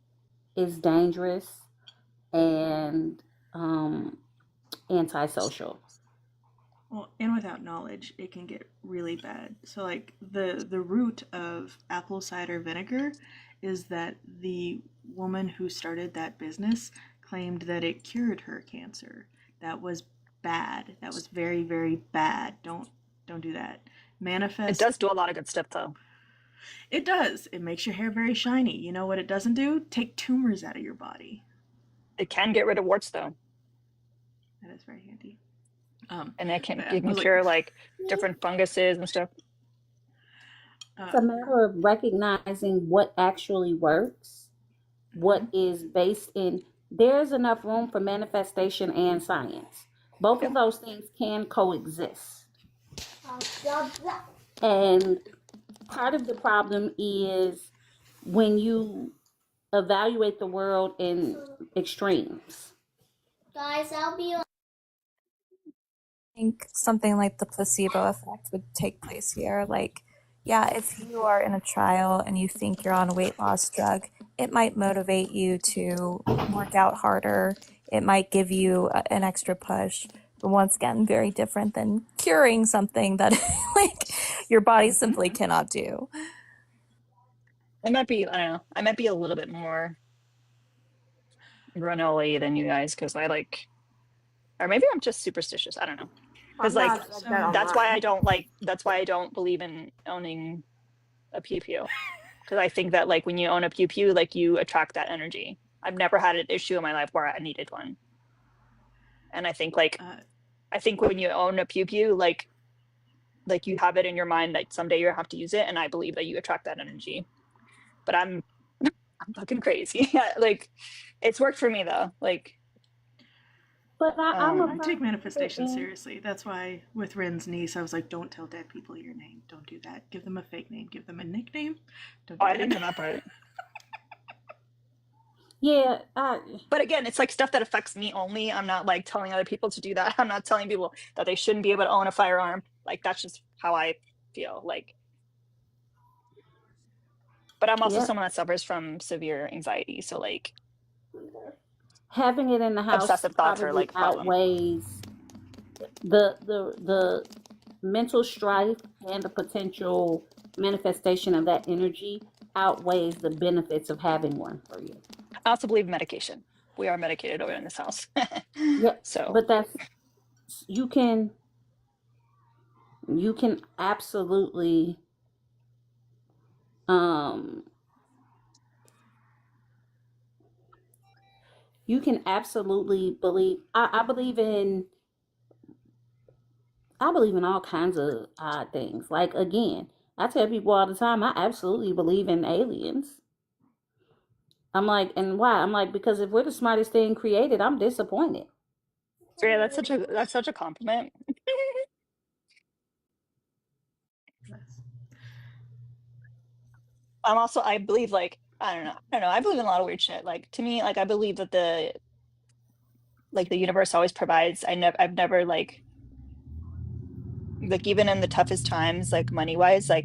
is dangerous and antisocial. Well, and without knowledge, it can get really bad. So like the root of apple cider vinegar is that the woman who started that business claimed that it cured her cancer. That was bad. That was very, very bad. Don't do that. It Manifest. does do a lot of good stuff though. It does. It makes your hair very shiny. You know what it doesn't do? Take tumors out of your body. It can get rid of warts though, That is very handy. and it I can was like, cure like different funguses and stuff. It's a matter of recognizing what actually works, what is based in. There's enough room for manifestation and science. Both of those things can coexist. And part of the problem is when you evaluate the world in extremes. Guys, I'll be on. Think something like the placebo effect would take place here. Like, yeah, if you are in a trial and you think you're on a weight loss drug, it might motivate you to work out harder. It might give you an extra push. But once again, very different than curing something that like your body simply cannot do. I don't know. I might be a little bit more granola than you guys because I like, or maybe I'm just superstitious. I don't know. Because I'm like not like that online. that's why I don't believe in owning a pew pew. Because I think that like when you own a pew pew, like you attract that energy. I've never had an issue in my life where I needed one. And I think when you own a pew pew, like you have it in your mind that someday you have to use it, and I believe that you attract that energy. But I'm fucking crazy. Like it's worked for me though. Like But I'm a I firm take believer manifestation in. seriously. That's why with Ren's niece, I was like, don't tell dead people your name. Don't do that. Give them a fake name. Give them a nickname. Don't do I that. didn't know that part. Yeah, But again, it's like stuff that affects me only. I'm not like telling other people to do that. I'm not telling people that they shouldn't be able to own a firearm. Like that's just how I feel. Like, but I'm also yeah. someone that suffers from severe anxiety. So like Having it in the house obsessive thoughts are probably like a problem. outweighs the mental strife and the potential manifestation of that energy outweighs the benefits of having one for you. I also believe medication. We are medicated over in this house. Yeah, So but that's you can absolutely um you can absolutely believe I believe in all kinds of odd things. Like again, I tell people all the time I absolutely believe in aliens. I'm like, and why? I'm like, because if we're the smartest thing created, I'm disappointed. yeah, that's such a compliment. I believe like I don't know. I believe in a lot of weird shit. Like to me, like I believe that the universe always provides. I've never like even in the toughest times, like money wise, like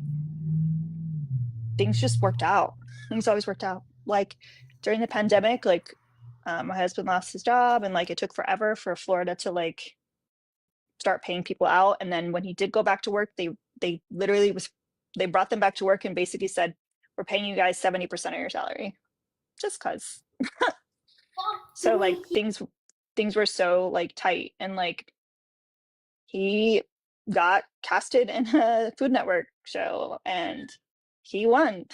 things just worked out. Things always worked out. Like during the pandemic, like my husband lost his job and like it took forever for Florida to like start paying people out. And then when he did go back to work, they literally they brought them back to work and basically said, we're paying you guys 70% of your salary. Just cause. So like things were so like tight and like he got casted in a Food Network show and he won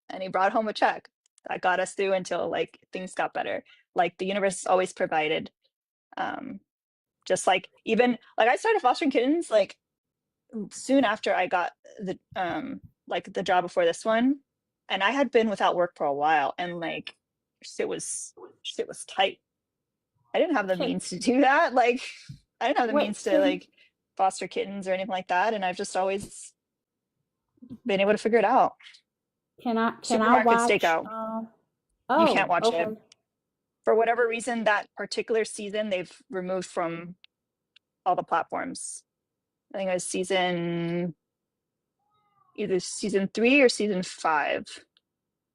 and he brought home a check that got us through until like things got better. Like the universe always provided. Um, just like even like I started fostering kittens like soon after I got the job before this one, and I had been without work for a while, and like shit was tight. I didn't have the Can means to do that. Like I didn't have the what means to like foster kittens or anything like that, and I've just always been able to figure it out. I Supermarket watch? Stakeout. You can't Oh, watch it okay. for whatever reason. That particular season they've removed from all the platforms. I think it was either season 3 or season 5.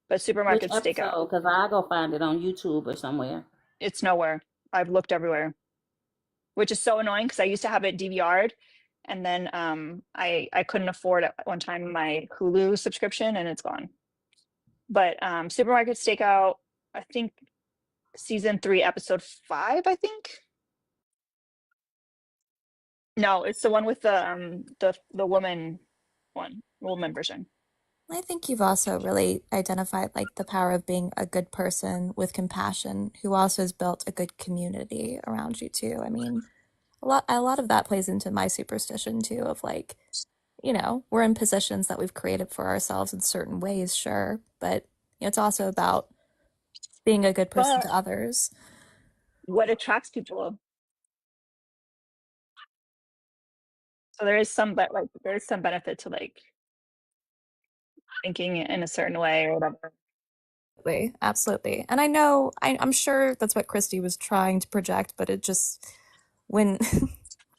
But Which Supermarket Stakeout, episode? Because I go find it on YouTube or somewhere. it's nowhere. I've looked everywhere, which is so annoying because I used to have it DVR'd, and then I couldn't afford at one time my Hulu subscription, and it's gone. But Supermarket Stakeout, I think season 3, episode 5. I think no, it's the one with the woman version. I think you've also really identified like the power of being a good person with compassion who also has built a good community around you too. I mean, a lot of that plays into my superstition too of like, we're in positions that we've created for ourselves in certain ways, sure, but it's also about being a good person But to others. what attracts people? So there is some, but like there is some benefit to like thinking in a certain way or whatever. Absolutely. And I know, I'm sure that's what Christy was trying to project, but it just, when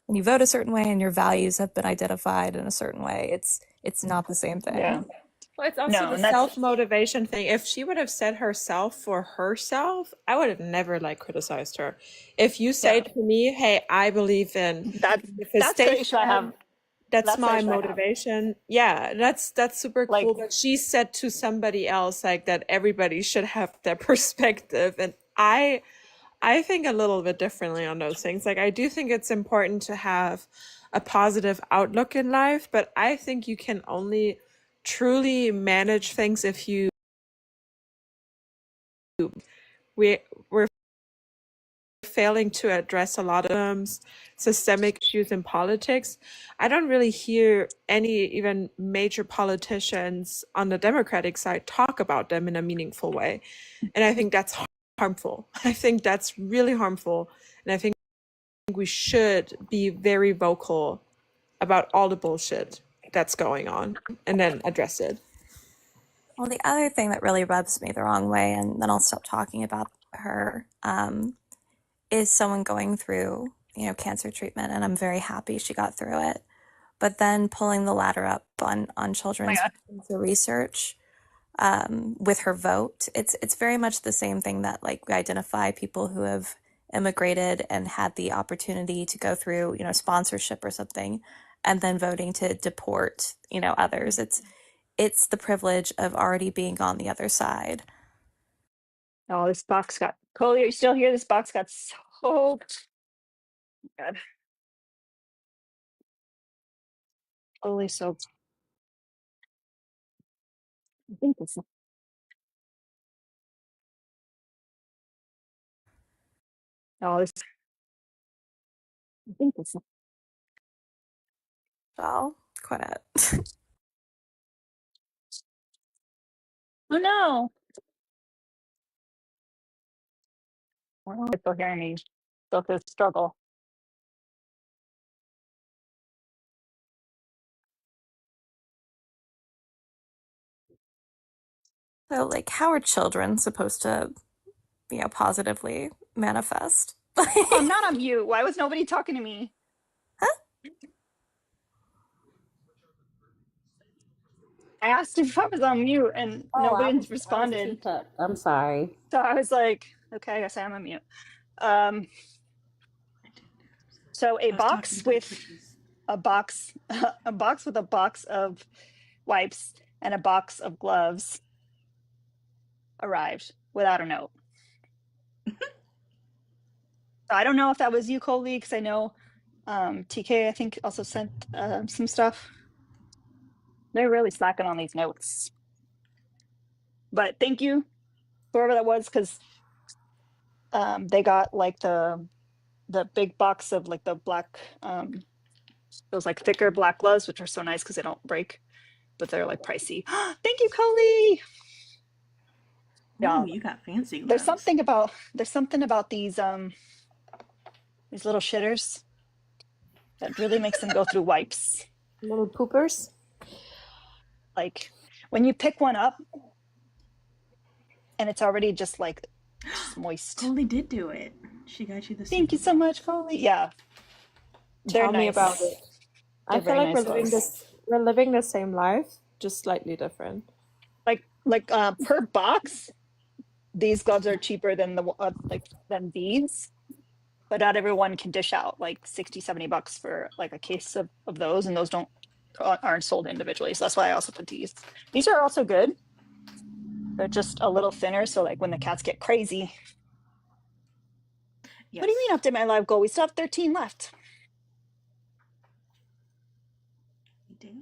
when you vote a certain way and your values have been identified in a certain way, it's not the same Yeah. thing. Well, it's also No, the and that's self-motivation thing. If she would have said herself for herself, I would have never like criticized her. If you say yeah. to me, "Hey, I believe in That's the issue I have. manifestation," that's That's the my issue I have. motivation. Yeah, that's super Like, cool. But she said to somebody else like that everybody should have their perspective, and I think a little bit differently on those things. Like, I do think it's important to have a positive outlook in life, but I think you can only truly manage things if we're failing to address a lot of systemic issues in politics. I don't really hear any even major politicians on the Democratic side talk about them in a meaningful way. And I think that's harmful. I think that's really harmful. And I think we should be very vocal about all the bullshit that's going on and then address it. Well, the other thing that really rubs me the wrong way, and then I'll stop talking about her, is someone going through, cancer treatment, and I'm very happy she got through it. But then pulling the ladder up on Oh my children's God. cancer research, with her vote, it's very much the same thing that like we identify people who have immigrated and had the opportunity to go through, sponsorship or something, and then voting to deport, others. It's the privilege of already being on the other side. Oh, this box got Coley, are you still here? This box got so God. Totally soaked. I think this oh this I think this So quit it. oh no. I don't know if still hearing me. Still this struggle. So like, how are children supposed to, positively manifest? Oh, I'm not on mute. Why was nobody talking to me? I asked if I was on mute and Oh, nobody I was a responded. teacup. I'm sorry. So I was like, okay, I guess I'm on mute. Um, so a I was talking box to the with cookies. a box, a box with a box of wipes and a box of gloves arrived without a note. So I don't know if that was you, Coley, because I know TK, I think, also sent some stuff. They're really slacking on these notes. But thank you, whoever that was, because they got like the big box of like the black those like thicker black gloves, which are so nice because they don't break, but they're like pricey. Thank you, Coley. Ooh, Yeah, you got fancy there's gloves. something about these little shitters that really makes them go through wipes. Little poopers. Like when you pick one up and it's already just like just moist. Goldie did do it. She got you the Thank super you so gloves. much, Coley. Yeah, they're Tell me about nice. it. I They're feel very like nice gloves. we're living the same life, just slightly different. Like per box, these gloves are cheaper than the like than these, but not everyone can dish out like 60-70 bucks for like a case of those, and those don't aren't sold individually, so that's why I also put these are also good. They're just a little thinner, so like when the cats get crazy. Yes. What do you mean update my live goal? We still have 13 left. We do.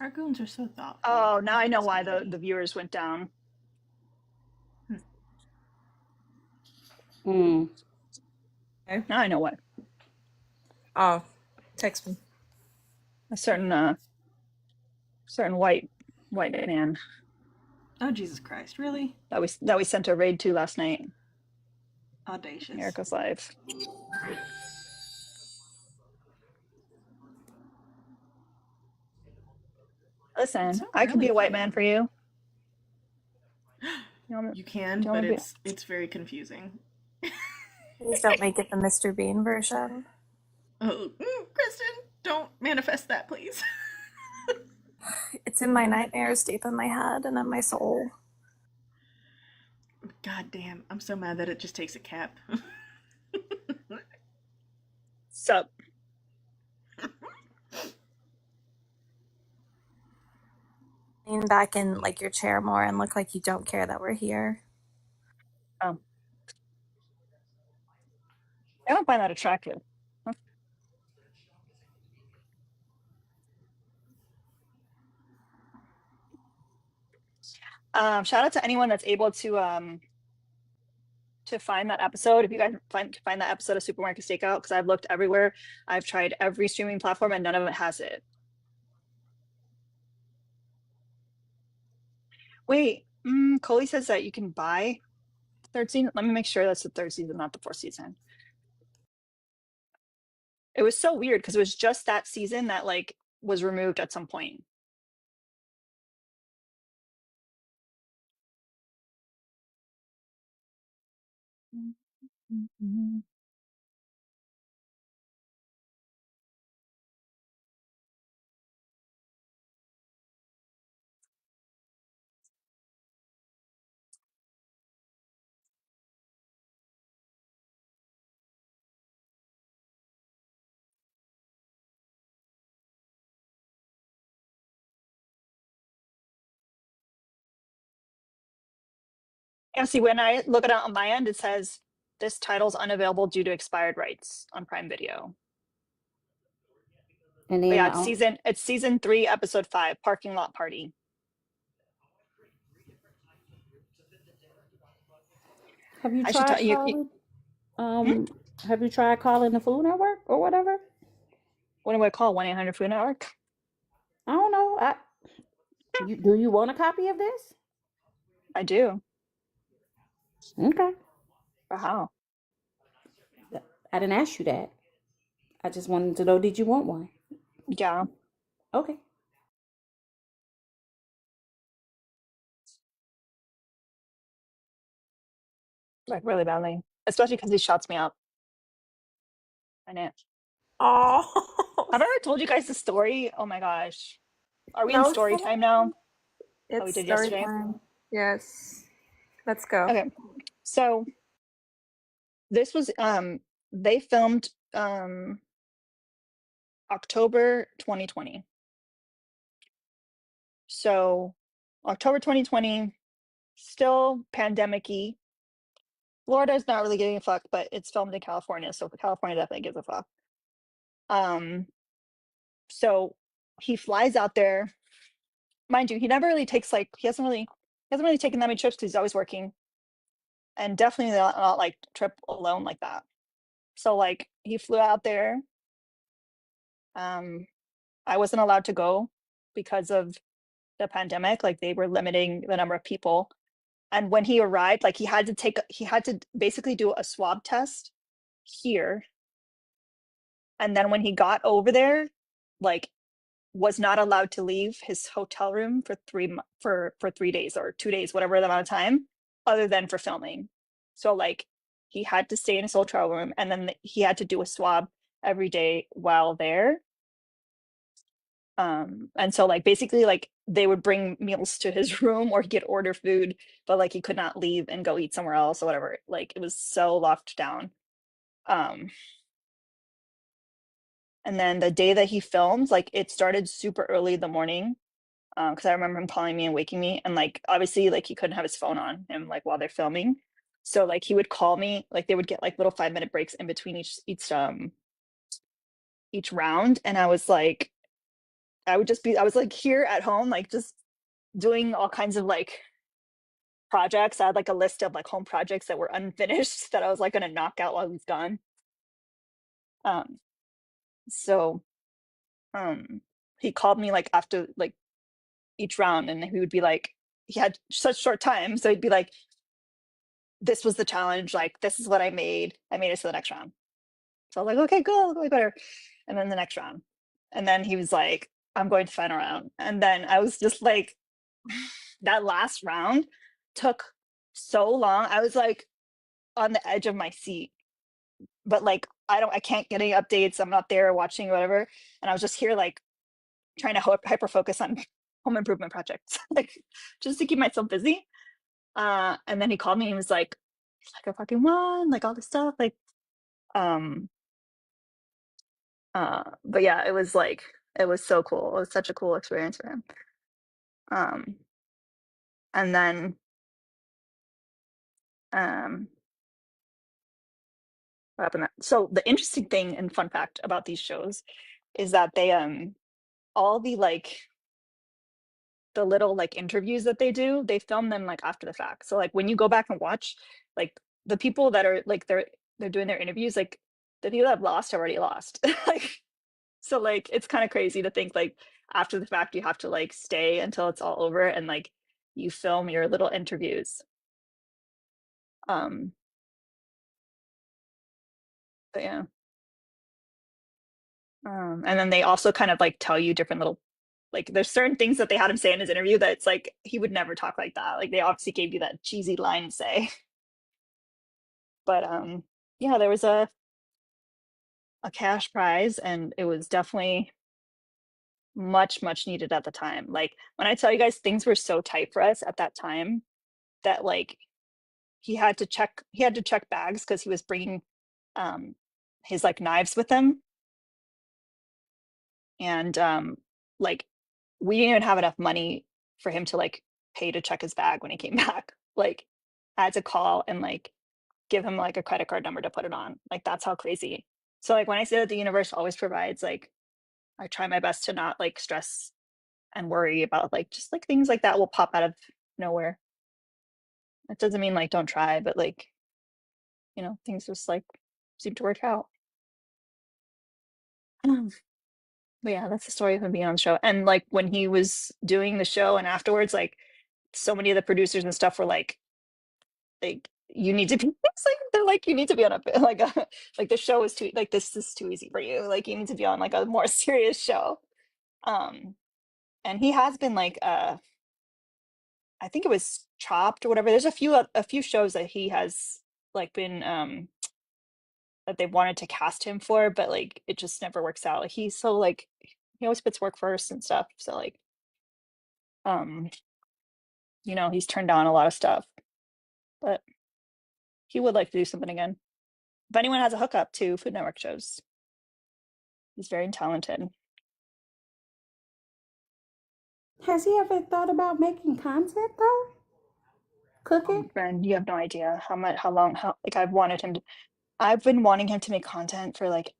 Our goons are so thoughtful. Oh, now I know Thanks, why Katie. the viewers went down. Mm. Okay. Now I know what. Oh, text me. A certain white man Oh, Jesus Christ. Really? that we sent a raid to last night. Audacious. Erica's live. Listen, So I could be early a for white man them. for you. You Do can, you but want to be? it's very confusing. Please don't make it the Mr. Bean version. Oh, Kristen, don't manifest that, please. It's in my nightmares, deep in my head and in my soul. God damn, I'm so mad that it just takes a cap. Sup? Lean back in like your chair more and look like you don't care that we're here. Oh, I don't find that attractive. Shout out to anyone that's able to find that episode. If you guys find that episode of Supermarket Stakeout, because I've looked everywhere. I've tried every streaming platform and none of it has it. Wait, Coley says that you can buy the third season. Let me make sure that's the third season, not the fourth season. It was so weird because it was just that season that like was removed at some point. And see, when I look at it on my end, it says this title's unavailable due to expired rights on Prime Video. And But then yeah, it's season 3, episode 5, Parking Lot Party. have you I should tell tried you. calling? Hmm? Have you tried calling the Food Network or whatever? What do I call 1-800 Food Network? I don't know. Do you want a copy of this? I do. Okay. For how? I didn't ask you that. I just wanted to know, did you want one? Yeah. Okay. Like really badly. Especially because he shuts me up. I know. Oh, Have I ever told you guys the story? Oh my gosh. Are we in no, story time now? Oh, we it's did story yesterday? time. Yes. Let's go. Okay. So this was they filmed October 2020. So October 2020, still pandemic-y. Florida's not really giving a fuck, but it's filmed in California, so California definitely gives a fuck. So he flies out there. Mind you, he never really takes he hasn't really taken that many trips because he's always working. And definitely not like trip alone like that. So like he flew out there. I wasn't allowed to go because of the pandemic. Like they were limiting the number of people. And when he arrived, like he had to basically do a swab test here. And then when he got over there, like was not allowed to leave his hotel room for 3 days or 2 days, whatever the amount of time, other than for filming. So like he had to stay in his hotel room, and then he had to do a swab every day while there. And so like basically like they would bring meals to his room, or he could order food, but like he could not leave and go eat somewhere else or whatever. Like it was so locked down. Um, and then the day that he filmed, like it started super early in the morning. Because I remember him calling me and waking me, and like obviously like he couldn't have his phone on him like while they're filming. So like he would call me, like they would get like little 5-minute breaks in between each round. And I was like, I was like here at home, like just doing all kinds of like projects. I had like a list of like home projects that were unfinished that I was like gonna knock out while he's gone. Um, so he called me like after like each round, and he would be like, he had such short time, so he'd be like, this was the challenge, like this is what I made it to the next round. So I was like, okay, cool, way better. And then the next round, and then he was like, I'm going to final round. And then I was just like, that last round took so long. I was like on the edge of my seat, but like I can't get any updates, I'm not there watching whatever. And I was just here like trying to hyper focus on home improvement projects, like just to keep myself busy. And then he called me and was like I fucking won, like all this stuff, like um but yeah, it was like it was so cool. It was such a cool experience for him. um and then um what happened so the interesting thing and fun fact about these shows is that they all the little like interviews that they do, they film them like after the fact. So like when you go back and watch, like the people that are like they're doing their interviews, like the people that have lost have already lost. Like so like it's kind of crazy to think like after the fact you have to like stay until it's all over and like you film your little interviews. Um but yeah. And then they also kind of like tell you different little like there's certain things that they had him say in his interview that it's like he would never talk like that. Like they obviously gave you that cheesy line to say. But yeah, there was a cash prize, and it was definitely much needed at the time. Like, when I tell you guys, things were so tight for us at that time that like he had to check bags because he was bringing his like knives with him, and like we didn't even have enough money for him to like pay to check his bag when he came back. Like, I had to call and like give him like a credit card number to put it on. Like, that's how crazy. So like when I say that the universe always provides, like I try my best to not like stress and worry about like just like things like that will pop out of nowhere. It doesn't mean like don't try, but like, you know, things just like seem to work out. But yeah, that's the story of him being on the show. And like when he was doing the show and afterwards, like so many of the producers and stuff were like you need to be it's like they're like you need to be on a like a like the show is too like this is too easy for you. Like you need to be on like a more serious show. And he has been like I think it was Chopped or whatever. There's a few shows that he has like been that they wanted to cast him for, but like it just never works out. Like he's so like he always puts work first and stuff. So like you know, he's turned down a lot of stuff. But he would like to do something again. If anyone has a hookup to Food Network shows, he's very talented. Has he ever thought about making content though? Cooking? Friend, you have no idea how long like I've been wanting him to make content for like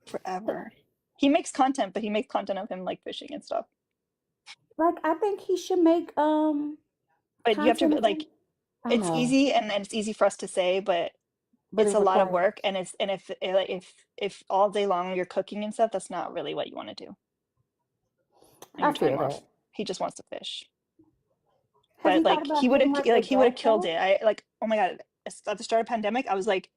forever. He makes content, but he makes content of him like fishing and stuff. Like I think he should make But you have to content of him. like it's easy and it's easy for us to say, but it's it a lot of requires work, and if all day long you're cooking and stuff, that's not really what you want to do in I your time feel off. that. He just wants to fish. Has But he thought like about getting like a he would have killed gastro? it. I like, oh my god, at the start of pandemic, I was like,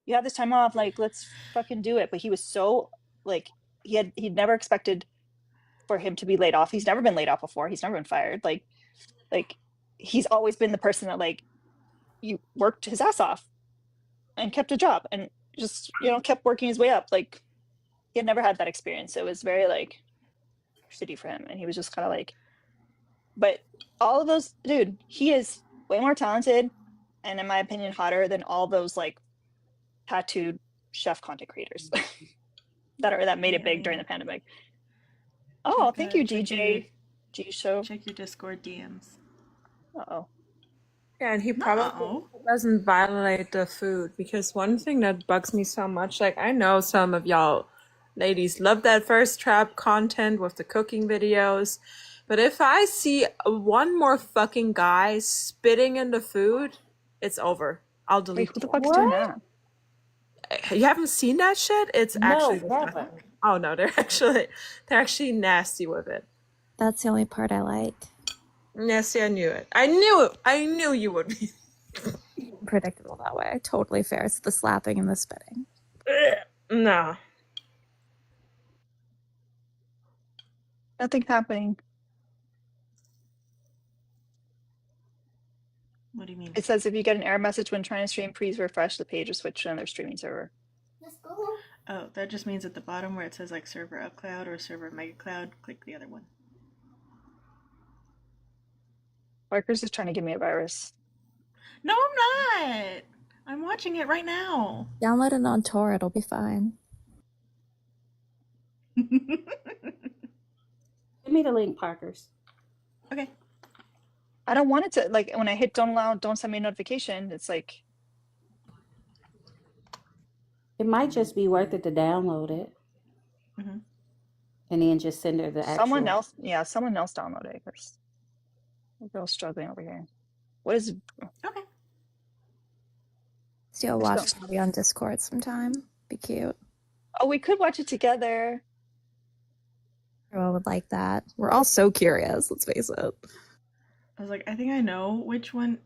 you have this time off, like let's fucking do it. But he was so like he'd never expected for him to be laid off. He's never been laid off before. He's never been fired. Like he's always been the person that like you worked his ass off and kept a job and just, you know, kept working his way up. Like he had never had that experience. So it was very like shitty for him. And he was just kind of like, but all of those, dude, he is way more talented and in my opinion hotter than all those like tattooed chef content creators that made it big during the pandemic. Oh, thank you, DJ G Show. Check your Discord DMs. Uh-oh. Yeah, and he probably doesn't violate the food, because one thing that bugs me so much, like I know some of y'all ladies love that first trap content with the cooking videos, but if I see one more fucking guy spitting in the food, it's over. I'll delete. Wait, who the fuck's doing that? You haven't seen that shit? It's actually never. Oh no, they're actually nasty with it. That's the only part I like. Yes, I knew it. I knew you would be predictable that way. Totally fair. It's the slapping and the spitting. No. Nothing's happening. What do you mean? It says if you get an error message when trying to stream, please refresh the page or switch to another streaming server. Let's go. Oh, that just means at the bottom where it says like server upcloud or server megacloud, click the other one. Barker's just trying to give me a virus. No, I'm not. I'm watching it right now. Download it on Tor. It'll be fine. Give me the link, Parkers. Okay. I don't want it to, like, when I hit don't allow, don't send me a notification, it's like... It might just be worth it to download it. Mm-hmm. And then just send her the actual... Someone else download it, because I'm girl struggling over here. What is... Okay. So you'll watch the movie on Discord sometime. Be cute. Oh, we could watch it together. Everyone would like that. We're all so curious, let's face it. I was like, I think I know which one.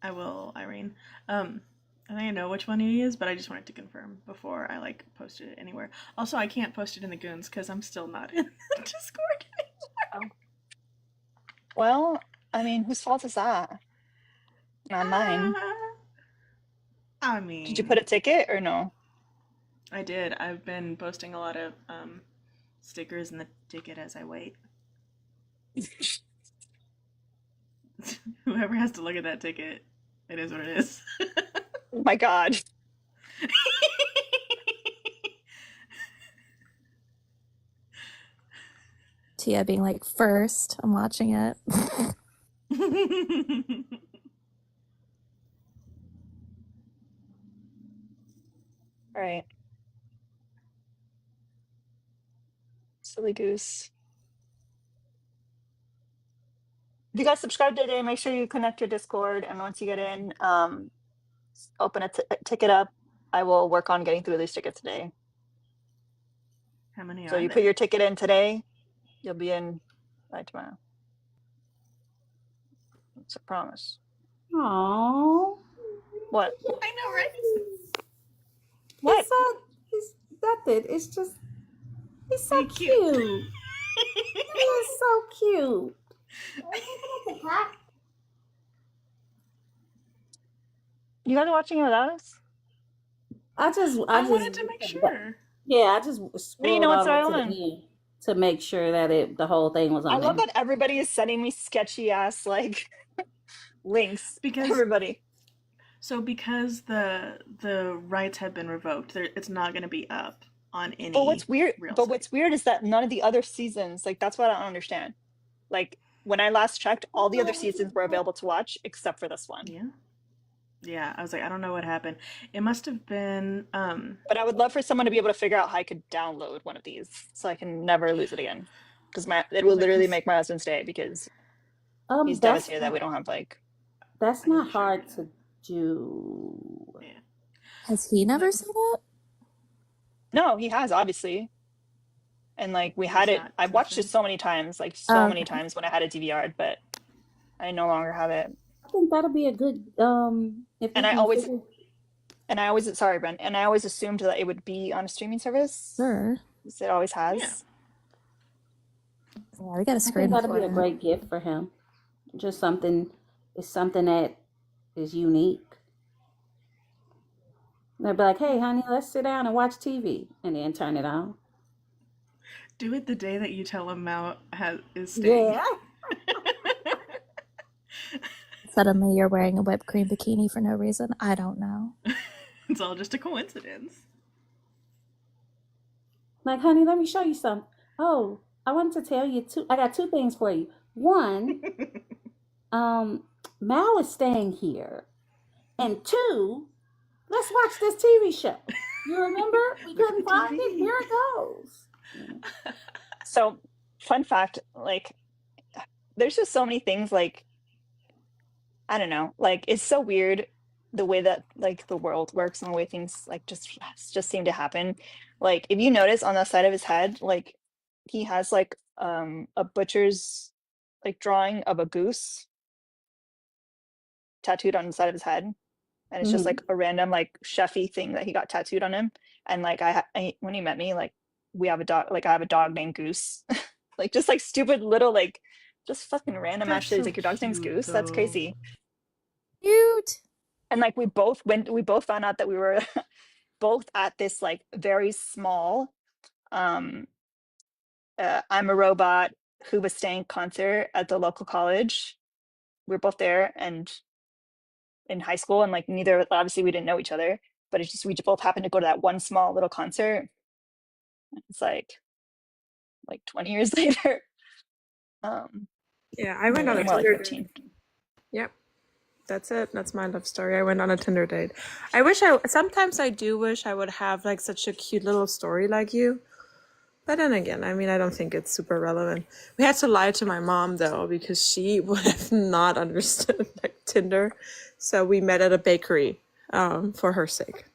I will, Irene. I think I know which one he is, but I just wanted to confirm before I like posted it anywhere. Also, I can't post it in the Goons because I'm still not in the Discord anymore. Well, I mean, whose fault is that? Not mine. I Did you put mean, a ticket or no? I did. I've been posting a lot of stickers in the ticket as I wait. Whoever has to look at that ticket, it is what it is. Oh my God. Tia being like, first, I'm watching it. All right. Silly goose. If you guys subscribe today, make sure you connect your Discord. And once you get in, open a ticket up. I will work on getting through these tickets today. How many So are you put there? your ticket in today, you'll be in by tomorrow. It's a promise. Aww. What? I know, right? What? He's nothing. It's just, he's so He's cute. cute. He is so cute. You guys are watching it without us? I wanted to make sure. Yeah, I just How do you scrolled know all it's the way to the Island? end to make sure that the whole thing was I on love there. that everybody is sending me sketchy ass like links. Because Everybody. So because the rights have been revoked, it's not going to be up on any. But what's weird? real But site. what's weird is that none of the other seasons, like that's what I don't understand. Like when I last checked, all the other seasons were available to watch except for this one. Yeah. I was like, I don't know what happened. It must have been. But I would love for someone to be able to figure out how I could download one of these so I can never lose it again. Because it will literally make my husband stay because he's devastated that we don't have like. That's not hard to do. Yeah. Has he never seen it? No, he has obviously. And like we had it, I've watched it so many times, like so many times when I had a DVR, but I no longer have it. I think that'll be a good if and I always sorry, Brent, and I always assumed that it would be on a streaming service. Sure. Because it always has. Yeah, we got a I screen think that'll be a recording. great gift for him. Just something that is unique. They'll be like, hey, honey, let's sit down and watch TV, and then turn it on. Do it the day that you tell him Mal is staying. Yeah. Suddenly you're wearing a whipped cream bikini for no reason. I don't know. It's all just a coincidence. Like, honey, let me show you something. Oh, I wanted to tell you I got two things for you. One, Mal is staying here. And two, let's watch this TV show. You remember? We couldn't find it. Here it goes. So, fun fact, like, there's just so many things, like, I don't know, like, it's so weird the way that, like, the world works and the way things, like, just seem to happen. Like, if you notice on the side of his head, like, he has, like, a butcher's, like, drawing of a goose tattooed on the side of his head. And it's just, like, a random, like, chefy thing that he got tattooed on him. And, like, when he met me, like, we have a dog, like, I have a dog named Goose. Like, just, like, stupid little, like, just fucking random ass shit. Like, your dog's name's Goose? That's crazy. Cute. And, like, we both found out that we were both at this, like, very small I'm a Robot Who Was Staying concert at the local college. We were both there and in high school, and, like, obviously we didn't know each other, but it's just we both happened to go to that one small little concert. It's like 20 years later. Yeah, I went on a more like Tinder 15. date. Yep. That's it. That's my love story. I went on a Tinder date. Sometimes I do wish I would have like such a cute little story like you. But then again, I mean, I don't think it's super relevant. We had to lie to my mom though, because she would have not understood like Tinder. So we met at a bakery for her sake.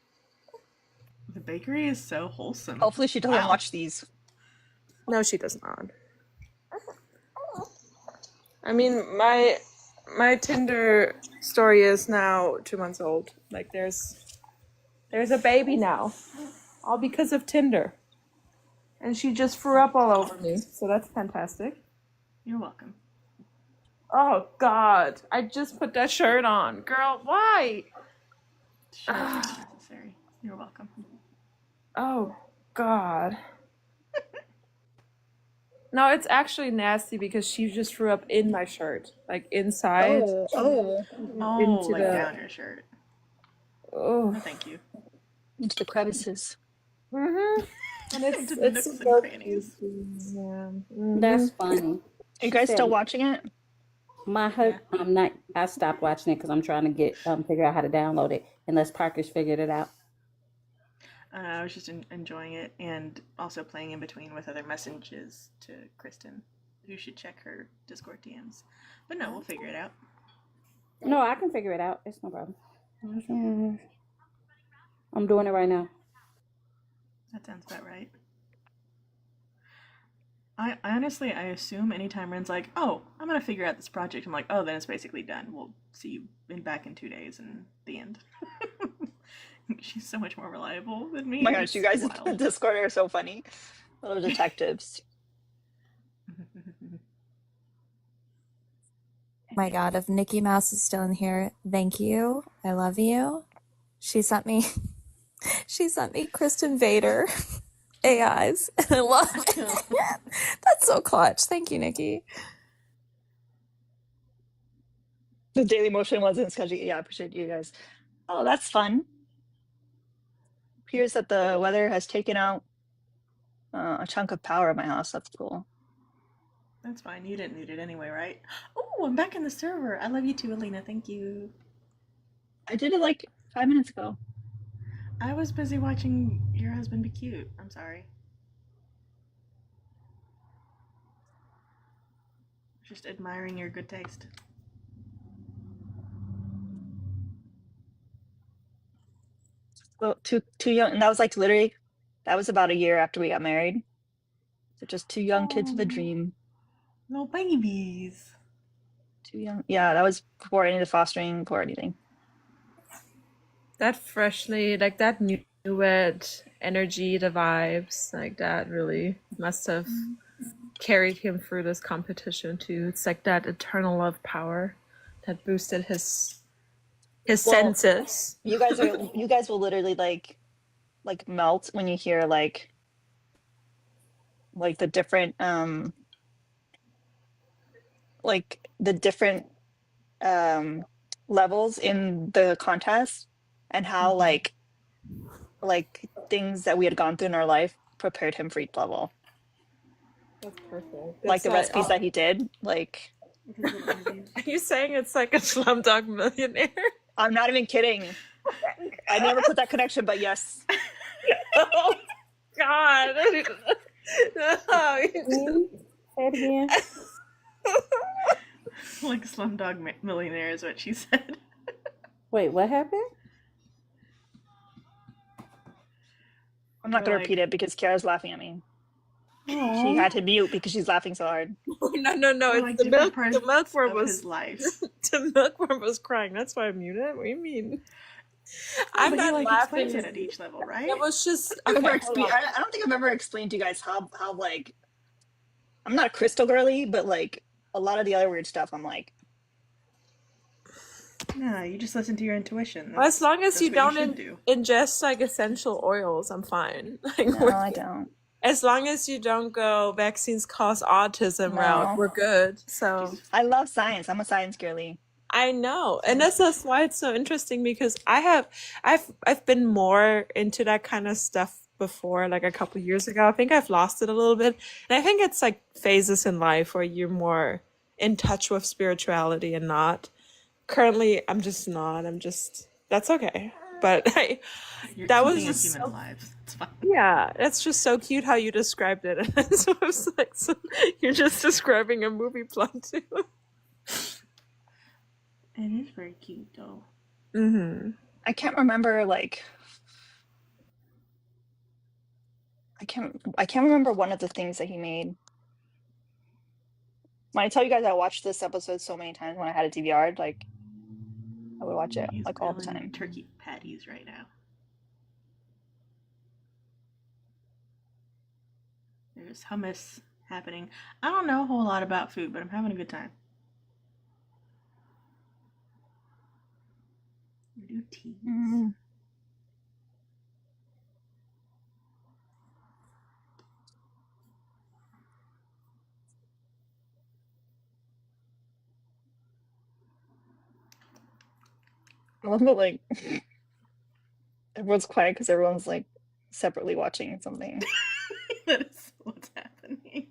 The bakery is so wholesome. Hopefully she doesn't watch these. No, she does not. I mean, my Tinder story is now 2 months old. Like there's a baby now, all because of Tinder. And she just threw up all over me, so that's fantastic. You're welcome. Oh God, I just put that shirt on, girl. Why? Sure, it's not necessary. You're welcome. Oh God. No, it's actually nasty because she just threw up in my shirt, like inside Oh, Oh, into like the. down your shirt. Oh. No, thank you. into the crevices. Mhm. And Into the it's nooks and so crannies. yeah. That's Mhm. funny. Are you She guys said still watching it? Yeah. I'm not. I stopped watching it because I'm trying to get figure out how to download it. Unless Parker's figured it out. I was just enjoying it and also playing in between with other messages to Kristen, who should check her Discord DMs. But no, we'll figure it out. No, I can figure it out. It's no problem. I'm doing it right now. That sounds about right. I honestly, I assume anytime Ren's like, oh, I'm going to figure out this project, I'm like, oh, then it's basically done. We'll see you back in 2 days and the end. She's so much more reliable than me. Oh my gosh, you guys in wild. Discord are so funny. Little detectives. My God, if Nikki Mouse is still in here, thank you. I love you. She sent me Kristen Vader AIs. And I love it. That's so clutch. Thank you, Nikki. The Daily Motion wasn't sketchy. Yeah, I appreciate you guys. Oh, that's fun. Appears that the weather has taken out a chunk of power at my house. That's cool. That's fine. You didn't need it anyway, right? Oh, I'm back in the server. I love you too, Alina. Thank you. I did it like 5 minutes ago. I was busy watching your husband be cute. I'm sorry. Just admiring your good taste. Well, too young, and that was like literally, that was about a year after we got married. So just two young kids with a dream. No babies. Too young. Yeah, that was before any of the fostering, before anything. That freshly, like that new energy, the vibes, like that really must have carried him through this competition too. It's like that eternal love power that boosted his Well, senses. you guys will literally like melt when you hear like the different levels in the contest, and how like things that we had gone through in our life prepared him for each level. That's perfect. Like It's the like, recipes that he did, like are you saying it's like a Slumdog Millionaire? I'm not even kidding. I never put that connection, but yes. Oh God. No. Say it again. Like Slumdog Millionaire is what she said. Wait, what happened? I'm not Or gonna like, repeat it because Kiara's laughing at me. She Aw. had to mute because she's laughing so hard. No. or It's like the different milk. parts The milkworm of was his life. the milkworm was crying. That's why I muted. What do you mean? Oh, I'm but he not like laughing. explains it at each level, right? It was just I okay. Hold on. don't think I've ever explained to you guys how like I'm not a crystal girly, but like a lot of the other weird stuff, I'm like, No, you just listen to your intuition. Well, as long as That's you what don't should do. ingest like essential oils, I'm fine. Like, no, I don't. as long as you don't go vaccines cause autism route, No. we're good. So I love science. I'm a science girly. I know, and that's why it's so interesting because I've been more into that kind of stuff before, like a couple years ago. I think I've lost it a little bit, and I think it's like phases in life where you're more in touch with spirituality and not. Currently, I'm just not. That's okay. But that was keeping just us human alive. It's fine. Yeah, that's just so cute how you described it. And so I was like, so you're just describing a movie plot too. It is very cute though. Mm-hmm. I can't remember like I can't remember one of the things that he made. When I tell you guys I watched this episode so many times when I had a DVR, like I would watch it He's like all the grilling time. turkey patties right now. There's hummus happening. I don't know a whole lot about food, but I'm having a good time. We do teas. love that, like, everyone's quiet because everyone's like separately watching something. That is what's happening.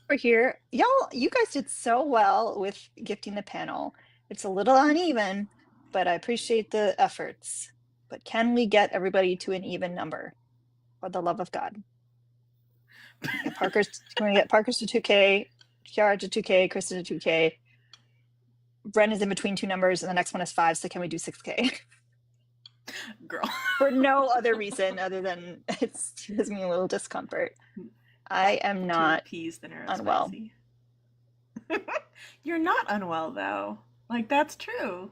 We're here. Y'all, you guys did so well with gifting the panel. It's a little uneven, but I appreciate the efforts. But can we get everybody to an even number? For the love of God. Can we get Parker's to 2K, Kiara to 2K, Kristen to 2K. Bren is in between two numbers, and the next one is 5, so can we do 6K? Girl. For no other reason other than it gives me a little discomfort. I am not to appease the unwell. neurospicy. You're not unwell though. Like, that's true.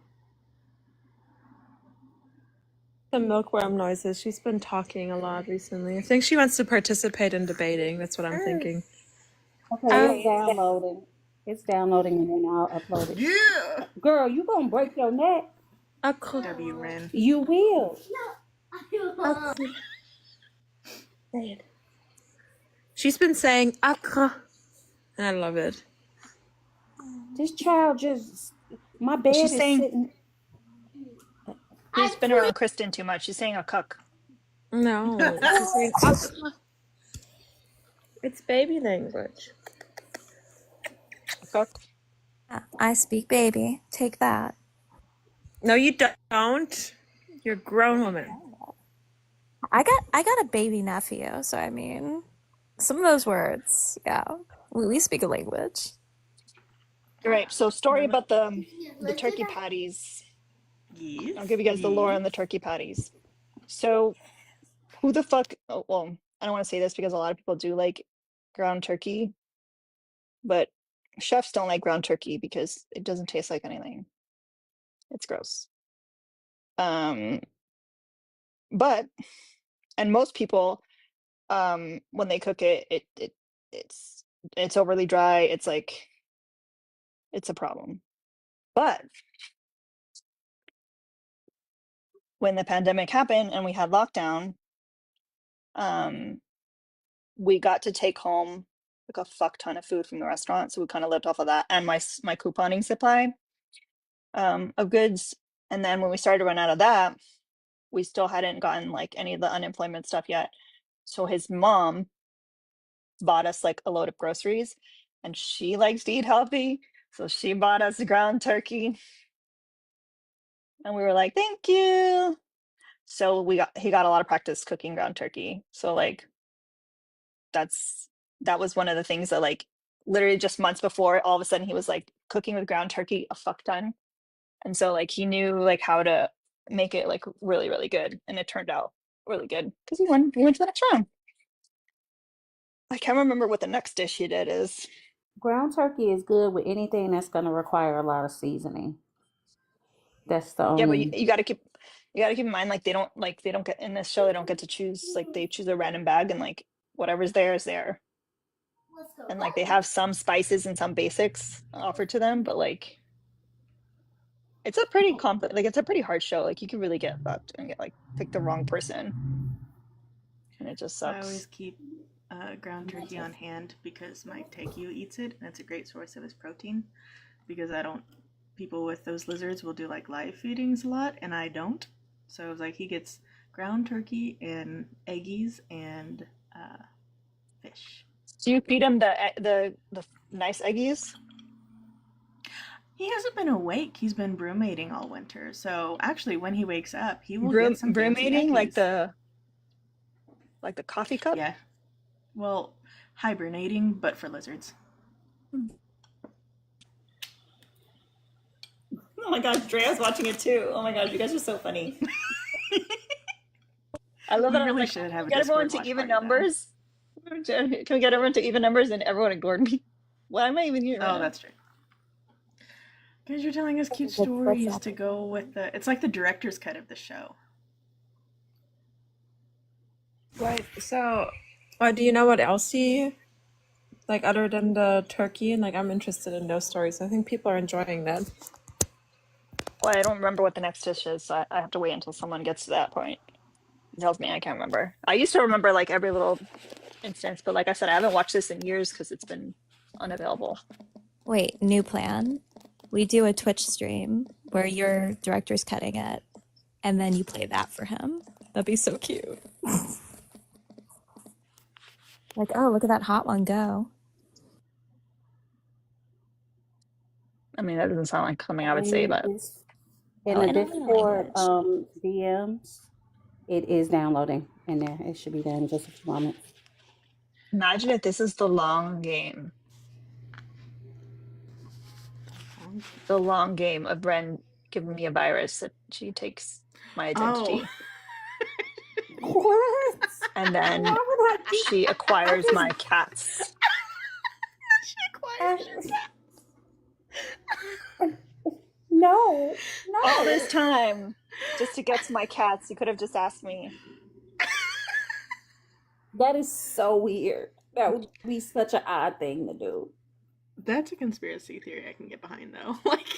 The milkworm noises. She's been talking a lot recently. I think she wants to participate in debating. That's what I'm thinking. Okay, it's downloading. It's downloading and then I'll upload it. Yeah. Girl, you gonna break your neck? W Ren. You will. She's been saying "akra," and I love it. This child just, my bed She's is saying, sitting. she's been around Kristen too much. She's saying a cuck. No, she's saying "akra." It's baby language. A cuck. I speak baby. Take that. No, you don't. You're a grown woman. I got a baby nephew, so I mean, some of those words, yeah. We speak a language. All right, so story about the turkey patties. Yes. I'll give you guys the lore on the turkey patties. So who the fuck, oh, well, I don't want to say this because a lot of people do like ground turkey, but chefs don't like ground turkey because it doesn't taste like anything. It's gross. But, and most people, when they cook it, it's overly dry. It's like, it's a problem. But when the pandemic happened and we had lockdown, we got to take home like a fuck ton of food from the restaurant, so we kind of lived off of that and my couponing supply of goods. And then when we started to run out of that, we still hadn't gotten like any of the unemployment stuff yet. So his mom bought us like a load of groceries, and she likes to eat healthy, so she bought us ground turkey, and we were like, thank you. So he got a lot of practice cooking ground turkey. So like that was one of the things that like literally just months before, all of a sudden he was like cooking with ground turkey a fuck ton. And so like he knew like how to make it like really, really good. And it turned out really good because we went to the next round. I can't remember what the next dish he did is. Ground turkey is good with anything that's gonna require a lot of seasoning. That's the Yeah, only. but you got to keep in mind like they don't get in this show, they don't get to choose, like they choose a random bag and like whatever's there is there. And like they have some spices and some basics offered to them, but like it's a pretty complex, like it's a pretty hard show. Like you can really get fucked and get like pick the wrong person, and it just I always sucks. keep ground turkey on hand because my Teku eats it, and it's a great source of his protein. Because people with those lizards will do like live feedings a lot, and I don't. So it was like he gets ground turkey and eggies and fish. Do you feed him the nice eggies? He hasn't been awake. He's been brumating all winter. So actually, when he wakes up, he will get some fancy brumating, eggies. like the coffee cup. Yeah. Well, hibernating, but for lizards. Oh my gosh, Drea's watching it too. Oh my gosh, you guys are so funny. I love that. I was like, should have a get everyone Discord to watch even party, numbers. Can we get everyone to even numbers? And everyone ignored me. Why am I even here? Oh, that's true. Because you're telling us cute stories to go with the. It's like the director's cut of the show. Right. So, do you know what else he like other than the turkey? And like, I'm interested in those stories. I think people are enjoying that. Well, I don't remember what the next dish is, so I have to wait until someone gets to that point. It tells me I can't remember. I used to remember like every little instance, but like I said, I haven't watched this in years because it's been unavailable. Wait, new plan. We do a Twitch stream where your director's cutting it, and then you play that for him. That'd be so cute. Like, oh, look at that hot one go. I mean, that doesn't sound like something I would say, but In the Discord DMs, it is downloading in there. It should be there in just a few moments. Imagine if this is the long game. The long game of Ren giving me a virus that she takes my identity. What? And then she acquires my cats. She acquires your cats. No. All this time just to get to my cats. You could have just asked me. That is so weird. That would be such an odd thing to do. That's a conspiracy theory I can get behind, though. Like,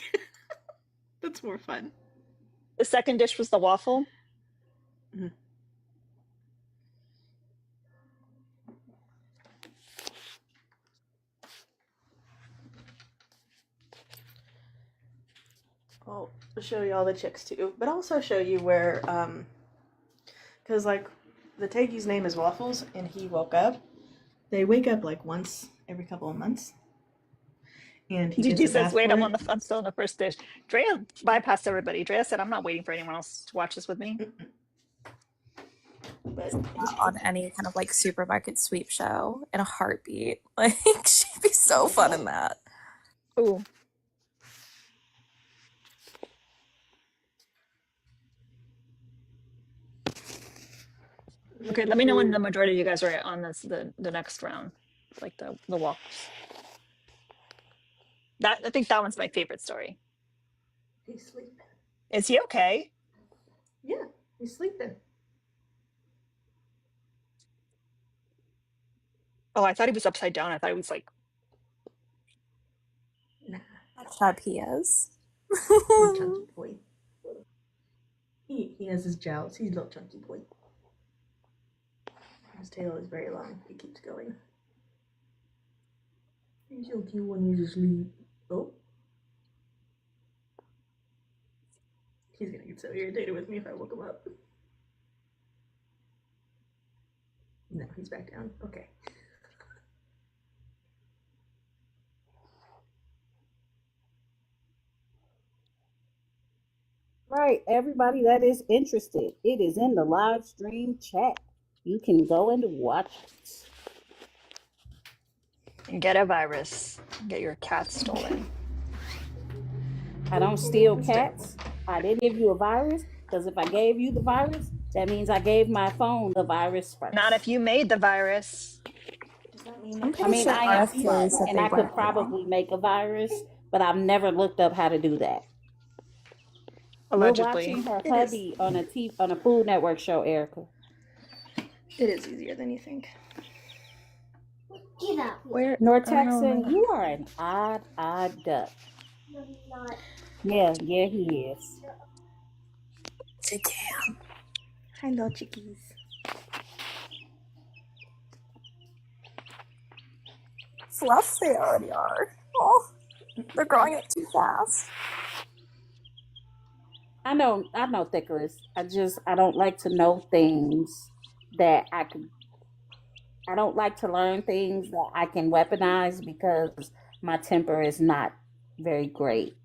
that's more fun. The second dish was the waffle. Mm-hmm. I'll show you all the chicks too, but also show you where, because like the Tegi's name is Waffles, and he woke up. They wake up like once every couple of months. And Gigi says, "Wait, I'm still in the first dish." Drea bypassed everybody. Drea said, "I'm not waiting for anyone else to watch this with me." But on any kind of like supermarket sweep show in a heartbeat. Like, she'd be so fun in that. Ooh. Okay, let me know when the majority of you guys are on this the next round, like the walks. That I think that one's my favorite story. He's sleeping. Is he okay? Yeah, he's sleeping. Oh, I thought he was upside down. I thought he was like. Nah. Chub he is. Chunky boy. He has his jowls. He's a little chunky boy. His tail is very long. He keeps going. He's so cute when he's asleep. Oh. He's gonna get so irritated with me if I woke him up. No, he's back down. Okay. Right, everybody that is interested, it is in the live stream chat. You can go and watch it. And get a virus. Get your cat stolen. I don't steal cats. I didn't give you a virus, because if I gave you the virus, that means I gave my phone the virus first. Not if you made the virus. Does that mean I mean, I am smart, and I could probably make a virus, but I've never looked up how to do that. Allegedly. We're watching her hubby on a Food Network show, Erica. It is easier than you think. Get out. Where Nortexan, you are an odd duck. No, he's not. Yeah, he is. Damn. Hi, little chickies. Fluff they already are. Oh, they're growing up too fast. I know, Thickerus. I don't like to know things that I don't like to learn things that I can weaponize because my temper is not very great.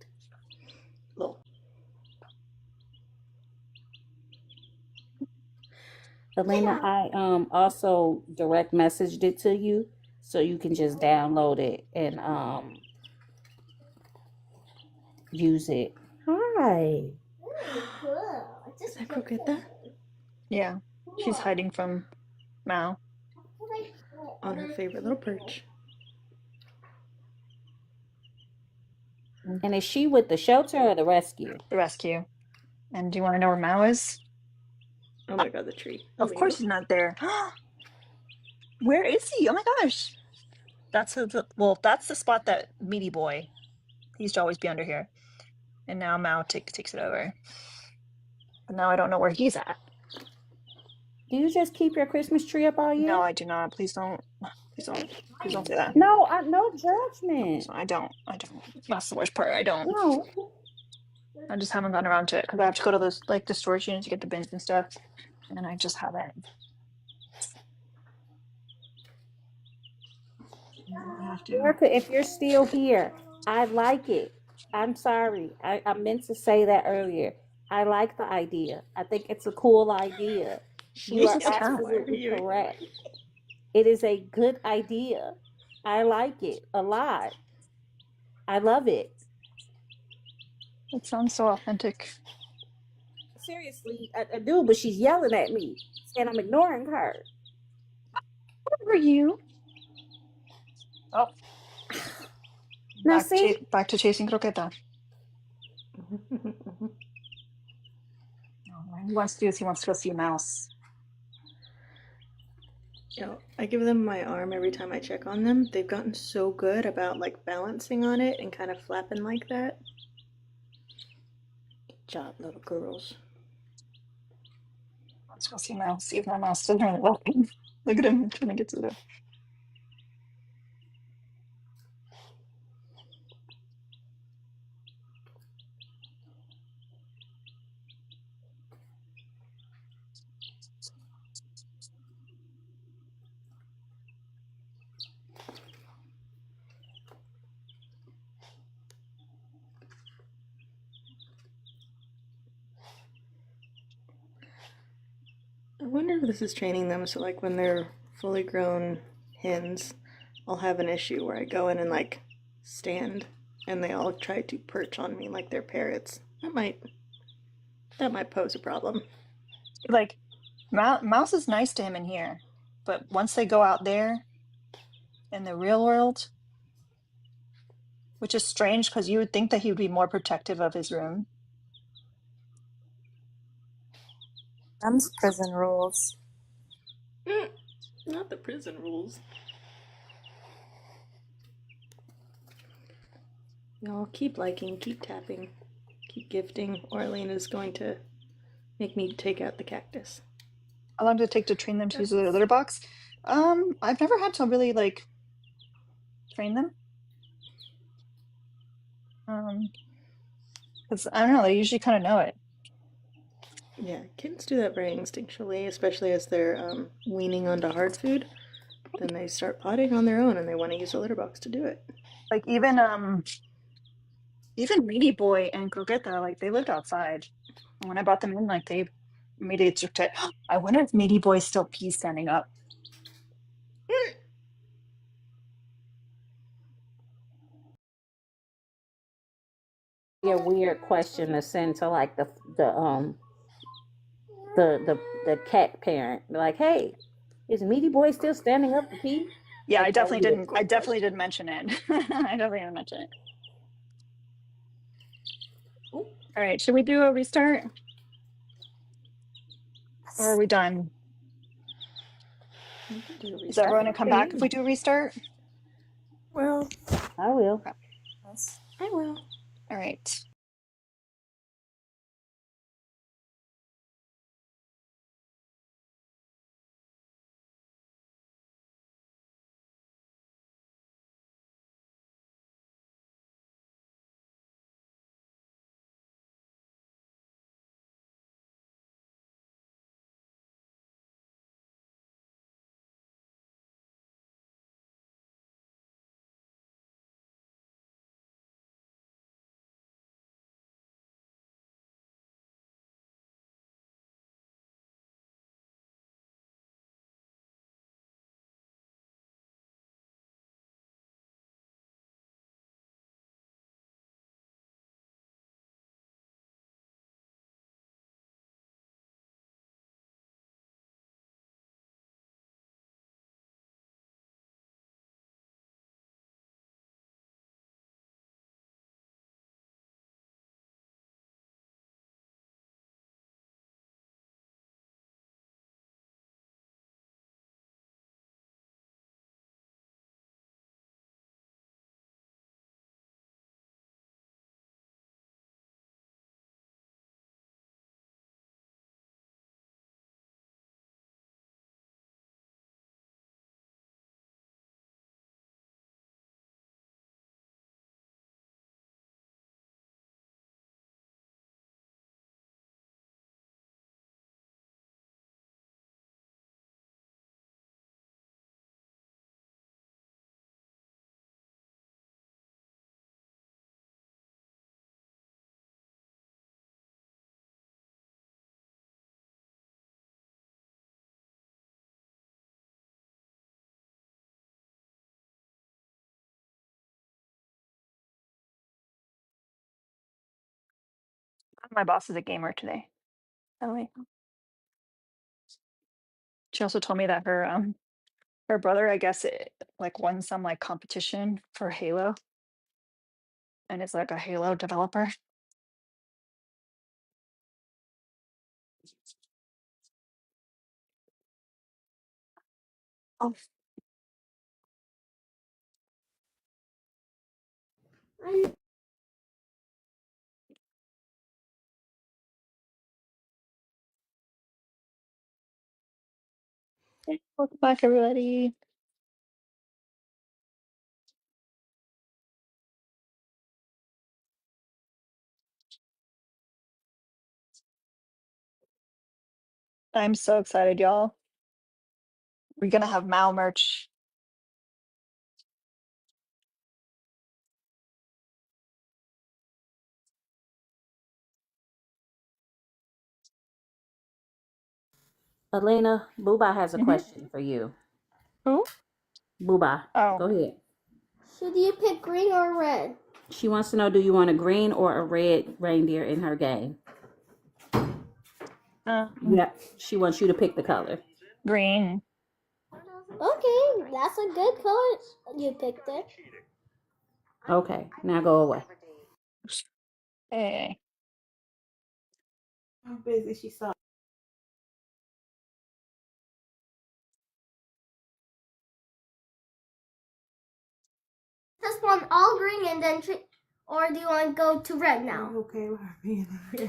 Elena, I also direct messaged it to you, so you can just download it and use it. Hi. Is that Croqueta? Yeah, she's hiding from Mao. On her favorite little perch. And is she with the shelter or the rescue? The rescue. And do you want to know where Mao is? Oh my god, the tree. Of course he's not there. Where is he? Oh my gosh. That's the spot that Meaty Boy. He used to always be under here. And now Mao takes it over. But now I don't know where he's at. Do you just keep your Christmas tree up all year? No, I do not. Please don't say that. No, no judgment. I don't. That's the worst part. I don't. No. I just haven't gotten around to it because I have to go to those like the storage units to get the bins and stuff, and I just haven't. I have to. Erica, if you're still here, I like it. I'm sorry. I meant to say that earlier. I like the idea. I think it's a cool idea. You Where's are this cat? absolutely correct. It is a good idea. I like it a lot. I love it. It sounds so authentic. Seriously, I do, but she's yelling at me and I'm ignoring her. Where were you? Oh, Now, see? back to chasing croqueta. All he wants to do is he wants to go see a mouse. You know, I give them my arm every time I check on them. They've gotten so good about like balancing on it and kind of flapping like that. Good job, little girls. Let's go see a mouse. See if my mouse doesn't really welcome. Look at him trying to get to the. I wonder if this is training them so like when they're fully grown hens, I'll have an issue where I go in and like stand and they all try to perch on me like they're parrots. That might pose a problem. Like, mouse is nice to him in here, but once they go out there in the real world, which is strange because you would think that he would be more protective of his room. Them's prison rules. Not the prison rules. Y'all keep liking, keep tapping, keep gifting, or Elena is going to make me take out the cactus. How long did it take to train them to use the litter box? I've never had to really like train them. Because I don't know, they usually kind of know it. Yeah, kittens do that very instinctually, especially as they're weaning onto hard food. Then they start potting on their own and they want to use a litter box to do it. Like even Meaty Boy and Croqueta, like they lived outside. And when I brought them in, like they immediately took to it. I wonder if Meaty Boy still pees standing up. A weird question to send to like the cat parent. Like, hey, is Meaty Boy still standing up to pee? Yeah, Like, I that would definitely be a didn't. I quick definitely question. didn't mention it. I definitely didn't mention it. Oh. All right, should we do a restart? Or are we done? Is everyone gonna come back if we do a restart? Well, I will. Okay. I will. All right. My boss is a gamer today. By the way, she also told me that her brother, I guess, like won some like competition for Halo, and is like a Halo developer. Oh, welcome back, everybody. I'm so excited, y'all. We're gonna have Mal merch. Elena, Booba has a Mm-hmm. question for you. Who? Booba, Oh, go ahead. Should you pick green or red? She wants to know, do you want a green or a red reindeer in her game? Yeah, she wants you to pick the color. green. Okay, that's a good color. You picked it. Okay, now go away. Hey. I'm busy. She saw. Just want all green and then or do you want to go to red now? Okay,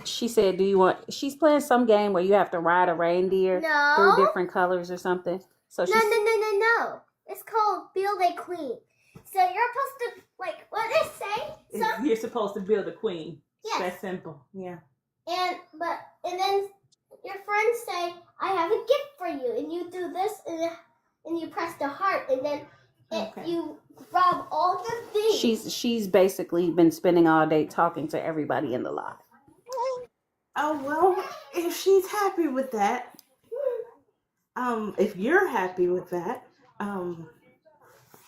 she said, "Do you want?" She's playing some game where you have to ride a reindeer through No. different colors or something. So she's No. It's called Build a Queen. So you're supposed to like what they say. You're supposed to build a queen. Yes. That's simple. Yeah. And then your friends say, "I have a gift for you," and you do this, and you press the heart, and then you grab all the things. She's basically been spending all day talking to everybody in the lot. Oh well, if she's happy with that, if you're happy with that,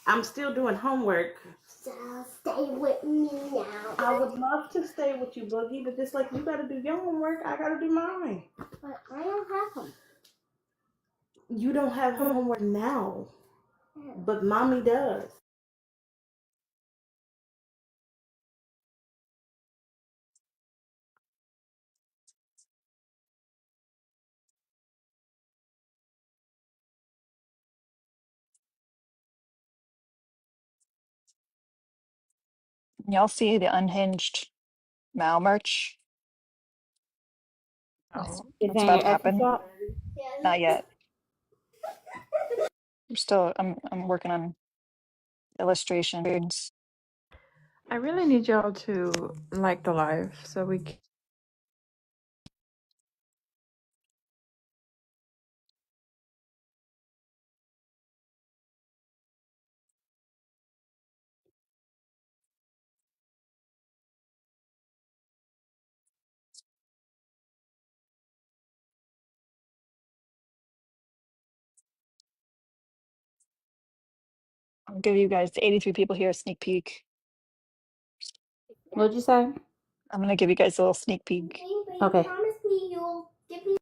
I'm still doing homework. So stay with me now. I would love to stay with you, Boogie, but just like you gotta do your homework, I gotta do mine. But I don't have them. You don't have homework now, but mommy does. Y'all see the unhinged Mal merch? Oh, Is what's that in about your to Etsy happen? shop? Not yet. I'm working on illustrations. I really need y'all to like the live so we can. I'll give you guys the 83 people here a sneak peek. What'd you say? I'm gonna give you guys a little sneak peek. Okay. Promise me you'll give me.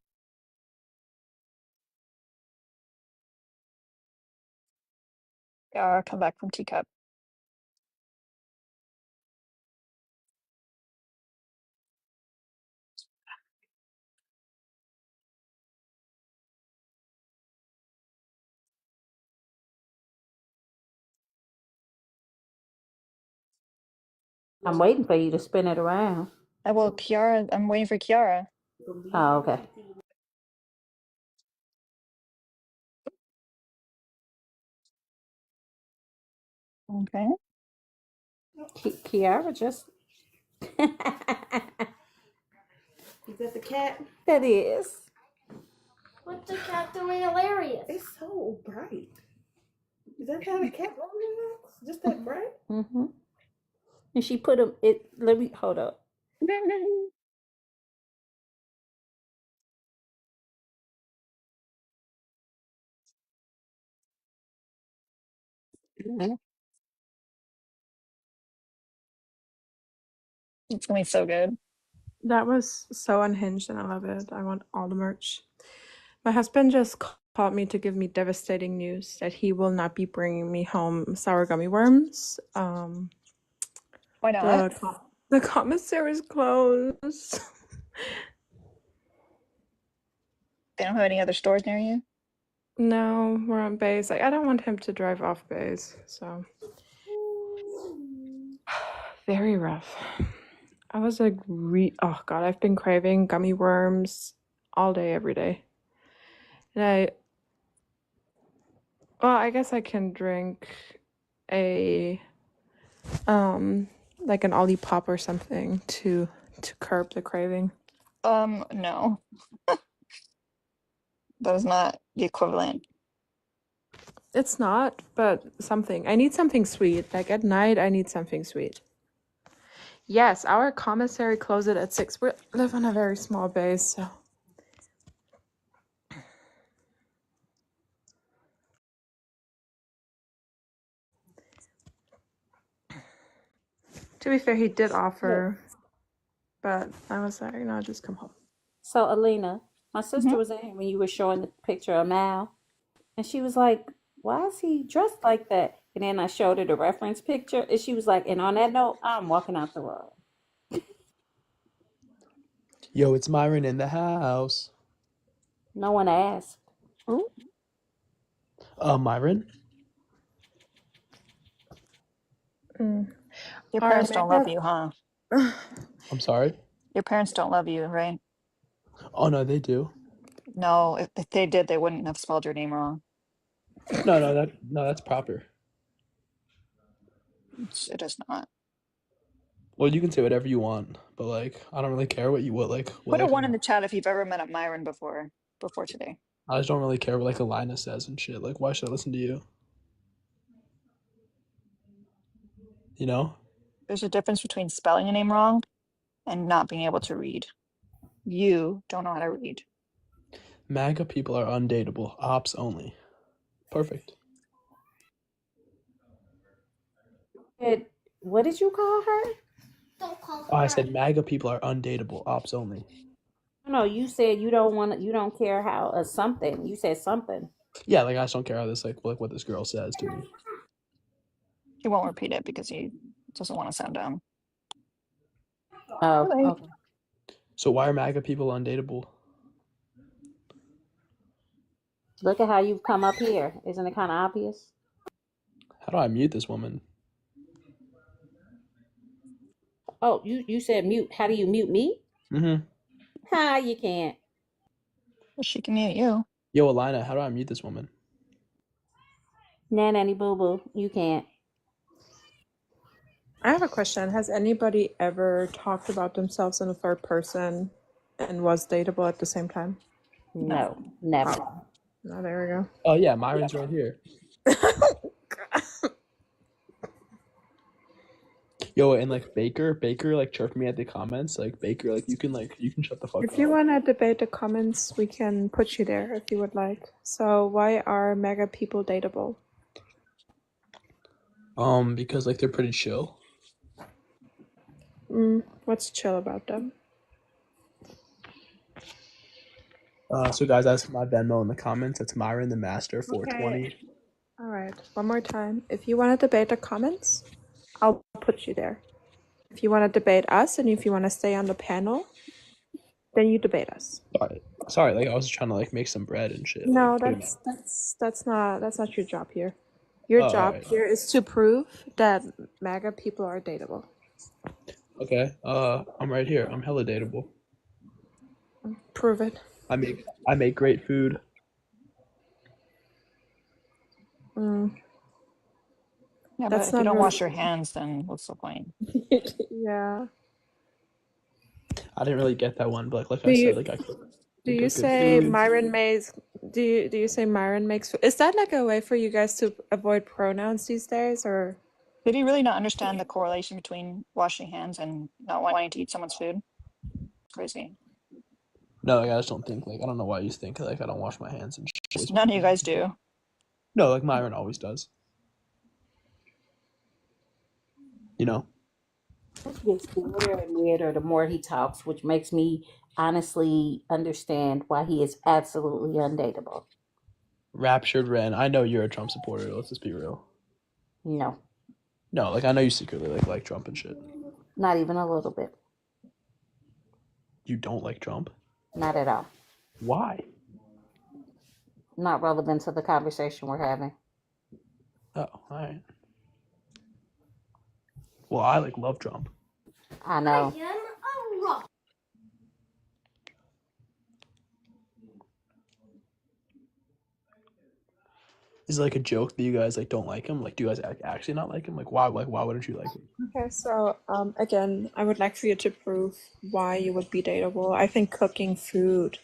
Come back from teacup. I'm waiting for you to spin it around. I'm waiting for Kiara. Oh, okay. Okay. Kiara just. Is that the cat? That is. What's the cat doing hilarious? It's so bright. Is that kind of cat? Just that bright? Mm-hmm. And she put them. Let me hold up. It's gonna be so good. That was so unhinged and I love it. I want all the merch. My husband just called me to give me devastating news that he will not be bringing me home sour gummy worms. Why not? The commissary is closed. They don't have any other stores near you? No, we're on base. Like, I don't want him to drive off base, so very rough. I was like, oh god, I've been craving gummy worms all day, every day. And I guess I can drink a like an Ollie Pop or something to curb the craving. No. That is not the equivalent. It's not, but something. I need something sweet. Like at night, I need something sweet. Yes, our commissary closes at 6. We live on a very small base, so. To be fair, he did offer, but I was like, no, just come home. So, Alina, my sister was in here when you were showing the picture of Mal, and she was like, why is he dressed like that? And then I showed her the reference picture, and she was like, and on that note, I'm walking out the room. Yo, it's Myron in the house. No one asked. Ooh. Myron? Your parents don't love you, huh? I'm sorry? Your parents don't love you, right? Oh, no, they do. No, if they did, they wouldn't have spelled your name wrong. No, that's proper. It is not. Well, you can say whatever you want, but like, I don't really care what you would like. Put a 1 in the chat if you've ever met a Myron before today. I just don't really care what like Alina says and shit. Like, why should I listen to you? You know? There's a difference between spelling a name wrong and not being able to read. You don't know how to read. MAGA people are undateable. Ops only. Perfect. What did you call her? Don't call her. Oh, I said MAGA people are undateable. Ops only. No, you said you don't care how something. You said something. Yeah, like I just don't care how this like what this girl says to me. He won't repeat it because he doesn't want to sound dumb. Oh, okay. So why are MAGA people undateable? Look at how you've come up here. Isn't it kind of obvious? How do I mute this woman? Oh, you said mute. How do you mute me? Mm-hmm. Ha, you can't. Well, she can mute you. Yo, Alina, how do I mute this woman? Nanny boo boo, you can't. I have a question. Has anybody ever talked about themselves in the third person and was dateable at the same time? No, never. Oh, there we go. Oh yeah, Myron's right here. Yo, and like Baker like chirped me at the comments. Like Baker, like you can shut the fuck up. If you want to debate the comments, we can put you there if you would like. So why are MAGA people dateable? Because like they're pretty chill. What's chill about them? So guys, ask my Venmo in the comments. It's Myron the Master 420. Okay. All right, one more time. If you want to debate the comments, I'll put you there. If you want to debate us and if you want to stay on the panel, then you debate us. Sorry, like I was just trying to like make some bread and shit. No, like, that's not your job here. Your job here is to prove that MAGA people are dateable. Okay. I'm right here. I'm hella dateable. Prove it. I make great food. Yeah, but if you don't wash your hands, then what's the point? Yeah. I didn't really get that one, but like I said, like I cook. Do you say Myron makes? Do you say Myron makes food? Is that like a way for you guys to avoid pronouns these days, or? Did he really not understand the correlation between washing hands and not wanting to eat someone's food? Crazy. No, like, I just don't think, like, I don't know why you think, like, I don't wash my hands and shit. None of you guys do. No, like, Myron always does. You know? It gets weirder and weirder the more he talks, which makes me honestly understand why he is absolutely undateable. Raptured Ren, I know you're a Trump supporter. Let's just be real. No, No, like I know you secretly like Trump and shit. not even a little bit. You don't like Trump? Not at all. Why? Not relevant to the conversation we're having. Oh, all right. Well, I like love Trump. I know. I am a rock. Is it like a joke that you guys like don't like him? Like, do you guys actually not like him? Like, why? Like, why wouldn't you like him? Okay, so again, I would like for you to prove why you would be dateable. I think cooking food.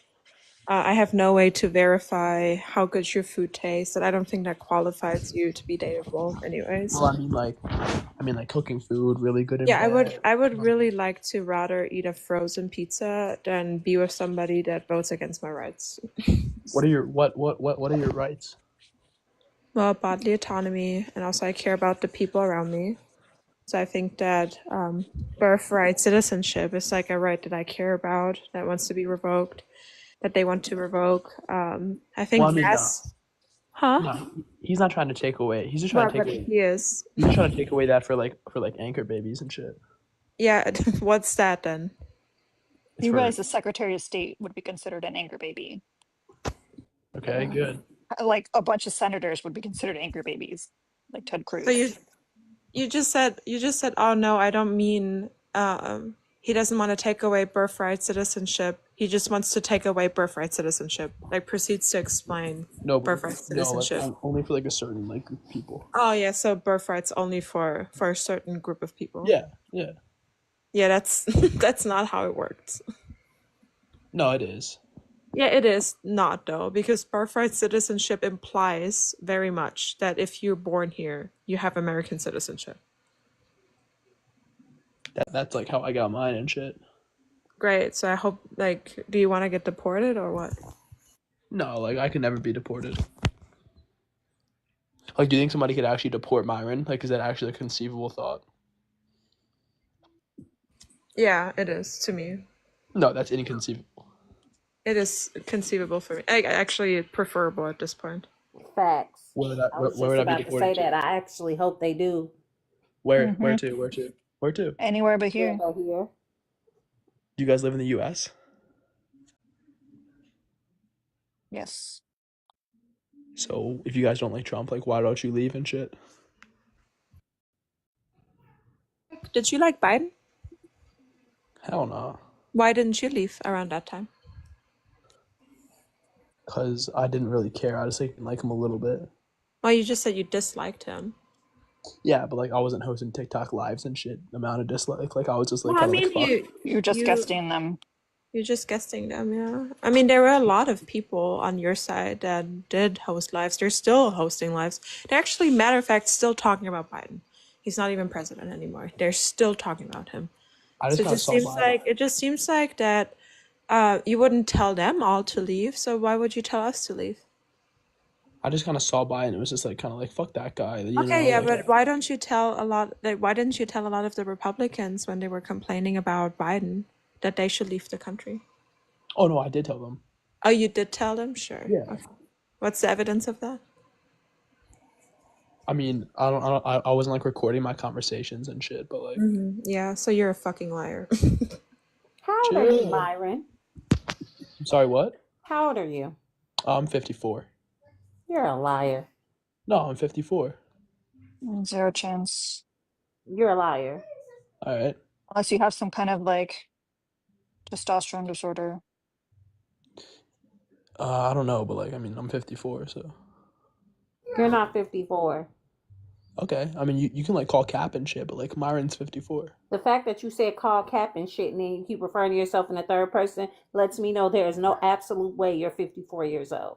I have no way to verify how good your food tastes, and I don't think that qualifies you to be dateable, anyways. Well, I mean, like cooking food, really good and Yeah, bad. I would really like to rather eat a frozen pizza than be with somebody that votes against my rights. What are your what are your rights? Well, bodily autonomy, and also I care about the people around me. So I think that birthright citizenship is like a right that I care about that wants to be revoked, that they want to revoke. I think Well, I mean, yes, huh? no, he's not trying to take away. He's just trying Well, to take but away. he is. He's just trying to take away that for like anchor babies and shit. Yeah, what's that then? It's You for realize the Secretary of State would be considered an anchor baby. okay, good. Like a bunch of senators would be considered anchor babies, like Ted So Cruz. you just said, oh no, I don't mean he doesn't want to take away birthright citizenship. He just wants to take away birthright citizenship. Like proceeds to explain No, but birthright no, like citizenship. only for like a certain like group of people. Oh yeah, so birthright's only for a certain group of people. Yeah, yeah. Yeah, that's that's not how it works. No, it is. Yeah, it is not though, because birthright citizenship implies very much that if you're born here, you have American citizenship. That's like how I got mine and shit. Great. So I hope, like, do you want to get deported or what? No, like I could never be deported. Like, do you think somebody could actually deport Myron? Like, is that actually a conceivable thought? Yeah, it is to me. No, that's inconceivable. It is conceivable for me. Actually, preferable at this point. Facts. Where would I, I was where just would I be about to say deported to? that. I actually hope they do. Where Mm-hmm. to? Where to? Where to? Anywhere but here. Over here. Do you guys live in the U.S.? Yes. So if you guys don't like Trump, like why don't you leave and shit? Did you like Biden? Hell no. Why didn't you leave around that time? Because I didn't really care. I just like him a little bit. Well, you just said you disliked him. Yeah, but like I wasn't hosting TikTok lives and shit. Amount of dislike. Like I was just like Well, I kind of mean, like fuck. You're just guesting them. You're just guessing them, yeah. I mean, there were a lot of people on your side that did host lives. They're still hosting lives. They're actually, matter of fact, still talking about Biden. He's not even president anymore. They're still talking about him. I So just kind of saw Biden. it just seems like that you wouldn't tell them all to leave. So why would you tell us to leave? I just kind of saw Biden. It was just like kind of like fuck that guy. You Okay, know, yeah, like, but why don't you tell a lot? Like, why didn't you tell a lot of the Republicans when they were complaining about Biden that they should leave the country? oh no, I did tell them. Oh, you did tell them? Sure. Yeah. Okay. What's the evidence of that? I mean, I wasn't like recording my conversations and shit, but like, Yeah, so you're a fucking liar. How old are you, chill. Myron? I'm sorry, what? How old are you? I'm 54. You're a liar. No, I'm 54. Zero chance. You're a liar. All right. Unless you have some kind of like testosterone disorder. I don't know, but like, I mean, I'm 54, so. You're not 54. Okay. I mean, you can like call cap and shit, but like Myron's 54. The fact that you said call cap and shit and then you keep referring to yourself in the third person lets me know there is no absolute way you're 54 years old.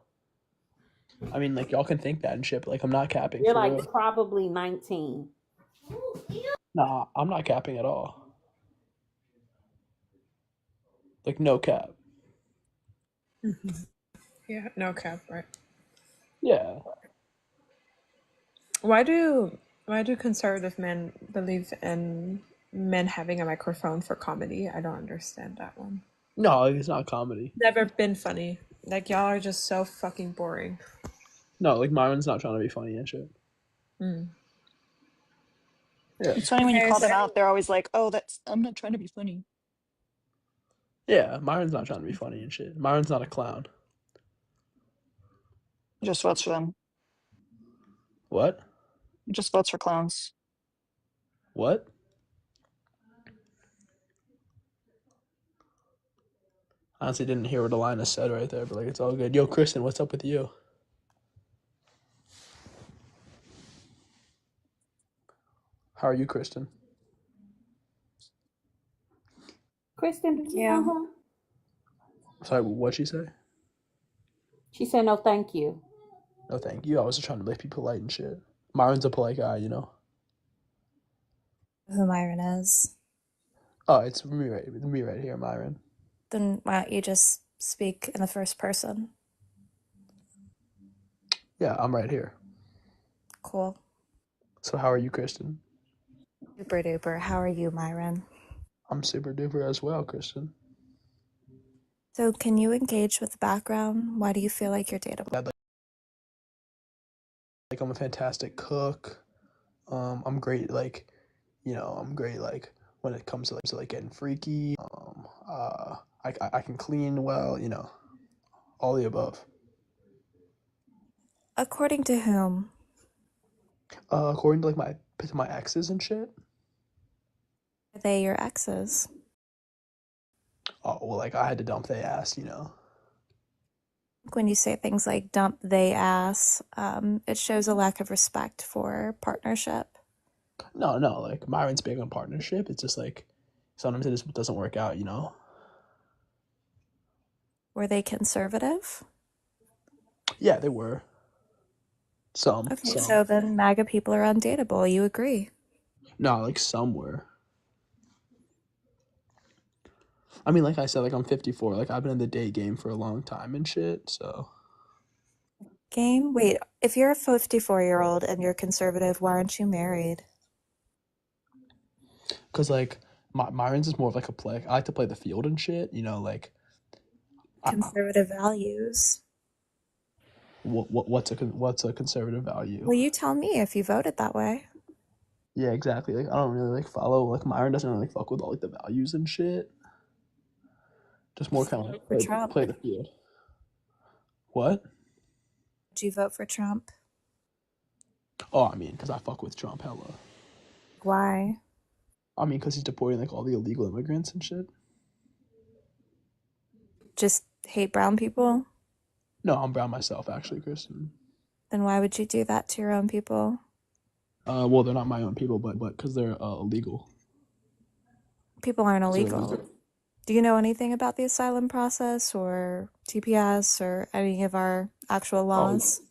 I mean, like y'all can think that and shit, but like I'm not capping. You're for like real. probably 19. Nah, I'm not capping at all. Like no cap. Yeah, no cap, right? Yeah. Why do conservative men believe in men having a microphone for comedy. I don't understand that one. No, it's not comedy. Never been funny. Like, y'all are just so fucking boring. No, like Myron's not trying to be funny and shit. Mm. Yeah. It's funny when you Okay, call them so out, they're always like, "Oh, I'm not trying to be funny." Yeah, Myron's not trying to be funny and shit. Myron's not a clown. Just votes for them. What? Just votes for clowns. What? Honestly, didn't hear what Alina said right there, but like it's all good. Yo, Kristen, what's up with you? How are you, Kristen? Kristen, do you know her? Sorry, what'd she say? She said no, thank you. No, thank you. I was just trying to be polite and shit. Myron's a polite guy, you know. Who Myron is. Oh, it's me right here, Myron. Then why don't you just speak in the first person? Yeah, I'm right here. Cool. So how are you, Kristen? Super duper. How are you, Myron? I'm super duper as well, Kristen. So can you engage with the background? Why do you feel like you're dateable? Like I'm a fantastic cook. I'm great. Like, I'm great. Like when it comes to like getting freaky. I can clean well. All the above. According to whom? According to my exes and shit. Are they your exes? Oh well, like I had to dump their ass. When you say things like dump they ass, it shows a lack of respect for partnership. No, like Myron's big on partnership. It's just like sometimes it just doesn't work out. Were they conservative? Yeah, they were. Some. Okay, so then MAGA people are undateable. You agree? No, like some were. I mean, like I said, like I'm 54. Like I've been in the date game for a long time and shit. So. Game? Wait, if you're a 54-year-old and you're conservative, why aren't you married? Cause like Myron's is more of like a play. I like to play the field and shit. Like. Conservative values. What's a conservative value? Well, you tell me if you voted that way. Yeah, exactly. Like I don't really like follow. Like Myron doesn't really fuck with all like the values and shit. Just more kind of like For Trump. play the field. What? Did you vote for Trump? Oh, I mean, because I fuck with Trump hella. Why? I mean, because he's deporting like all the illegal immigrants and shit. Just hate brown people? No, I'm brown myself, actually, Kristen. Then why would you do that to your own people? Well, they're not my own people, but because they're illegal. People aren't illegal. Do you know anything about the asylum process or TPS or any of our actual laws?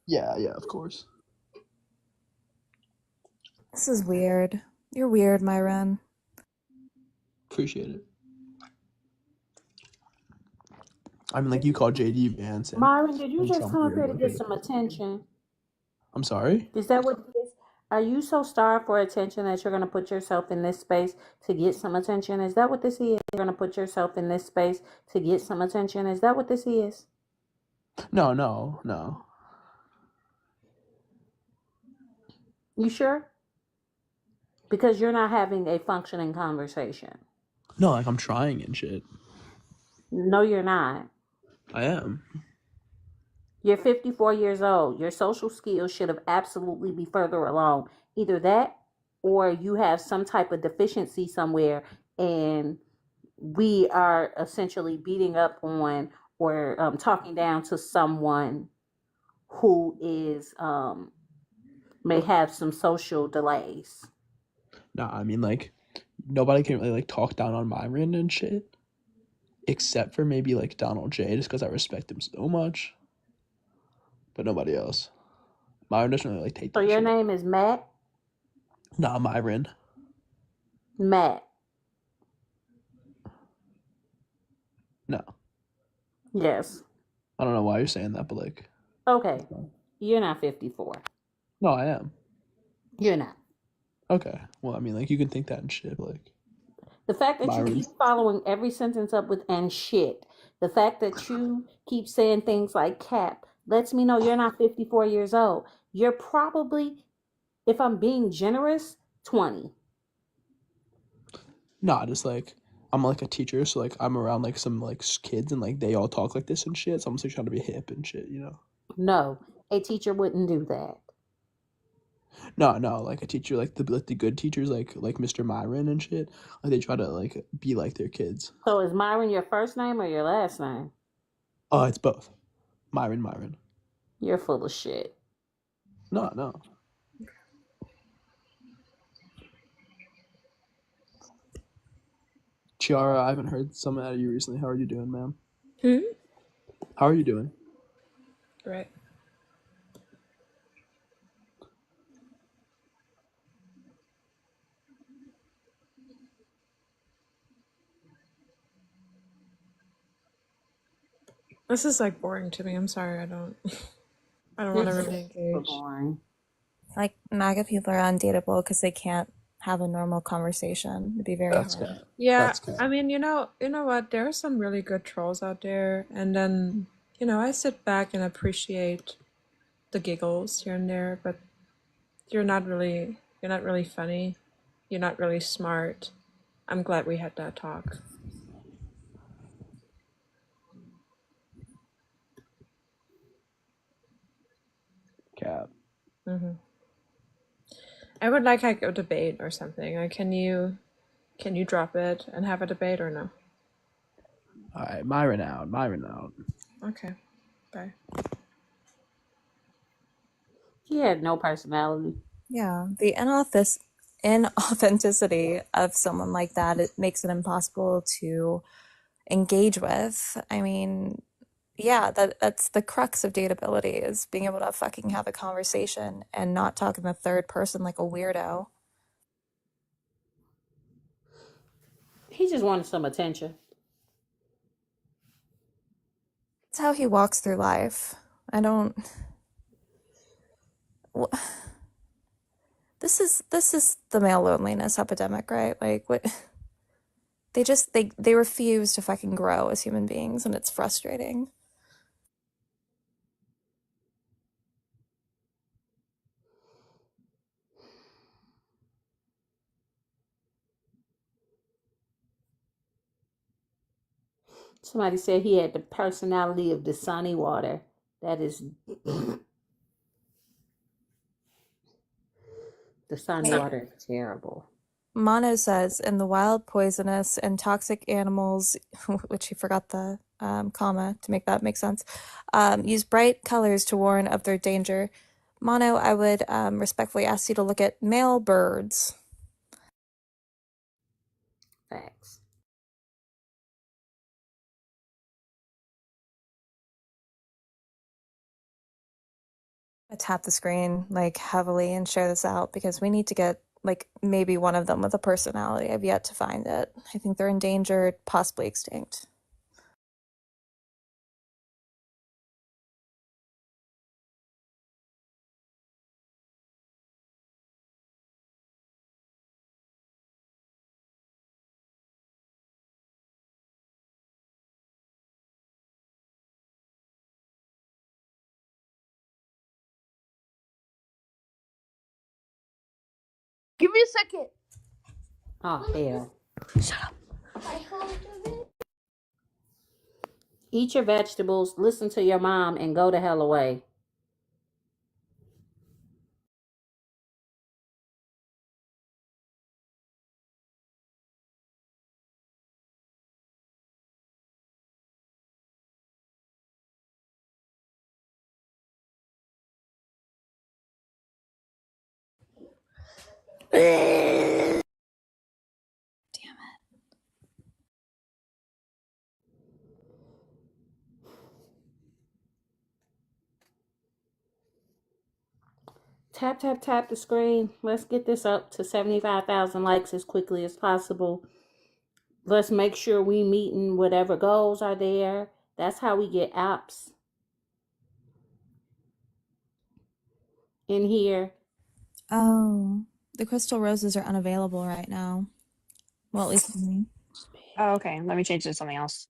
Yeah, of course. This is weird. You're weird, Myron. Appreciate it. I mean, like you called JD Vance. Myron, did you just come up here to get some attention? I'm sorry? Is that what it is? Are you so starved for attention that you're going to put yourself in this space to get some attention? Is that what this is? You're going to put yourself in this space to get some attention? Is that what this is? No. You sure? Because you're not having a functioning conversation. No, like I'm trying and shit. No, you're not. I am. You're 54 years old. Your social skills should have absolutely be further along. Either that or you have some type of deficiency somewhere and we are essentially beating up on or talking down to someone who is may have some social delays. Nah, I mean, like, nobody can really, like, talk down on Myron and shit. Except for maybe, like, Donald J, just because I respect him so much. But nobody else. Myron doesn't really, like, take that So your shit. name is Matt? Nah, Myron. Matt. No. Yes. I don't know why you're saying that, but, like... Okay. You're not 54. No, I am. You're not. Okay. Well, I mean, like, you can think that and shit, like The fact that you Myron. keep following every sentence up with "and shit," the fact that you keep saying things like "cap," lets me know you're not 54 years old. You're probably, if I'm being generous, 20. Nah, just like I'm like a teacher, so like I'm around like some like kids and like they all talk like this and shit. So I'm just like trying to be hip and shit, you know. No, a teacher wouldn't do that. No, no, like a teacher, like the good teachers, like Mr. Myron and shit. Like they try to like be like their kids. So is Myron your first name or your last name? It's both. Myron. You're full of shit. No, no. Chiara, I haven't heard something out of you recently. How are you doing, ma'am? How are you doing? Right. This is like boring to me. I'm sorry. I don't want to really engage. Boring. Like MAGA people are undateable because they can't have a normal conversation. It'd be very That's hard. good. Yeah, That's good. I mean, you know what? There are some really good trolls out there, and then I sit back and appreciate the giggles here and there, but you're not really funny. You're not really smart. I'm glad we had that talk. Cap. I would like a debate or something. Like, can you drop it and have a debate or no? All right, Myron out. Okay, bye. He had no personality. Yeah, the inauthenticity of someone like that, it makes it impossible to engage with. I mean, yeah, that's the crux of dateability, is being able to fucking have a conversation and not talk in the third person like a weirdo. He just wanted some attention. That's how he walks through life. I don't. This is the male loneliness epidemic, right? Like, what? They refuse to fucking grow as human beings, and it's frustrating. Somebody said he had the personality of the sunny water. That is the sunny water is terrible. Mono says, in the wild, poisonous, and toxic animals, which he forgot the comma to make that make sense, use bright colors to warn of their danger. Mono, I would respectfully ask you to look at male birds. Facts. I tap the screen like heavily and share this out because we need to get like maybe one of them with a personality. I've yet to find it. I think they're endangered, possibly extinct. Give me a second. Oh, hell. Shut up. Eat your vegetables, listen to your mom, and go the hell away. Damn it. Tap, tap, tap the screen. Let's get this up to 75,000 likes as quickly as possible. Let's make sure we meeting whatever goals are there. That's how we get apps in here. Oh, The crystal roses are unavailable right now. Well, at least for me. Oh, okay. Let me change it to something else.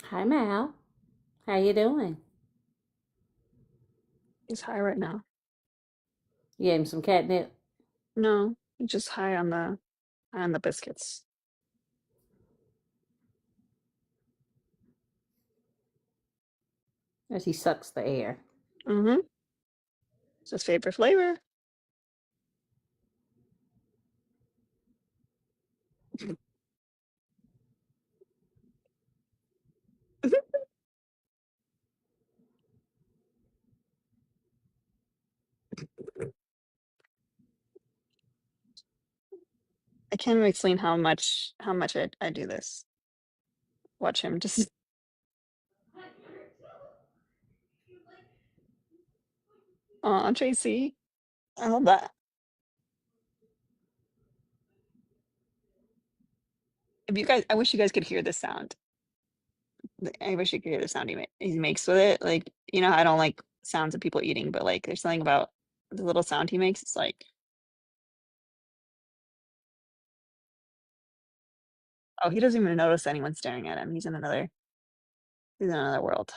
Hi, Mal. How you doing? He's high right now. You gave him some catnip? No, he's just high on the biscuits. As he sucks the air. Mm-hmm. It's his favorite flavor. I can't even explain how much I do this. Watch him just. Aw, Tracy. I love that. If you guys, I wish you guys could hear this sound. I wish you could hear the sound he makes with it. Like, I don't like sounds of people eating, but like, there's something about the little sound he makes. It's like, oh, he doesn't even notice anyone staring at him. He's in another world.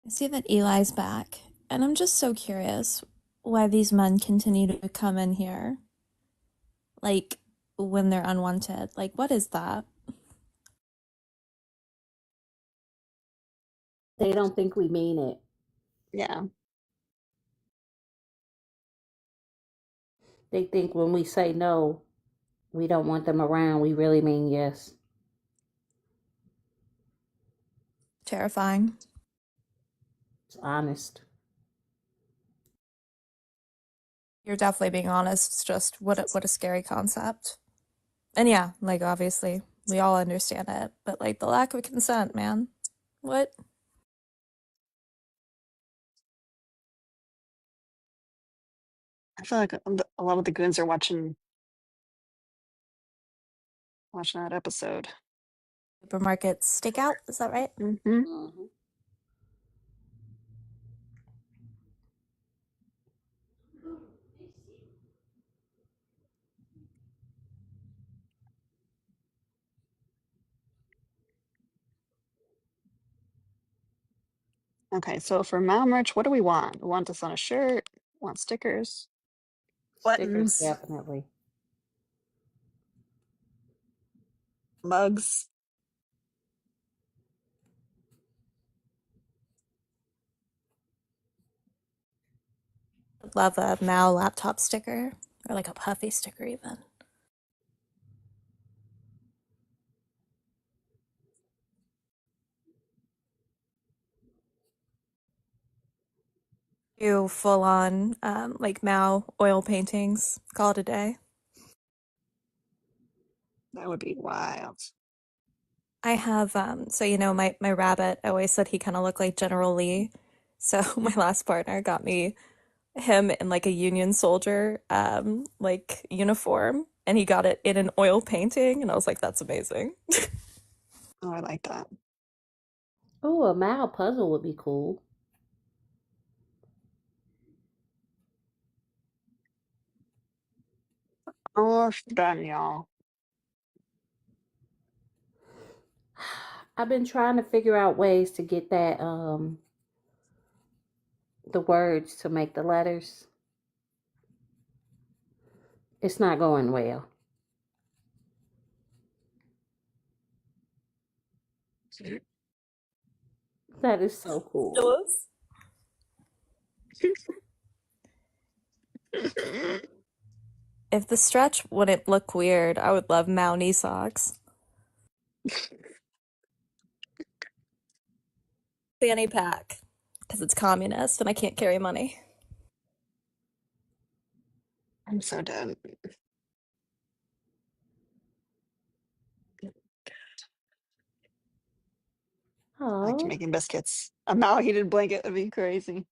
I see that Eli's back, and I'm just so curious why these men continue to come in here. Like, when they're unwanted. Like, what is that? They don't think we mean it. Yeah. They think when we say no, we don't want them around, we really mean yes. Terrifying. It's honest. You're definitely being honest. It's just what a scary concept. And yeah, like obviously we all understand it, but like the lack of consent, man. What? I feel like a lot of the goons are watching that episode. Supermarket stakeout, is that right? Mm-hmm. Mm-hmm. Okay, so for Mal merch, what do we want? We want this on a shirt. We want stickers. Stickers, Buttons. definitely. Mugs. Love a Mal laptop sticker, or like a puffy sticker even. Do full on like Mal oil paintings. Call it a day. That would be wild. I have so my rabbit, I always said he kind of looked like General Lee. So my last partner got me him in like a Union soldier like uniform, and he got it in an oil painting, and I was like, that's amazing. Oh, I like that. Oh, a Mal puzzle would be cool. Almost done, y'all. I've been trying to figure out ways to get that the words to make the letters. It's not going well. That is so cool. If the stretch wouldn't look weird, I would love Mao knee socks. Fanny pack, because it's communist and I can't carry money. I'm so done. Back to making biscuits. A mal-heated blanket would be crazy.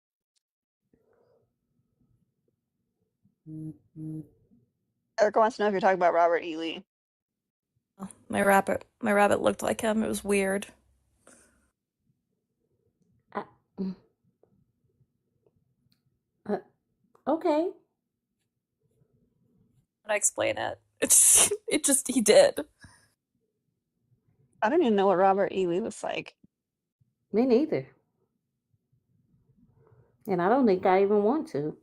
Erica wants to know if you're talking about Robert E. Lee. My rabbit looked like him. It was weird. Okay. I explain it. He did. I don't even know what Robert E. Lee looks like. Me neither. And I don't think I even want to.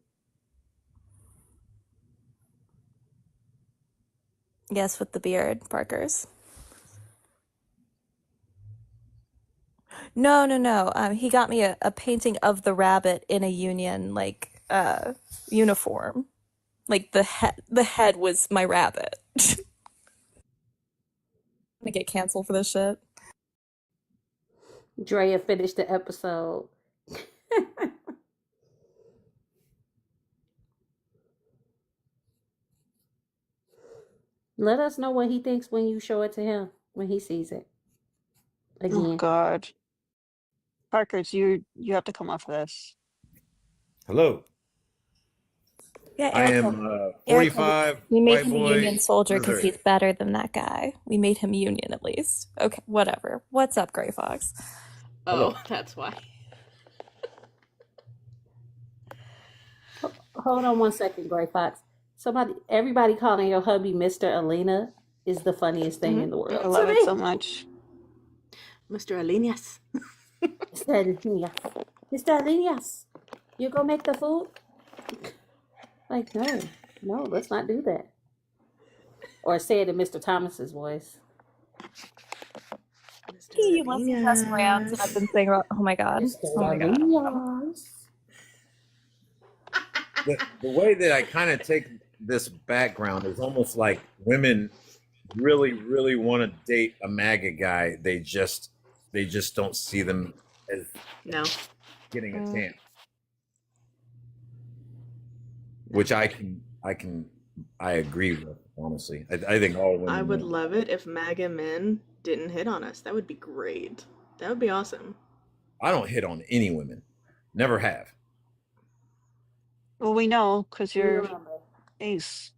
Yes, with the beard, Parker's. No. He got me a painting of the rabbit in a Union uniform. Like the head was my rabbit. I'm gonna get canceled for this shit. Drea finished the episode. Let us know what he thinks when you show it to him, when he sees it. Again. Oh God. Parkers, you have to come off of this. Hello. Yeah, I am 45. We made white him a boy, Union soldier because Missouri. he's better than that guy. We made him Union at least. Okay, whatever. What's up, Gray Fox? Oh, Hello. that's why. Hold on one second, Gray Fox. Everybody calling your hubby Mr. Alina is the funniest thing in the world. I love it so much. Mr. Alinas. Mr. Alinas. Mr. Alinas, you go make the food? Like, no, let's not do that. Or say it in Mr. Thomas's voice. You must be messing around, and I've been saying, oh my god. Oh my god. The way that I kind of take this background is almost like women really, really want to date a MAGA guy. They just don't see them as getting a chance. Which I agree with, honestly. I think all women. I would love it if MAGA men didn't hit on us. That would be great. That would be awesome. I don't hit on any women. Never have. Well, we know because you're ace.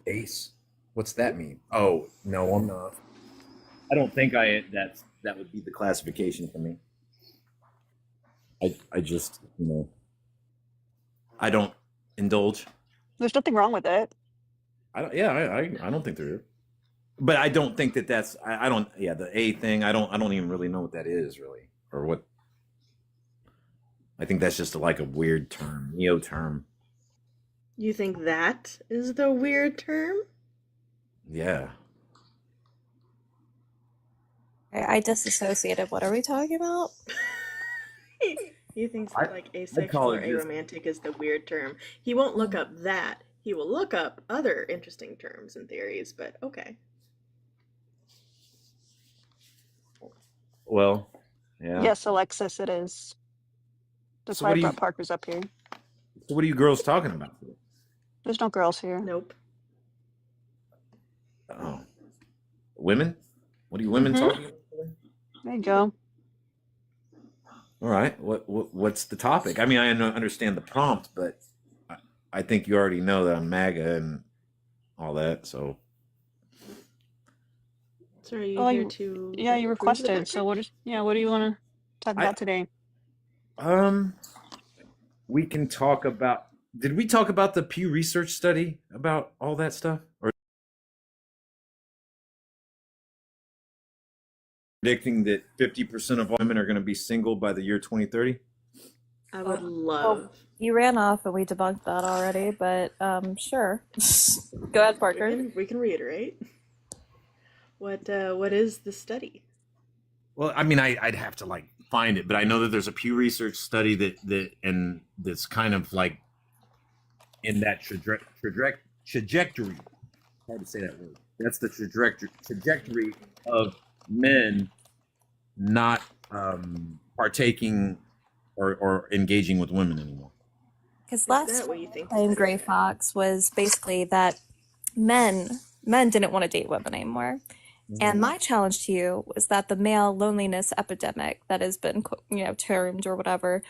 Ace? What's that mean? Oh, no, I'm not. I don't think that would be the classification for me. I just, I don't indulge. There's nothing wrong with it. I don't think there is. But I don't think that's I don't the A thing, I don't even really know what that is really. Or what I think that's just like a weird term, neo term. You think that is the weird term? Yeah. I disassociated. What are we talking about? He thinks that asexual or aromantic is the weird term. He won't look up that. He will look up other interesting terms and theories, but okay. Well, yeah. Yes, Alexis, it is. That's why I brought Parker's up here. So what are you girls talking about? There's no girls here. Nope. Oh. Women? What are you women talking about? There you go. All right. What's the topic? I mean, I understand the prompt, but I think you already know that I'm MAGA and all that. So. So are you here to? Yeah, you requested. So what do you want to talk about today? We can talk about. Did we talk about the Pew Research study about all that stuff? Or predicting that 50% of women are going to be single by the year 2030? I would love. Well, you ran off and we debunked that already, but sure. Go ahead, Parker. We can reiterate. What is the study? Well, I mean, I'd have to find it, but I know that there's a Pew Research study that's kind of like in that trajectory. Hard to say that word. That's the trajectory of men not partaking or engaging with women anymore. Because last time Gray Fox was basically that men didn't want to date women anymore, And my challenge to you was that the male loneliness epidemic that has been, termed or whatever,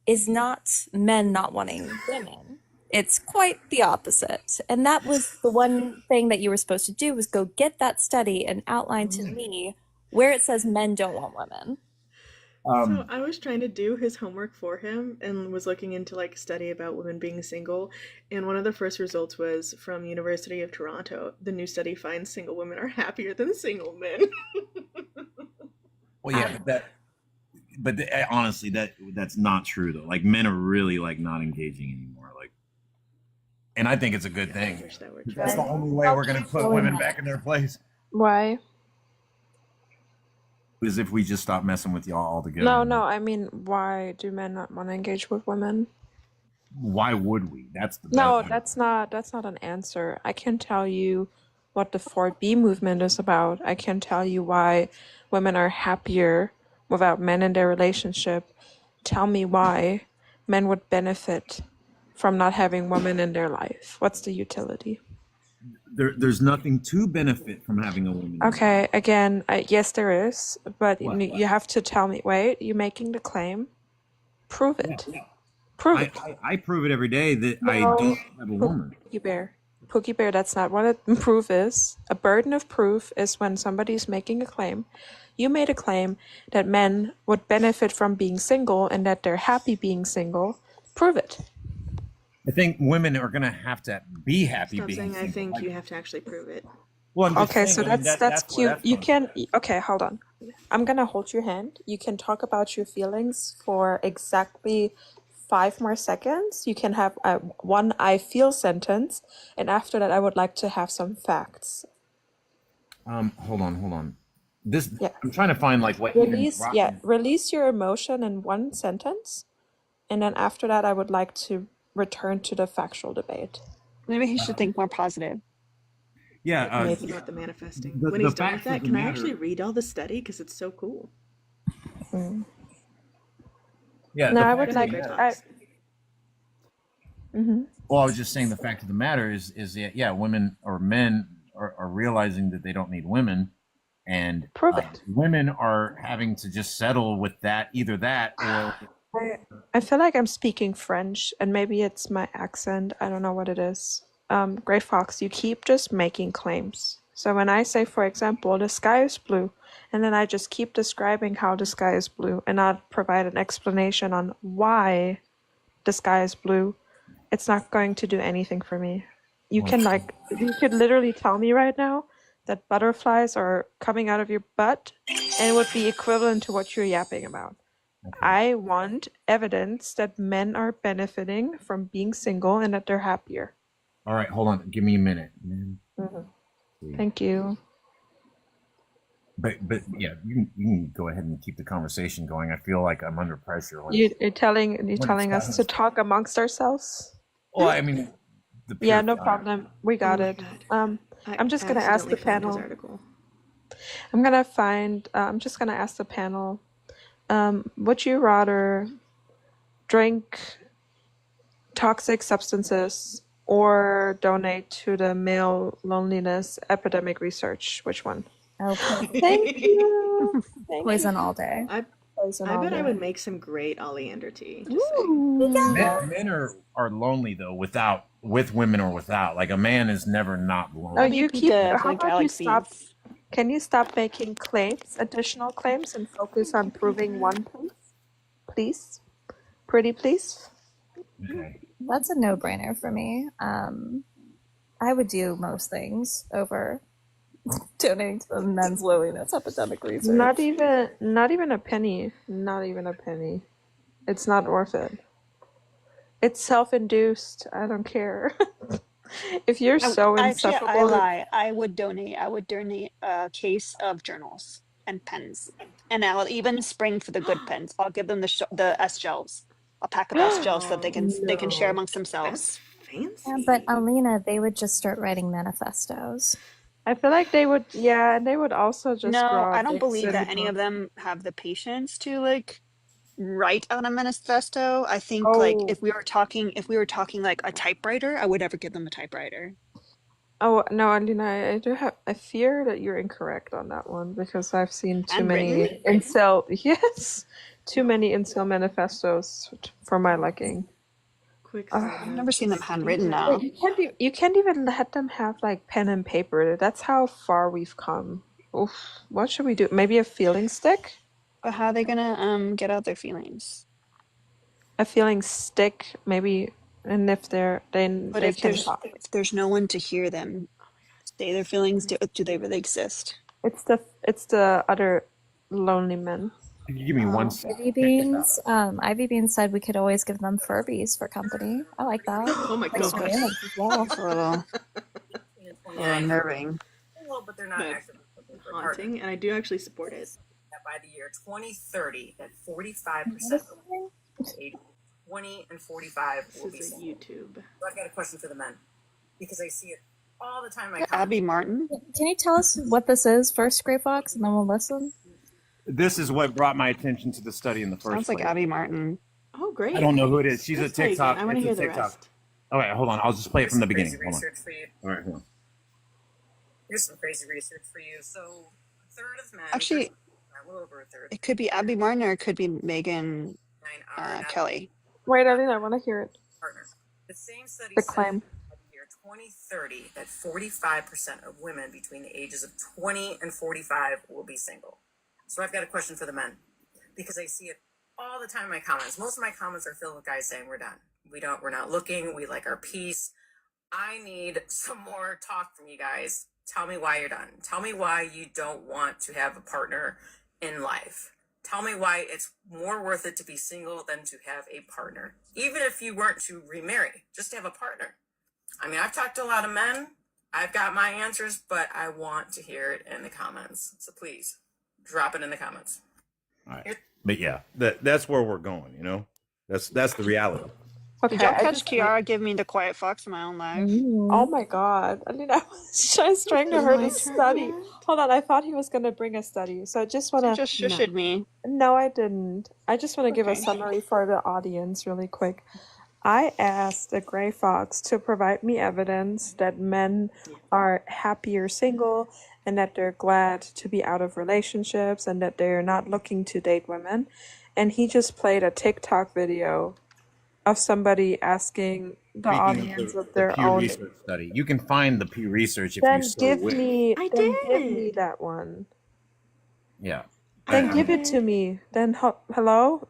is not men not wanting women. It's quite the opposite. And that was the one thing that you were supposed to do, was go get that study and outline to me where it says men don't want women. So I was trying to do his homework for him and was looking into like study about women being single, and one of the first results was from University of Toronto. The new study finds single women are happier than single men. Well, yeah, honestly, that's not true though. Like men are really like not engaging anymore. Like, and I think it's a good thing. I wish that were That's the true. only way we're gonna put women back in their place. Why? Is if we just stop messing with y'all altogether. No. I mean, why do men not want to engage with women? Why would we? That's the No, that's not an answer. I can tell you what the 4B movement is about. I can tell you why women are happier without men in their relationship. Tell me why men would benefit from not having women in their life. What's the utility? There's nothing to benefit from having a woman. Okay, again, yes, there is, but you have to tell me. Wait, you're making the claim. Prove it. Yeah. Prove it. I prove it every day that I don't have a woman. Pookie Bear, that's not what a proof is. A burden of proof is when somebody's making a claim. You made a claim that men would benefit from being single and that they're happy being single. Prove it. I think women are going to have to be happy Stop being saying single. I think you have to actually prove it. Well, I'm just okay, saying, so I mean, that's cute. that's You can, okay, hold on. I'm gonna hold your hand. You can talk about your feelings for exactly 5 more seconds. You can have one I feel sentence, and after that, I would like to have some facts. Hold on. I'm trying to find like what release your emotion in 1 sentence, and then after that, I would like to return to the factual debate. Maybe he should think more positive. Yeah, maybe about the manifesting. When he's done with that, can I actually read all the study because it's so cool? Yeah, no, I would like. Well, I was just saying the fact of the matter is that women or men are realizing that they don't need women, and prove it. Women are having to just settle with that, either that or. I feel like I'm speaking French, and maybe it's my accent. I don't know what it is. Gray Fox, you keep just making claims. So when I say, for example, the sky is blue, and then I just keep describing how the sky is blue and not provide an explanation on why the sky is blue, it's not going to do anything for me. You could literally tell me right now that butterflies are coming out of your butt, and it would be equivalent to what you're yapping about. Okay. I want evidence that men are benefiting from being single and that they're happier. All right, hold on. Give me a minute. Thank you. But yeah, you can go ahead and keep the conversation going. I feel like I'm under pressure. You're telling us to talk amongst ourselves? Well, I mean, no problem. We got it. I'm just gonna ask the panel. I'm just gonna ask the panel. Would you rather drink toxic substances or donate to the male loneliness epidemic research? Which one? Okay. Thank you. Poison all day. I bet I would make some great oleander tea. Just saying. Men are lonely though, with women or without. Like a man is never not lonely. No, you keep. How about you stop? Can you stop making claims, additional claims, and focus on proving one, please? Pretty please. Okay. That's a no-brainer for me. I would do most things over donating to the men's loneliness epidemic research. Not even a penny. Not even a penny. It's not worth it. It's self-induced. I don't care. If you're so insufferable, I lie. I would donate a case of journals and pens, and I'll even spring for the good pens. I'll give them the S gels. A pack of S gels so that they can share amongst themselves. That's fancy. Yeah, but Alina, they would just start writing manifestos. I feel like they would, and they would also just. No, I don't believe that any of them have the patience to write out a manifesto. I think if we were talking like a typewriter, I would never give them a typewriter. Oh no, Alina, I fear that you're incorrect on that one because I've seen too many incel yes, too many incel manifestos for my liking. Quick I've never seen them handwritten now. You can't even let them have like pen and paper. That's how far we've come. Oof. What should we do? Maybe a feeling stick? But how are they gonna get out their feelings? A feeling stick, maybe, and if they're then But they can talk. if there's no one to hear them say their feelings, do they really exist? It's the other lonely men. Can you give me 1 second? Ivy Beans said we could always give them Furbies for company. I like that. Oh my Thanks god. for as well. It's a little unnerving. But they're not actually haunting, and I do actually support it. That by the year 2030, that 45% of age 20 and 45 will be single. YouTube. So I've got a question for the men because I see it all the time. Abby Martin. Can you tell us what this is first, Gray Fox, and then we'll listen? This is what brought my attention to the study in the first Sounds like place. Abby Martin. Oh, great. I don't know who it is. She's a Let's play TikTok. again. I want to hear the rest. All right, hold on. I'll just play it from the beginning. Hold on. For you. All right, hold on. Here's some crazy research for you. So, a third of men. Actually, a little over a third. it could be Abby Martin or it could be Megan Kelly. Wait, I want to hear it. Partner. The same study The said claim. by the year 2030 that 45% of women between the ages of 20 and 45 will be single. So I've got a question for the men because I see it all the time in my comments. Most of my comments are filled with guys saying we're done. We're not looking. We like our peace. I need some more talk from you guys. Tell me why you're done. Tell me why you don't want to have a partner in life. Tell me why it's more worth it to be single than to have a partner. Even if you weren't to remarry, just to have a partner. I mean, I've talked to a lot of men. I've got my answers, but I want to hear it in the comments. So please, drop it in the comments. All right. But yeah, that's where we're going, you know? That's the reality. Okay, Did y'all catch Kiara give me the quiet fox in my own life? Oh my god. I mean, I was trying to hurt his study. Hold on, I thought he was going to bring a study. So I just want to... just shushed me. No, I didn't. I just want to give a summary for the audience really quick. I asked a gray fox to provide me evidence that men are happier single and that they're glad to be out of relationships and that they're not looking to date women. And he just played a TikTok video of somebody asking the audience of their Pew own Research study. You can find the Pew Research if then you so give wish. me give me that one. Yeah. Then give it to me. Then hello?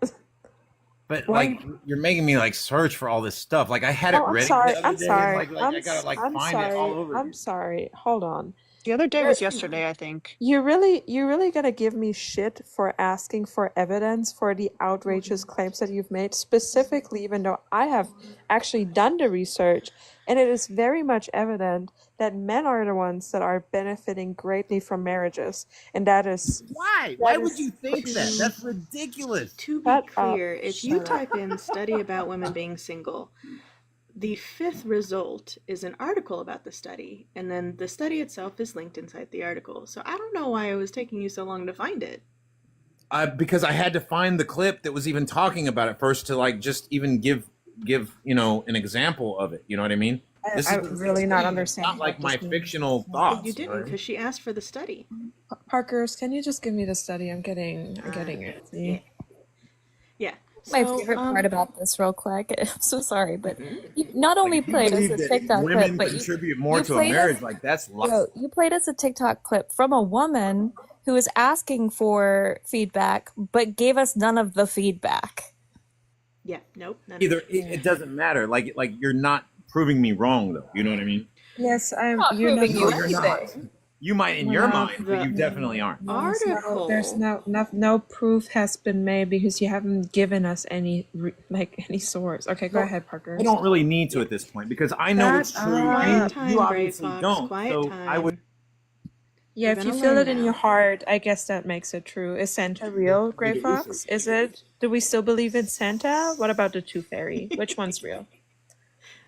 But like you're making me like search for all this stuff. Like I had it ready. I'm sorry. I gotta like find it all over. I'm sorry. Hold on. The other day was yesterday, I think. You're really gonna give me shit for asking for evidence for the outrageous claims that you've made, specifically even though I have actually done the research, and it is very much evident that men are the ones that are benefiting greatly from marriages, and that is why? Why would you think that? That's ridiculous. To be clear, if you type in study about women being single, the fifth result is an article about the study, and then the study itself is linked inside the article. So I don't know why it was taking you so long to find it. Because I had to find the clip that was even talking about it first to like just even give you know an example of it. You know what I mean? I'm really not understanding. Not like my fictional thoughts. You didn't because she asked for the study. Parkers, can you just give me the study? I'm getting it. Yeah. My favorite part about this, real quick. I'm so sorry, but you not only played us a TikTok clip, women but contribute more to a marriage. Like that's you played us a TikTok clip from a woman who was asking for feedback, but gave us none of the feedback. Yeah. Nope. Either it doesn't matter. Like you're not proving me wrong though. You know what I mean? Yes, I'm. You're You're not. You might in your mind, but you definitely aren't. Article. There's no proof has been made because you haven't given us any source. Okay, go ahead, Parker. I don't really need to at this point because I know it's true. You obviously don't. So I would. Yeah, if you feel it in your heart, I guess that makes it true. Is Santa real, Gray Fox? Is it? Do we still believe in Santa? What about the Tooth Fairy? Which one's real?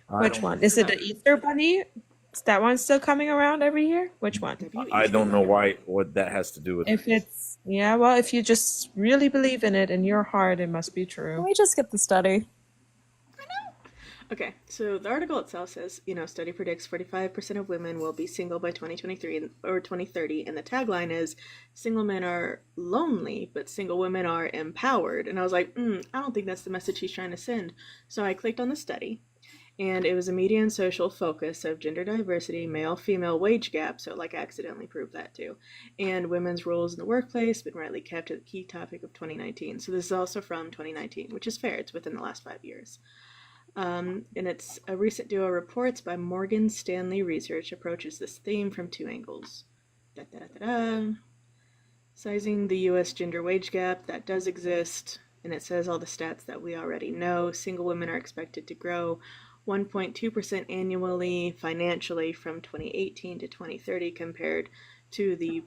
Which one? Is it the Easter Bunny? Is that one still coming around every year? Which one? I don't know what that has to do with If it's well, if you just really believe in it in your heart, it must be true. Can we just get the study? Okay, so the article itself says, study predicts 45% of women will be single by 2023 or 2030, and the tagline is, single men are lonely, but single women are empowered. And I was like, I don't think that's the message he's trying to send. So I clicked on the study, and it was a media and social focus of gender diversity, male-female wage gap, so I accidentally proved that too, and women's roles in the workplace, been rightly kept to the key topic of 2019. So this is also from 2019, which is fair, it's within the last 5 years. And it's a recent duo reports by Morgan Stanley Research approaches this theme from 2 angles. Sizing the U.S. gender wage gap, that does exist, and it says all the stats that we already know. Single women are expected to grow 1.2% annually financially from 2018 to 2030 compared to the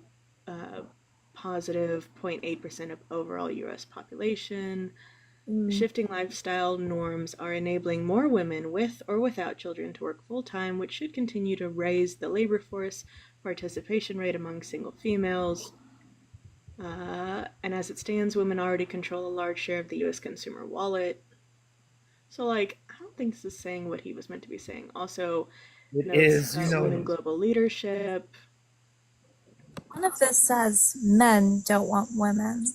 positive 0.8% of overall U.S. population. Shifting lifestyle norms are enabling more women with or without children to work full-time, which should continue to raise the labor force participation rate among single females. And as it stands, women already control a large share of the U.S. consumer wallet. So, I don't think this is saying what he was meant to be saying. Also, It notes is, women global leadership. None of this says men don't want women.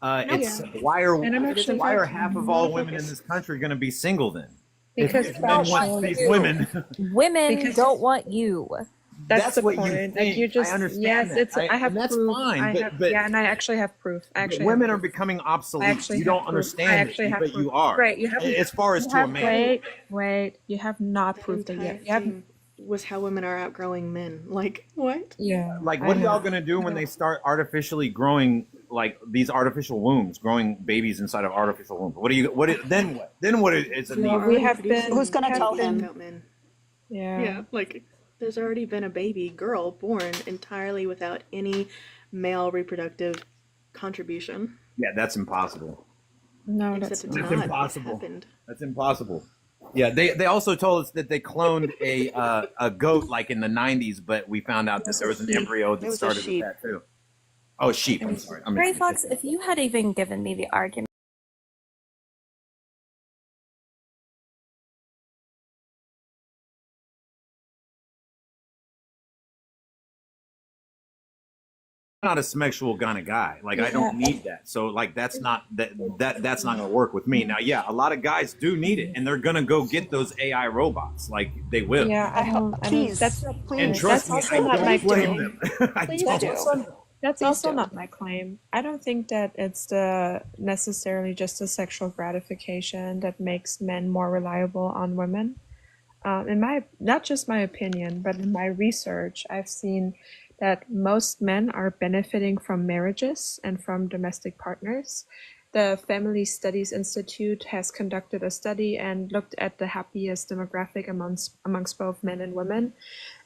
It's why are half of all women in focused. this country going to be single then? Because if men want these women, Women don't want you. That's the what you point. think. You just I understand yes, that. it's I have and that's proof. fine. And I actually have proof. Women are becoming obsolete. You don't understand it, but you are. Great, you have as far as to a man. Wait. You have not proved it yet. You have was how women are outgrowing men. What? Yeah. What are y'all gonna do when they start artificially growing these artificial wombs, growing babies inside of artificial wombs? Then what is a need? We have been. Who's gonna tell him? Yeah. There's already been a baby girl born entirely without any male reproductive contribution. Yeah, that's impossible. No, that's impossible. Happened. That's impossible. Yeah, they also told us that they cloned a goat in the 90s, but we found out that there was an embryo that started with that too. Oh, sheep. I'm sorry. Gray Fox, if you had even given me the argument. I'm not a sexual kind of guy. I don't need that. So that's not that's not going to work with me. Now, yeah, a lot of guys do need it, and they're going to go get those AI robots. They will. Yeah, I don't. Please, that's please. And trust me, I don't blame them. That's also not my claim. I don't think that it's necessarily just the sexual gratification that makes men more reliable on women. Not just my opinion, but in my research, I've seen that most men are benefiting from marriages and from domestic partners. The Family Studies Institute has conducted a study and looked at the happiest demographic amongst both men and women.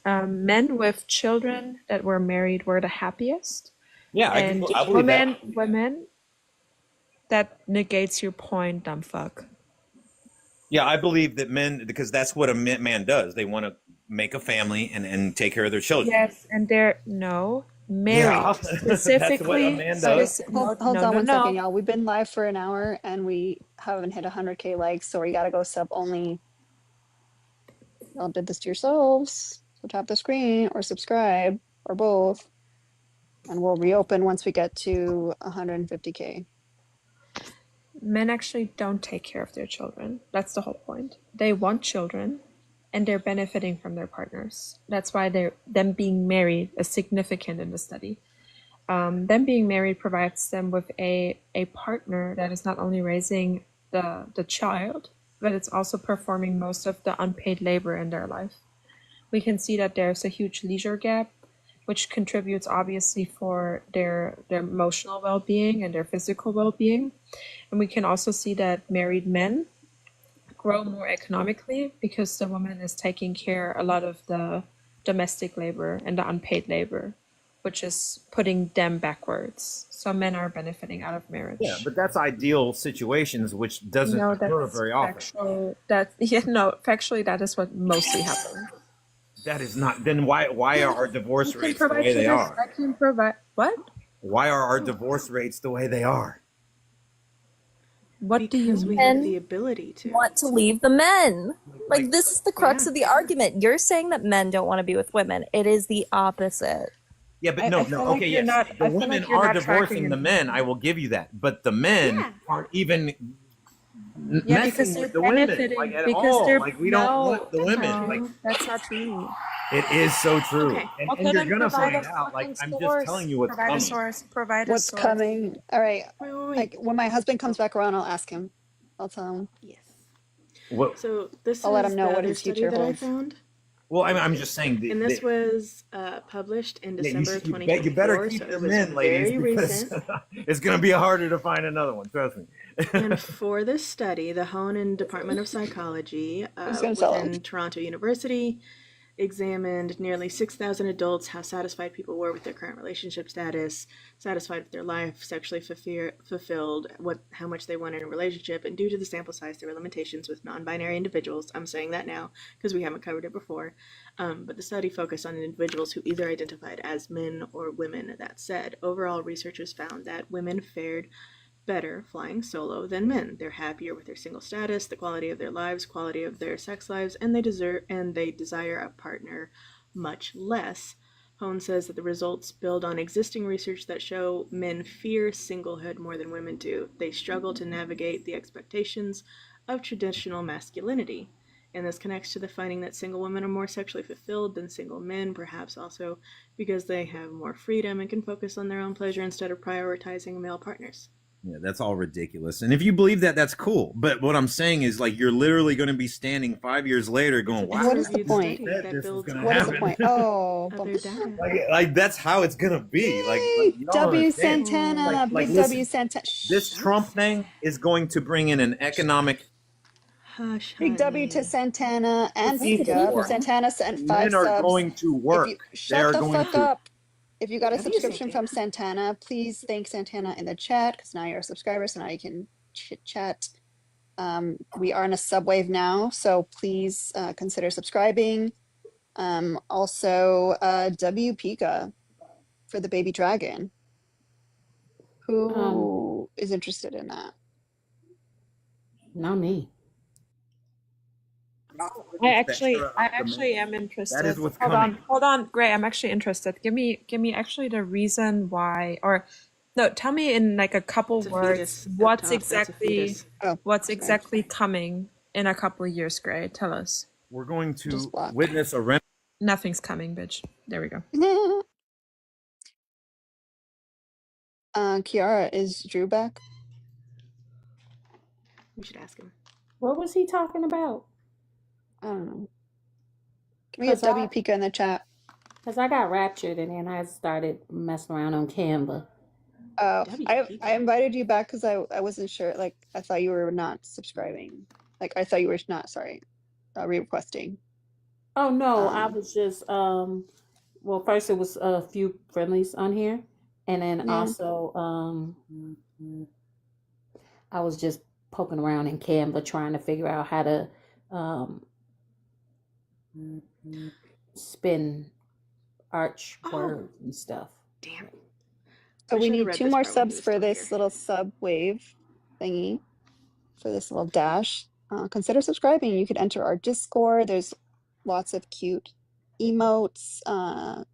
Men with children that were married were the happiest. Yeah, and I believe that. Women, that negates your point, dumb fuck. Yeah, I believe that men, because that's what a man does. They want to make a family and take care of their children. Yes, and they're married specifically. That's what a man does. Hold on one second, y'all. We've been live for an hour and we haven't hit 100K likes, so we gotta go sub only. Y'all did this to yourselves. So tap the screen or subscribe or both, and we'll reopen once we get to 150K. Men actually don't take care of their children. That's the whole point. They want children, and they're benefiting from their partners. That's why them being married is significant in the study. Them being married provides them with a partner that is not only raising the child, but it's also performing most of the unpaid labor in their life. We can see that there's a huge leisure gap, which contributes obviously for their emotional well-being and their physical well-being. And we can also see that married men grow more economically because the woman is taking care a lot of the domestic labor and the unpaid labor, which is putting them backwards. So men are benefiting out of marriage. Yeah, but that's ideal situations, which doesn't occur very often. Factually, that is what mostly happens. That is not. Then why are our divorce rates the way they are? I can provide what? Why are our divorce rates the way they are? What do you we have the ability to want to leave the men? Like this is the crux of the argument. You're saying that men don't want to be with women. It is the opposite. Yeah, but no. Okay, yes, the women are divorcing the men. I will give you that, but the men aren't even messing with the women like at all. Like we don't want the women. Like that's not true. it is so true, Okay. and you're gonna find out. Like I'm just telling you what's coming. What's coming? All right. Like when my husband comes back around, I'll ask him. I'll tell him. Yes. What? So this I'll let is him know the what other his study future that I holds. found. Well, I'm just saying. And this was published in December 2024. You better keep so them it was in, ladies, very because recent. it's going to be harder to find another one. Trust me. And for this study, the Honan Department of Psychology gonna sell 'em? within Toronto University examined nearly 6,000 adults, how satisfied people were with their current relationship status, satisfied with their life, sexually fulfilled, how much they wanted in a relationship, and due to the sample size, there were limitations with non-binary individuals. I'm saying that now because we haven't covered it before. But the study focused on individuals who either identified as men or women. That said, overall, researchers found that women fared better flying solo than men. They're happier with their single status, the quality of their lives, quality of their sex lives, and they desire a partner much less. Hone says that the results build on existing research that show men fear singlehood more than women do. They struggle to navigate the expectations of traditional masculinity. And this connects to the finding that single women are more sexually fulfilled than single men, perhaps also because they have more freedom and can focus on their own pleasure instead of prioritizing male partners. Yeah, that's all ridiculous. And if you believe that, that's cool. But what I'm saying is, like, you're literally going to be standing 5 years later going, wow, what is the point? What is the point? Oh, like that's how it's going to be. Like W Santana, big listen, W Santana. This Trump thing is going to bring in an economic. Big W to Santana and Pika. Santana sent 5 Men subs. are going to work. Shut the fuck up. If you got a subscription from Santana, please thank Santana in the chat because now you're a subscriber, so now you can chit chat. We are in a subwave now, so please consider subscribing. Also, W Pika for the baby dragon. Who is interested in that? Not me. I actually am interested. That is what's hold coming. Hold on, Gray. I'm actually interested. Give me actually the reason why, or no, tell me in like a couple words what's exactly coming in a couple of years, Gray. Tell us. We're going to witness a Nothing's coming, bitch. There we go. Kiara, is Drew back? We should ask him. What was he talking about? I don't know. Can we get W Pika in the chat? Because I got raptured and then I started messing around on Canva. Oh, I invited you back because I wasn't sure. Like, I thought you were not subscribing. Like, I thought you were not, requesting. Oh, no, I was just, well, first it was a few friendlies on here. And then also, I was just poking around in Canva trying to figure out how to spin arch words and stuff. Damn. So we need 2 more subs for this little sub wave thingy, for this little dash. Consider subscribing. You could enter our Discord. There's lots of cute emotes.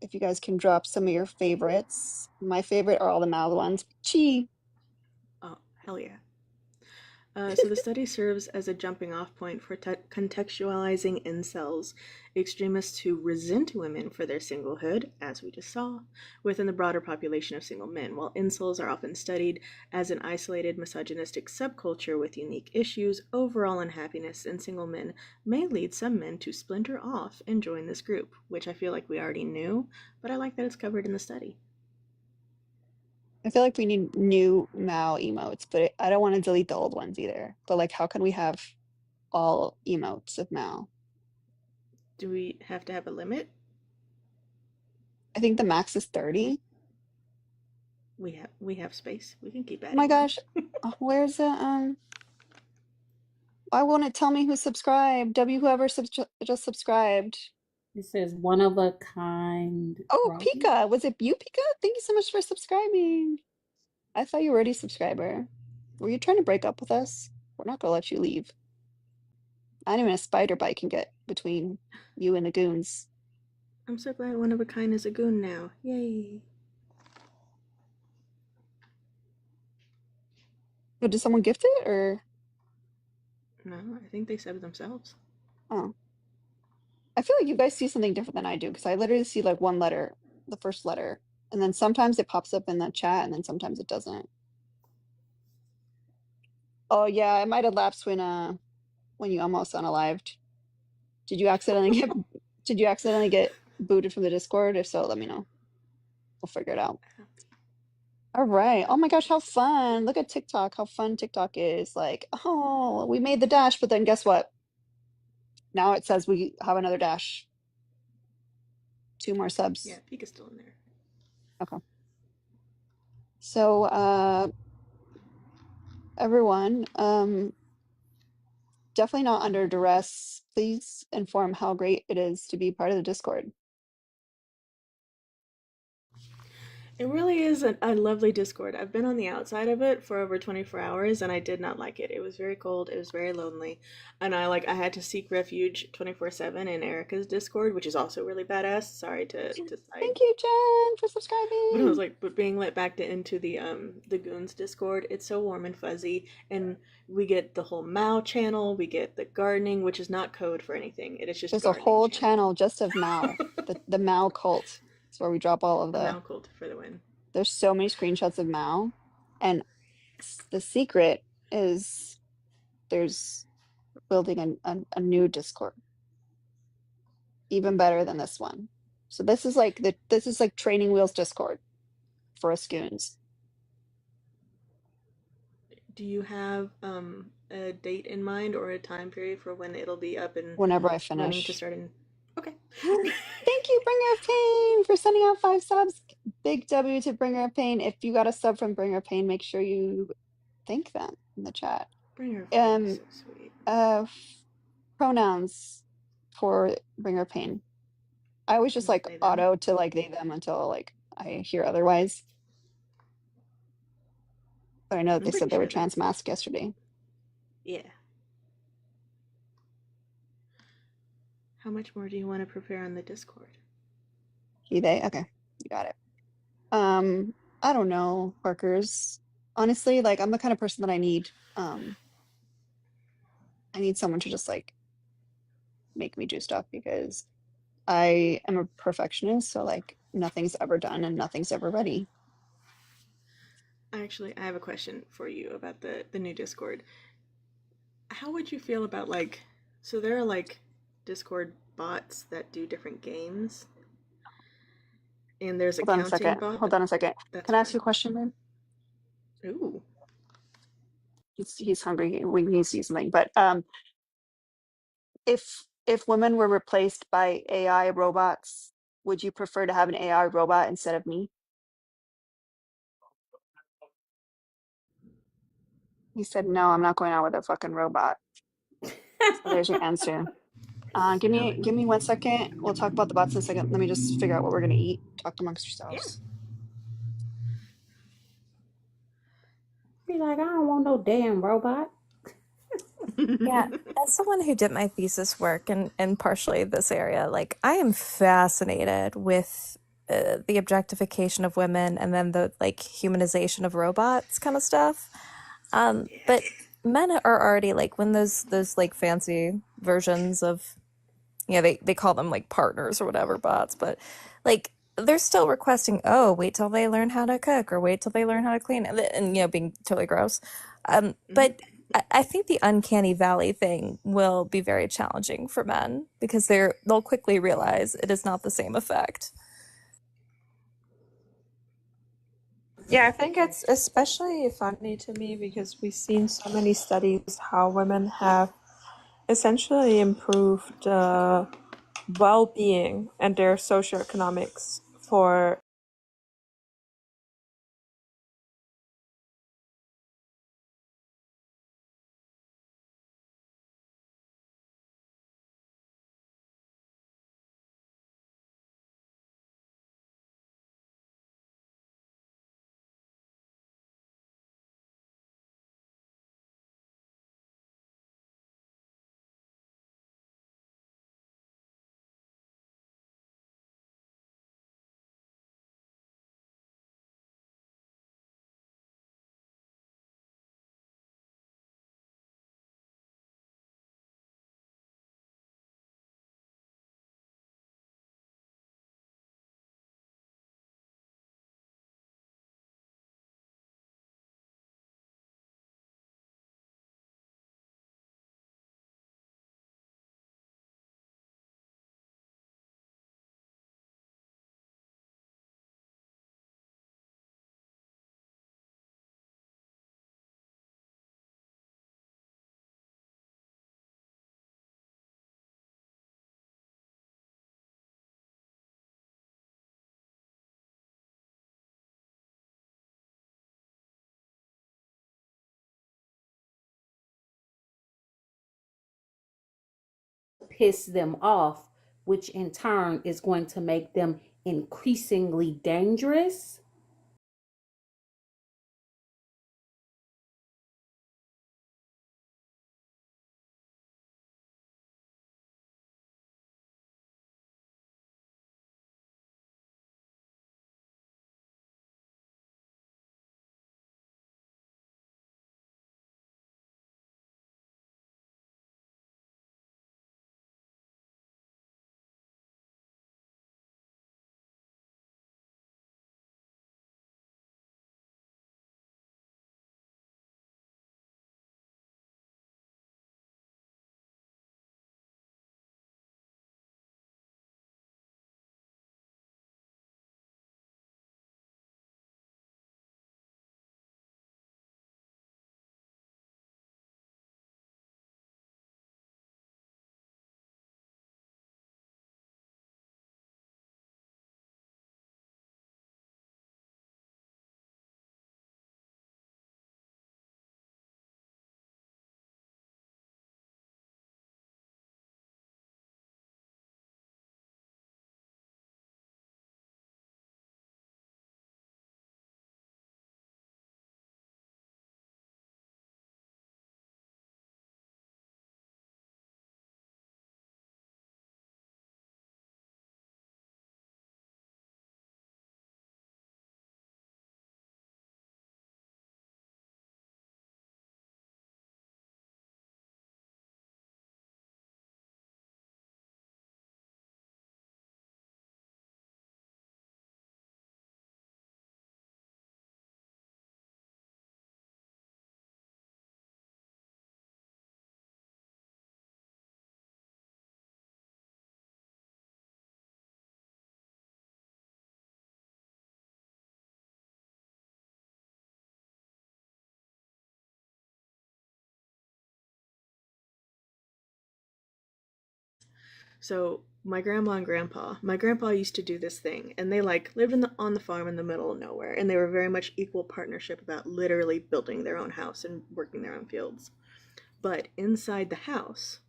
If you guys can drop some of your favorites. My favorite are all the mouth ones. Chi. Oh, hell yeah. So the study serves as a jumping off point for contextualizing incels, extremists who resent women for their singlehood, as we just saw, within the broader population of single men. While incels are often studied as an isolated misogynistic subculture with unique issues, overall unhappiness in single men may lead some men to splinter off and join this group, which I feel like we already knew, but I like that it's covered in the study. I feel like we need new Mao emotes, but I don't want to delete the old ones either. But like, how can we have all emotes of Mao? Do we have to have a limit? I think the max is 30. We have space. We can keep adding. Oh my gosh, where's the why won't it tell me who subscribed? Whoever just subscribed. It says one of a kind. Oh, Pika, was it you, Pika? Thank you so much for subscribing. I thought you were already a subscriber. Were you trying to break up with us? We're not gonna let you leave. Not even a spider bite can get between you and the goons. I'm so glad one of a kind is a goon now. Yay. But did someone gift it or? No, I think they said it themselves. Oh. I feel like you guys see something different than I do because I literally see like one letter, the first letter, and then sometimes it pops up in the chat and then sometimes it doesn't. Oh yeah, it might have lapsed when you almost unalived. Did you accidentally get did you accidentally get booted from the Discord? If so, let me know. We'll figure it out. All right. Oh my gosh, how fun. Look at TikTok, how fun TikTok is. Like, oh, we made the dash, but then guess what? Now it says we have another dash. 2 more subs. Yeah, Pika's still in there. Okay. So everyone, definitely not under duress. Please inform how great it is to be part of the Discord. It really is a lovely Discord. I've been on the outside of it for over 24 hours and I did not like it. It was very cold, it was very lonely, and I had to seek refuge 24/7 in Erica's Discord, which is also really badass. Sorry to side. Thank you, Jen, for But I was subscribing. like, but being let back into the Goons Discord, it's so warm and fuzzy, and we get the whole Mao channel, we get the gardening, which is not code for anything. It is just There's a gardening whole channel. channel just of Mao, the Mao cult. It's where we drop all of The the. Mao cult for the win. There's so many screenshots of Mao, and the secret is there's building a new Discord, even better than this one. So this is like training wheels Discord for us goons. Do you have a date in mind or a time period for when it'll be up and Whenever I running to finish. start in? Okay. Thank you, Bringer of Pain, for sending out 5 subs. Big W to Bringer of Pain. If you got a sub from Bringer of Pain, make sure you thank them in the chat. Bringer of Pain is so sweet. Pronouns for Bringer of Pain. I always just like They, them. auto to like they them until like I hear otherwise. But I know that they I'm said pretty they were sure trans that's mask yesterday. yeah. How much more do you want to prepare on the Discord? They? Okay, you got it. I don't know, Parkers. Honestly, like I'm the kind of person that I need someone to just like make me do stuff because I am a perfectionist, so like nothing's ever done and nothing's ever ready. Actually, I have a question for you about the new Discord. How would you feel about like, so there are like Discord bots that do different games, and there's a Hold on a counting second. bot. Hold on a second. That's Can I ask fine. you a question, man? Ooh. He's hungry. We need to see something. But if women were replaced by AI robots, would you prefer to have an AI robot instead of me? He said, no, I'm not going out with a fucking robot. So there's your answer. Give me 1 second. We'll talk about the bots in a second. Let me just figure out what we're gonna eat. Talk amongst yourselves. Be like, I don't want no damn robot. Yeah, as someone who did my thesis work in partially this area, like I am fascinated with the objectification of women and then the like humanization of robots kind of stuff. But men are already like when those like fancy versions of they call them like partners or whatever bots, but like they're still requesting, oh, wait till they learn how to cook or wait till they learn how to clean and being totally gross. But I think the uncanny valley thing will be very challenging for men because they'll quickly realize it is not the same effect. Yeah, I think it's especially funny to me because we've seen so many studies how women have essentially improved well-being and their socioeconomics for piss them off, which in turn is going to make them increasingly dangerous. So my grandma and grandpa, my grandpa used to do this thing, and they like lived on the farm in the middle of nowhere, and they were very much equal partnership about literally building their own house and working their own fields. But inside the house,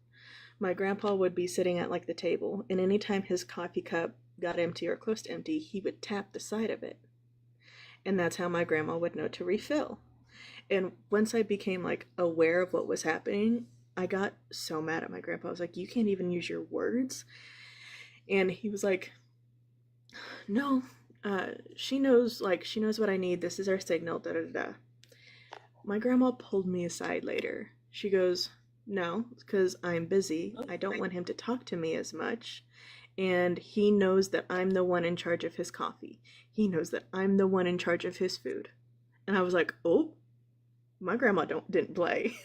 my grandpa would be sitting at like the table, and anytime his coffee cup got empty or close to empty, he would tap the side of it. And that's how my grandma would know to refill. And once I became like aware of what was happening, I got so mad at my grandpa. I was like, "You can't even use your words." And he was like, "No, she knows what I need. This is our signal, da da da." My grandma pulled me aside later. She goes, "No, because I'm busy. I don't want him to talk to me as much. And he knows that I'm the one in charge of his coffee. He knows that I'm the one in charge of his food." And I was like, "Oh, my grandma didn't play."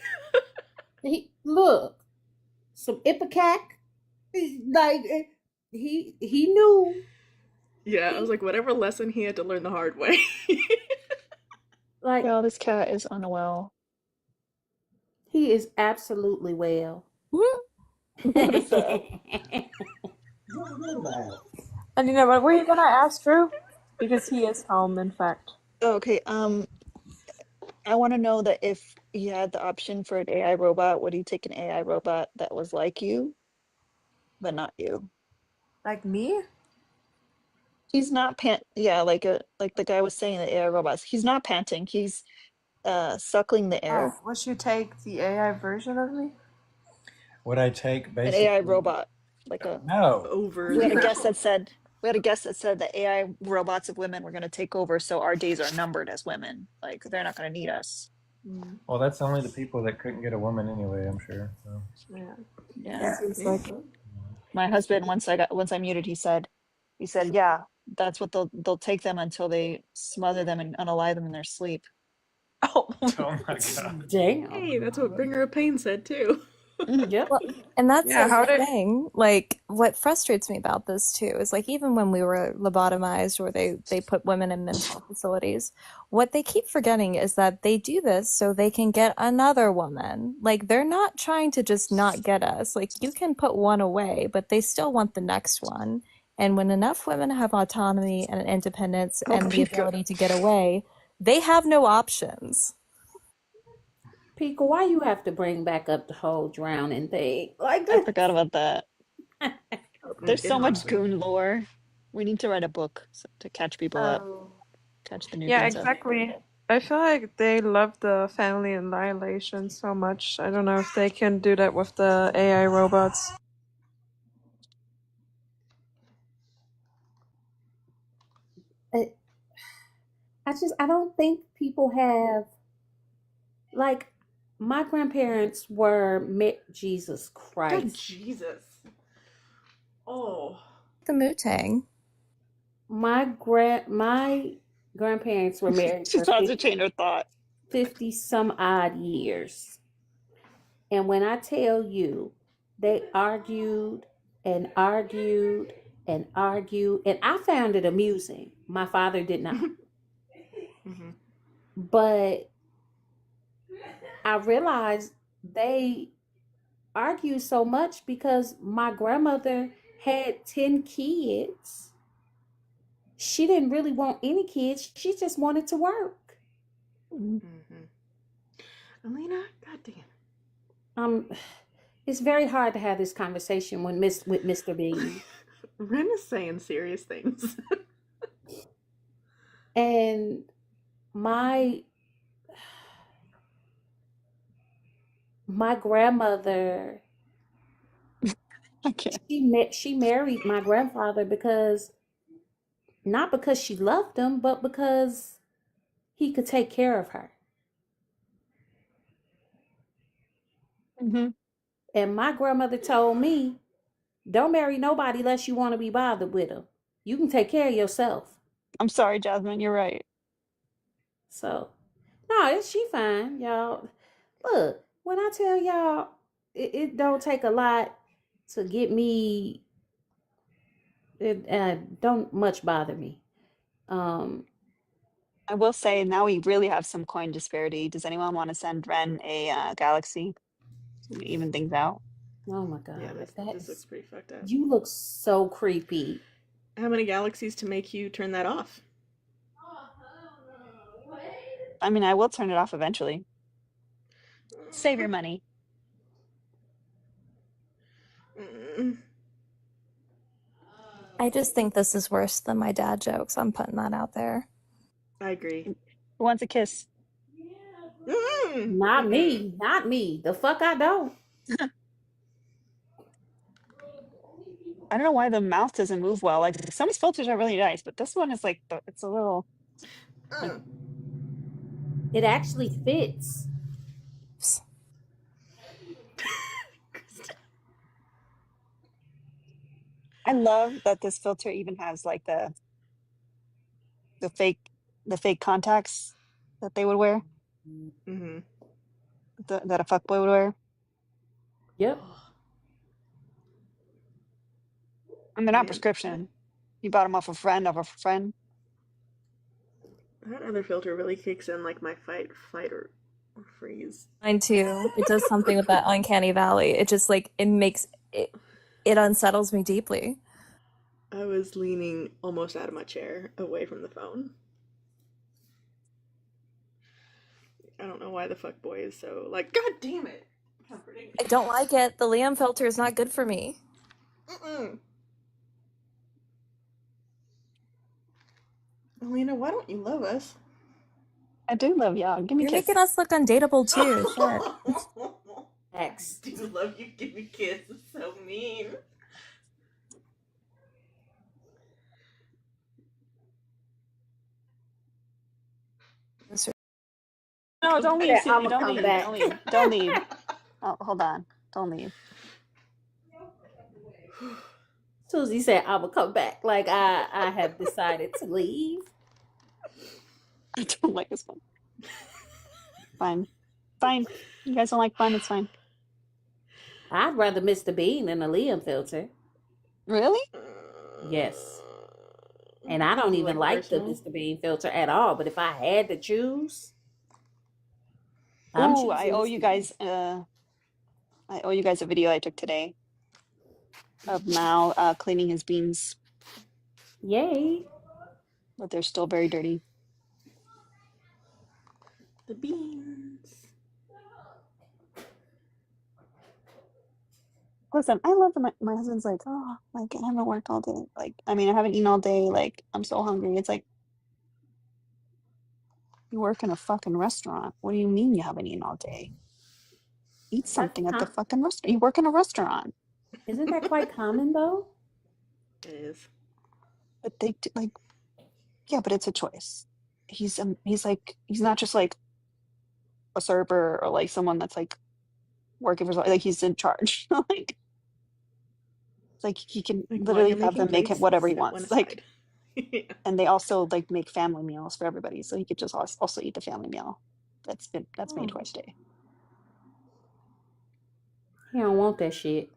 Look, some ipecac, like he knew. Yeah, I was like, whatever lesson he had to learn the hard way. Like, Well, this cat is unwell. He is absolutely well. What is that? And you know what were you gonna ask, Drew? Because he is home, in fact. Okay, I want to know that if you had the option for an AI robot, would you take an AI robot that was like you, but not you? Like me? He's not yeah, like the guy was saying, the AI robots. He's not panting. He's suckling the air. Oh, would you take the AI version of me? Would I take An basically AI robot, like a no? Over. we had a guest that said that AI robots of women were going to take over, so our days are numbered as women. Like they're not going to need us. Well, that's only the people that couldn't get a woman anyway. I'm sure. So. Yeah. Seems like My husband, once I muted, he said, yeah, that's what they'll take them until they smother them and unalive them in their sleep. Oh, Oh my god. Damn. Hey, that's what Bringer of Pain said too. Yep. Well, and that's Yeah, how like the did thing. Like, what frustrates me about this too is like even when we were lobotomized or they put women in mental facilities, what they keep forgetting is that they do this so they can get another woman. Like they're not trying to just not get us. Like you can put one away, but they still want the next one. And when enough women have autonomy and independence and the ability to get away, they have no options. Pika, why you have to bring back up the whole drowning thing? Like I forgot about that. There's so much Awesome. goon lore. We need to write a book to catch people up, catch the Yeah, newbies up. exactly. I feel like they love the family annihilation so much. I don't know if they can do that with the AI robots. I don't think people have, like, my grandparents were Jesus God, Christ. Jesus. Oh. The Moo-Tang. My grandparents were married Just for has a chain of thought. 50 some odd years. And when I tell you, they argued and argued and argued, and I found it amusing. My father did not. But I realized they argued so much because my grandmother had 10 kids. She didn't really want any kids. She just wanted to work. Alina, goddamn. It's very hard to have this conversation with Mr. Bean. Ren is saying serious things. And my grandmother, she married my grandfather because, not because she loved him, but because he could take care of her. Mm-hmm. And my grandmother told me, don't marry nobody unless you want to be bothered with them. You can take care of yourself. I'm sorry, Jasmine, you're right. So, no, she fine, y'all. Look, when I tell y'all, it don't take a lot to get me. It don't much bother me. I will say now we really have some coin disparity. Does anyone want to send Ren a galaxy to even things out? Oh my god, Yeah, this looks pretty fucked up. You look so creepy. How many galaxies to make you turn that off? I mean, I will turn it off eventually. Save your money. I just think this is worse than my dad jokes. I'm putting that out there. I agree. Who wants a kiss? Not me. Not me. The fuck I don't. I don't know why the mouth doesn't move well. Like some of these filters are really nice, but this one is like it's a little. Like, it actually fits. I love that this filter even has like the fake contacts that they would wear. Mm-hmm. That a fuckboy would wear. Yep. And they're not prescription. You bought them off a friend. That other filter really kicks in like my fight, flight, or freeze. Mine too. It does something with that uncanny valley. It just like it makes it unsettles me deeply. I was leaning almost out of my chair away from the phone. I don't know why the fuck boy is so like, god damn it. Comforting. I don't like it. The Liam filter is not good for me. Alina, why don't you love us? I do love y'all. Give me You're a kiss. making us look undateable too. Shit. X. I do love you. Give me kiss. It's so mean. No, don't leave, Susie. I'ma Don't come leave. back. Don't leave. Don't leave. Oh, hold on. Don't leave. Susie said, I will come back. Like I have decided to leave. I don't like this one. Fine. Fine. You guys don't like fun, it's fine. I'd rather Mr. Bean than a Liam filter. Really? Yes. And I don't even like the Mr. Bean filter at all. But if I had to choose, Oh, I owe you guys a video I took today of Mal cleaning his beans. Yay. But they're still very dirty. The beans. Listen, I love that my husband's like, oh, like I haven't worked all day. Like, I mean, I haven't eaten all day. Like, I'm so hungry. It's like, you work in a fucking restaurant. What do you mean you haven't eaten all day? Eat something at the fucking restaurant. You work in a restaurant. Isn't that quite common though? It is. But like, yeah, but it's a choice. He's like, he's not just like a server or like someone that's like working for like he's in charge. like he can Like while literally you're have making them make it plates, whatever he set one wants. Like, aside. Yeah. and they also like make family meals for everybody, so he could just also eat the family meal. That's made twice a day. He don't want that shit.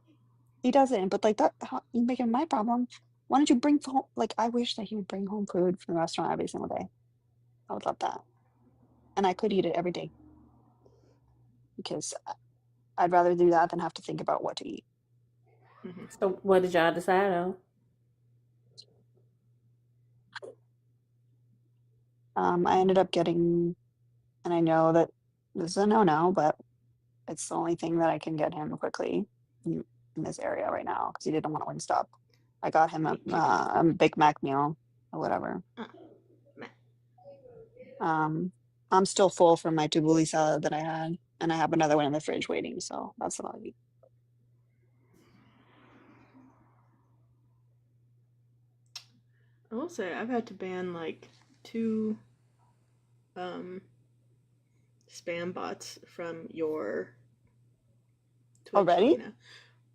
He doesn't, but like that, you make it my problem. Why don't you bring home? Like, I wish that he would bring home food from the restaurant every single day. I would love that, and I could eat it every day because I'd rather do that than have to think about what to eat. So what did y'all decide on? I ended up getting, and I know that this is a no-no, but it's the only thing that I can get him quickly in this area right now because he didn't want Wingstop. I got him a Big Mac meal or whatever. I'm still full from my tabbouleh salad that I had, and I have another one in the fridge waiting, so that's what I'll eat. I will say I've had to ban like 2 spam bots from your Twitch, Already? Lena.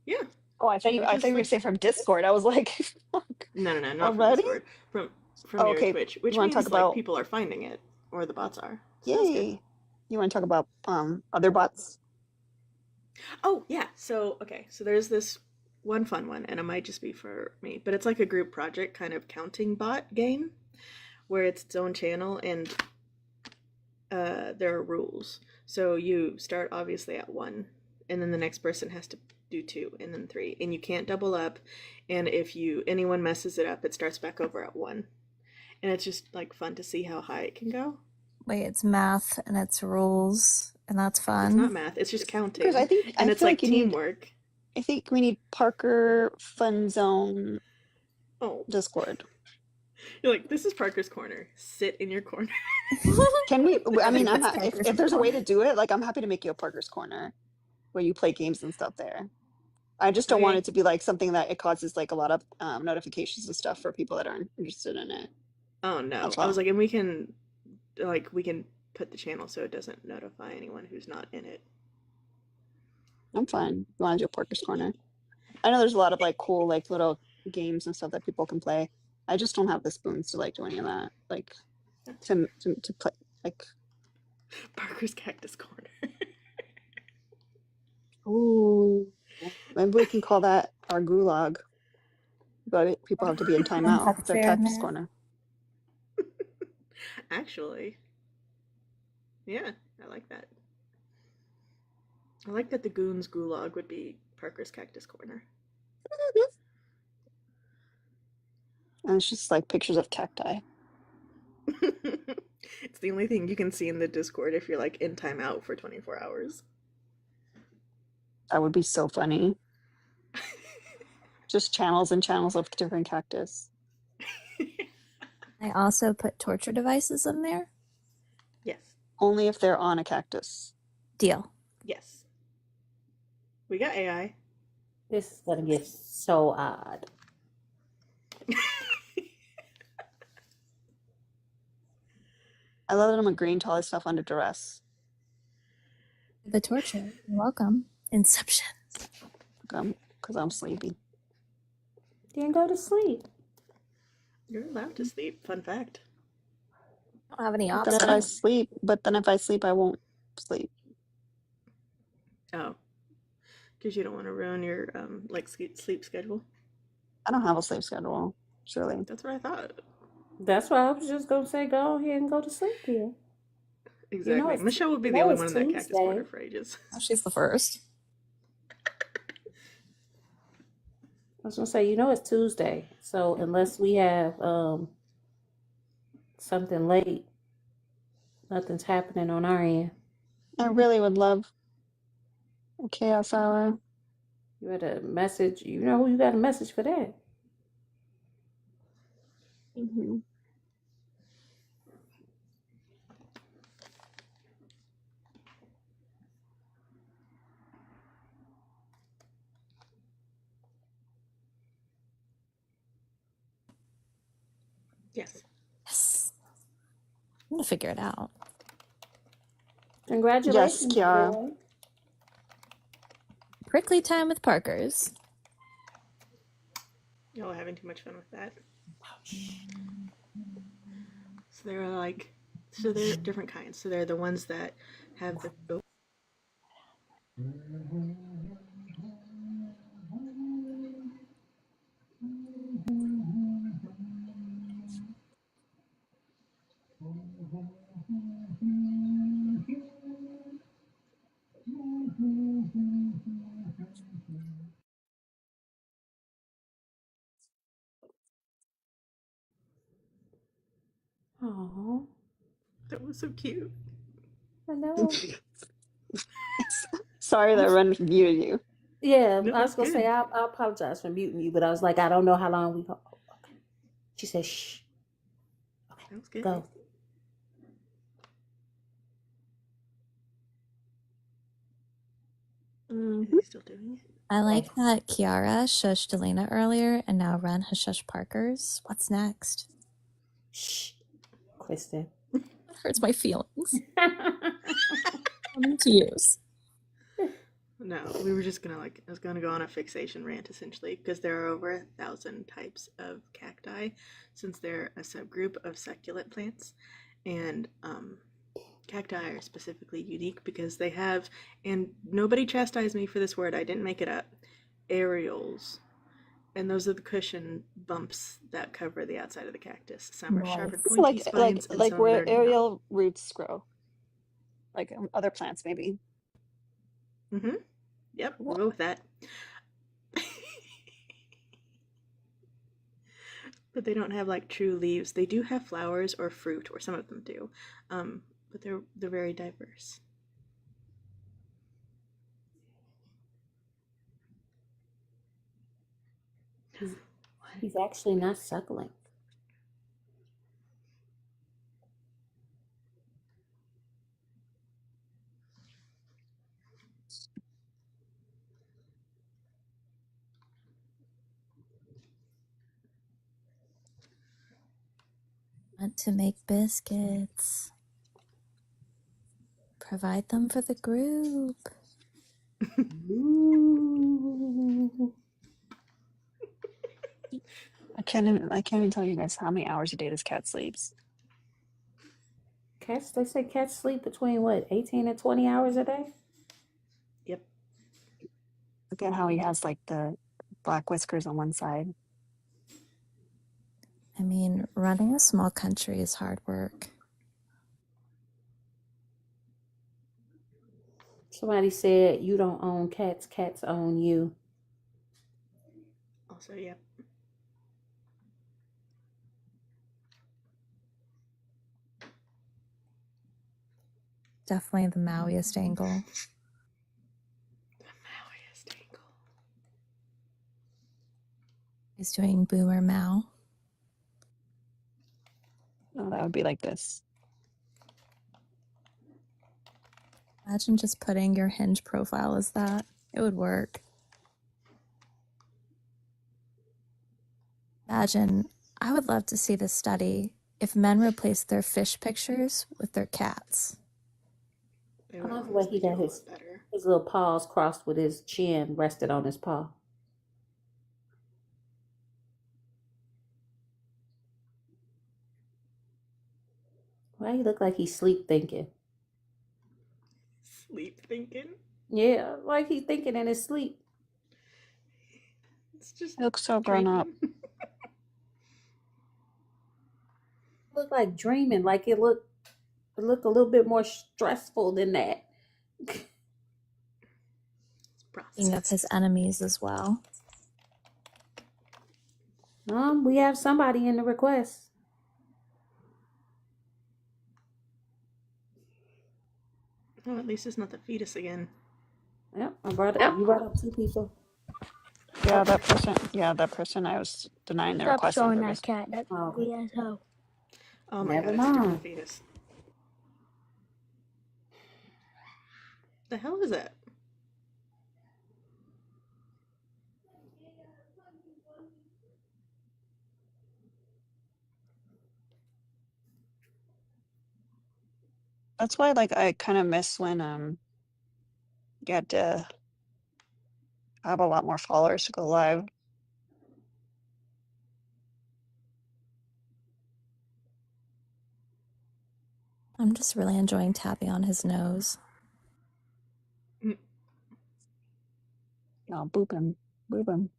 Yeah. Oh, I thought you were gonna say from Discord. I was like, fuck. No, not Already? from Discord. From Oh, your okay. Twitch, You which want to talk means like about? people are finding it, or the bots are. So that's good. Yay! You want to talk about other bots? Oh yeah. So okay. So there's this one fun one, and it might just be for me, but it's like a group project kind of counting bot game, where it's its own channel and there are rules. So you start obviously at 1, and then the next person has to do 2, and then 3, and you can't double up. And if anyone messes it up, it starts back over at 1, and it's just like fun to see how high it can go. Wait, it's math and it's rules, and that's fun. It's not math; it's just counting. Because and it's feel like you teamwork. I think we need Parker Fun Zone. Oh, Discord. You're like, this is Parker's corner. Sit in your corner. Can we? I mean, if there's a way to do it, like I'm happy to make you a Parker's corner, where you play games and stuff there. I just don't want it to be like something that it causes like a lot of notifications and stuff for people that aren't interested in it. Oh no! I was like, and we can put the channel so it doesn't notify anyone who's not in it. I'm fine. You want to do a Parker's corner? I know there's a lot of like cool like little games and stuff that people can play. I just don't have the spoons to like do any of that. Like to play like Parker's Cactus Corner. Ooh, maybe we can call that our gulag. But people have to be in timeout. It's our cactus corner. Actually, yeah, I like that. I like that the goons gulag would be Parker's Cactus Corner. And it's just like pictures of cacti. It's the only thing you can see in the Discord if you're like in timeout for 24 hours. That would be so funny. Just channels and channels of different cactus. I also put torture devices in there. Yes. Only if they're on a cactus. Deal. Yes. We got AI. This is gonna get so odd. I love that I'm agreeing to all this stuff under duress. The torture. You're welcome. Inception. Because I'm sleepy. Then go to sleep. You're allowed to sleep. Fun fact. I don't have any options. Then if I sleep, I won't sleep. Oh. Because you don't want to ruin your like sleep schedule? I don't have a sleep schedule, surely. That's what I thought. That's why I was just gonna say go ahead and go to sleep here. Exactly. You know, Michelle would be the only one in that cactus corner for ages. Oh, she's the first. I was gonna say, it's Tuesday, so unless we have something late, nothing's happening on our end. I really would love a chaos hour. You had a message. You know who you got a message for that. Mm-hmm. Yes. Yes. I'm gonna figure it out. Yes, Congratulations, Kiara. boy. Prickly time with Parkers. Y'all having too much fun with that. So there are there are different kinds. So there are the ones that have the Oh, that was so cute. I know. Sorry that Ren muted you. Yeah, No, I was it's gonna say good. I apologize for muting you, but I was like, I don't know how long we. Okay. She said, "Shh." Okay, That was good. go. Is he still doing it? I like that Kiara shushed Elena earlier, and now Ren has shushed Parkers. What's next? Shh, Kristen. That hurts my feelings. I'm to use. No, we were just gonna I was gonna go on a fixation rant essentially because there are over 1,000 types of cacti, since they're a subgroup of succulent plants, and cacti are specifically unique because they have, and nobody chastised me for this word, I didn't make it up, areoles, and those are the cushion bumps that cover the outside of the cactus. Some are sharp and It's pointy spines, and some where are not. aerial roots grow, like other plants maybe. Mm-hmm. Yep, we'll go with that. But they don't have like true leaves. They do have flowers or fruit, or some of them do, but they're very diverse. He's actually not suckling. Want to make biscuits. Provide them for the group. Ooh. I can't even tell you guys how many hours a day this cat sleeps. Cats, they say cats sleep between what, 18 and 20 hours a day? Yep. Look at how he has like the black whiskers on one side. I mean, running a small country is hard work. Somebody said you don't own cats, cats own you. Also, yep. Definitely the Mauiest angle. The Mauiest angle. He's doing Boomer Mao. Oh, that would be like this. Imagine just putting your Hinge profile as that. It would work. Imagine, I would love to see this study if men replaced their fish pictures with their cats. They I would love the way he honestly do got a lot better. his little paws crossed with his chin rested on his paw. Why he look like he's sleep thinking? Sleep thinking? Yeah, like he's thinking in his sleep. It's just He looks so grown up. Look like dreaming, like it looked a little bit more stressful than that. Thinking of his enemies as well. We have somebody in the request. Oh, at least it's not the fetus again. Yep, you brought up two people. Yeah, that person. Yeah, that person. I was denying the Stop request on showing purpose. that cat. That's ugly as hell. Oh my Never god, it's a different mind. fetus. The hell is that? That's why, like, I kind of miss when you had to have a lot more followers to go live. I'm just really enjoying tapping on his nose. No, boop him, boop him.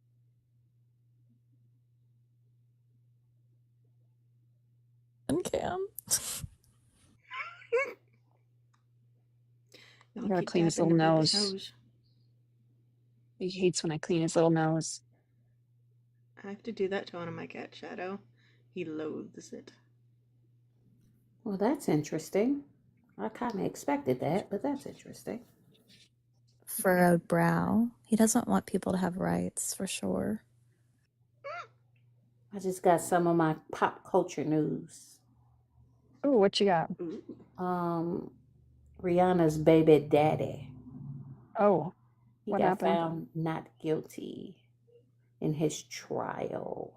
And Cam. I gotta clean his little nose. nose. He hates when I clean his little nose. I have to do that to one of my cats, Shadow. He loathes it. Well, that's interesting. I kind of expected that, but that's interesting. Furrowed brow. He doesn't want people to have rights, for sure. I just got some of my pop culture news. Ooh, what you got? Rihanna's baby daddy. Oh, he what got happened? found not guilty in his trial.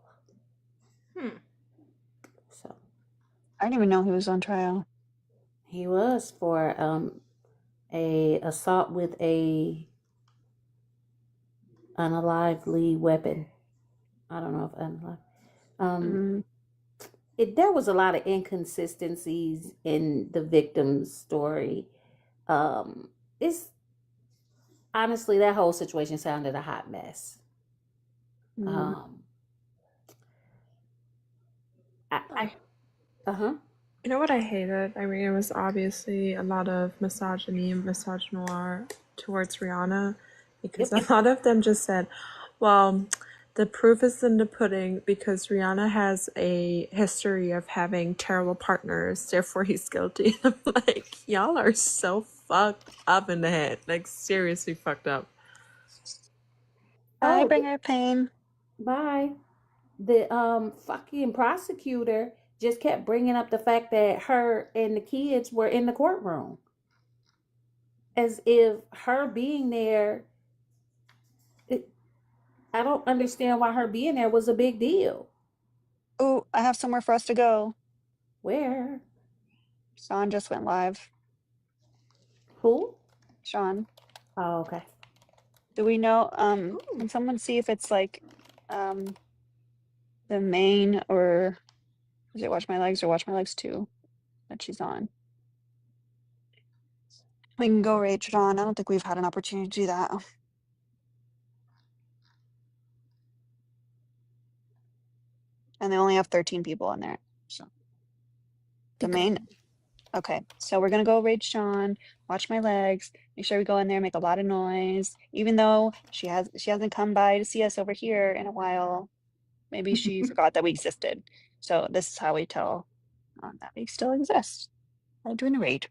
So I didn't even know he was on trial. he was for a assault with a unalively weapon. I don't know if unalive. There was a lot of inconsistencies in the victim's story. It's honestly, that whole situation sounded a hot mess. You know what I hated? I mean, it was obviously a lot of misogyny and misogynoir towards Rihanna, because a lot of them just said, well, the proof is in the pudding because Rihanna has a history of having terrible partners, therefore he's guilty. And I'm like, y'all are so fucked up in the head. Like, seriously fucked up. Bye, Bringer of Pain. Bye. The fucking prosecutor just kept bringing up the fact that her and the kids were in the courtroom, as if her being there, I don't understand why her being there was a big deal. Oh, I have somewhere for us to go. Where? Sean just went live. Who? Sean. Oh, okay. Do we know, can someone see if it's like the main, or is it Watch My Legs or Watch My Legs 2 that she's on? We can go raid Sean. I don't think we've had an opportunity to do that. And they only have 13 people in there. So the main. Okay, so we're gonna go raid Sean, Watch My Legs, make sure we go in there, make a lot of noise, even though she hasn't come by to see us over here in a while. Maybe she forgot that we existed. So this is how we tell that we still exist by doing a raid.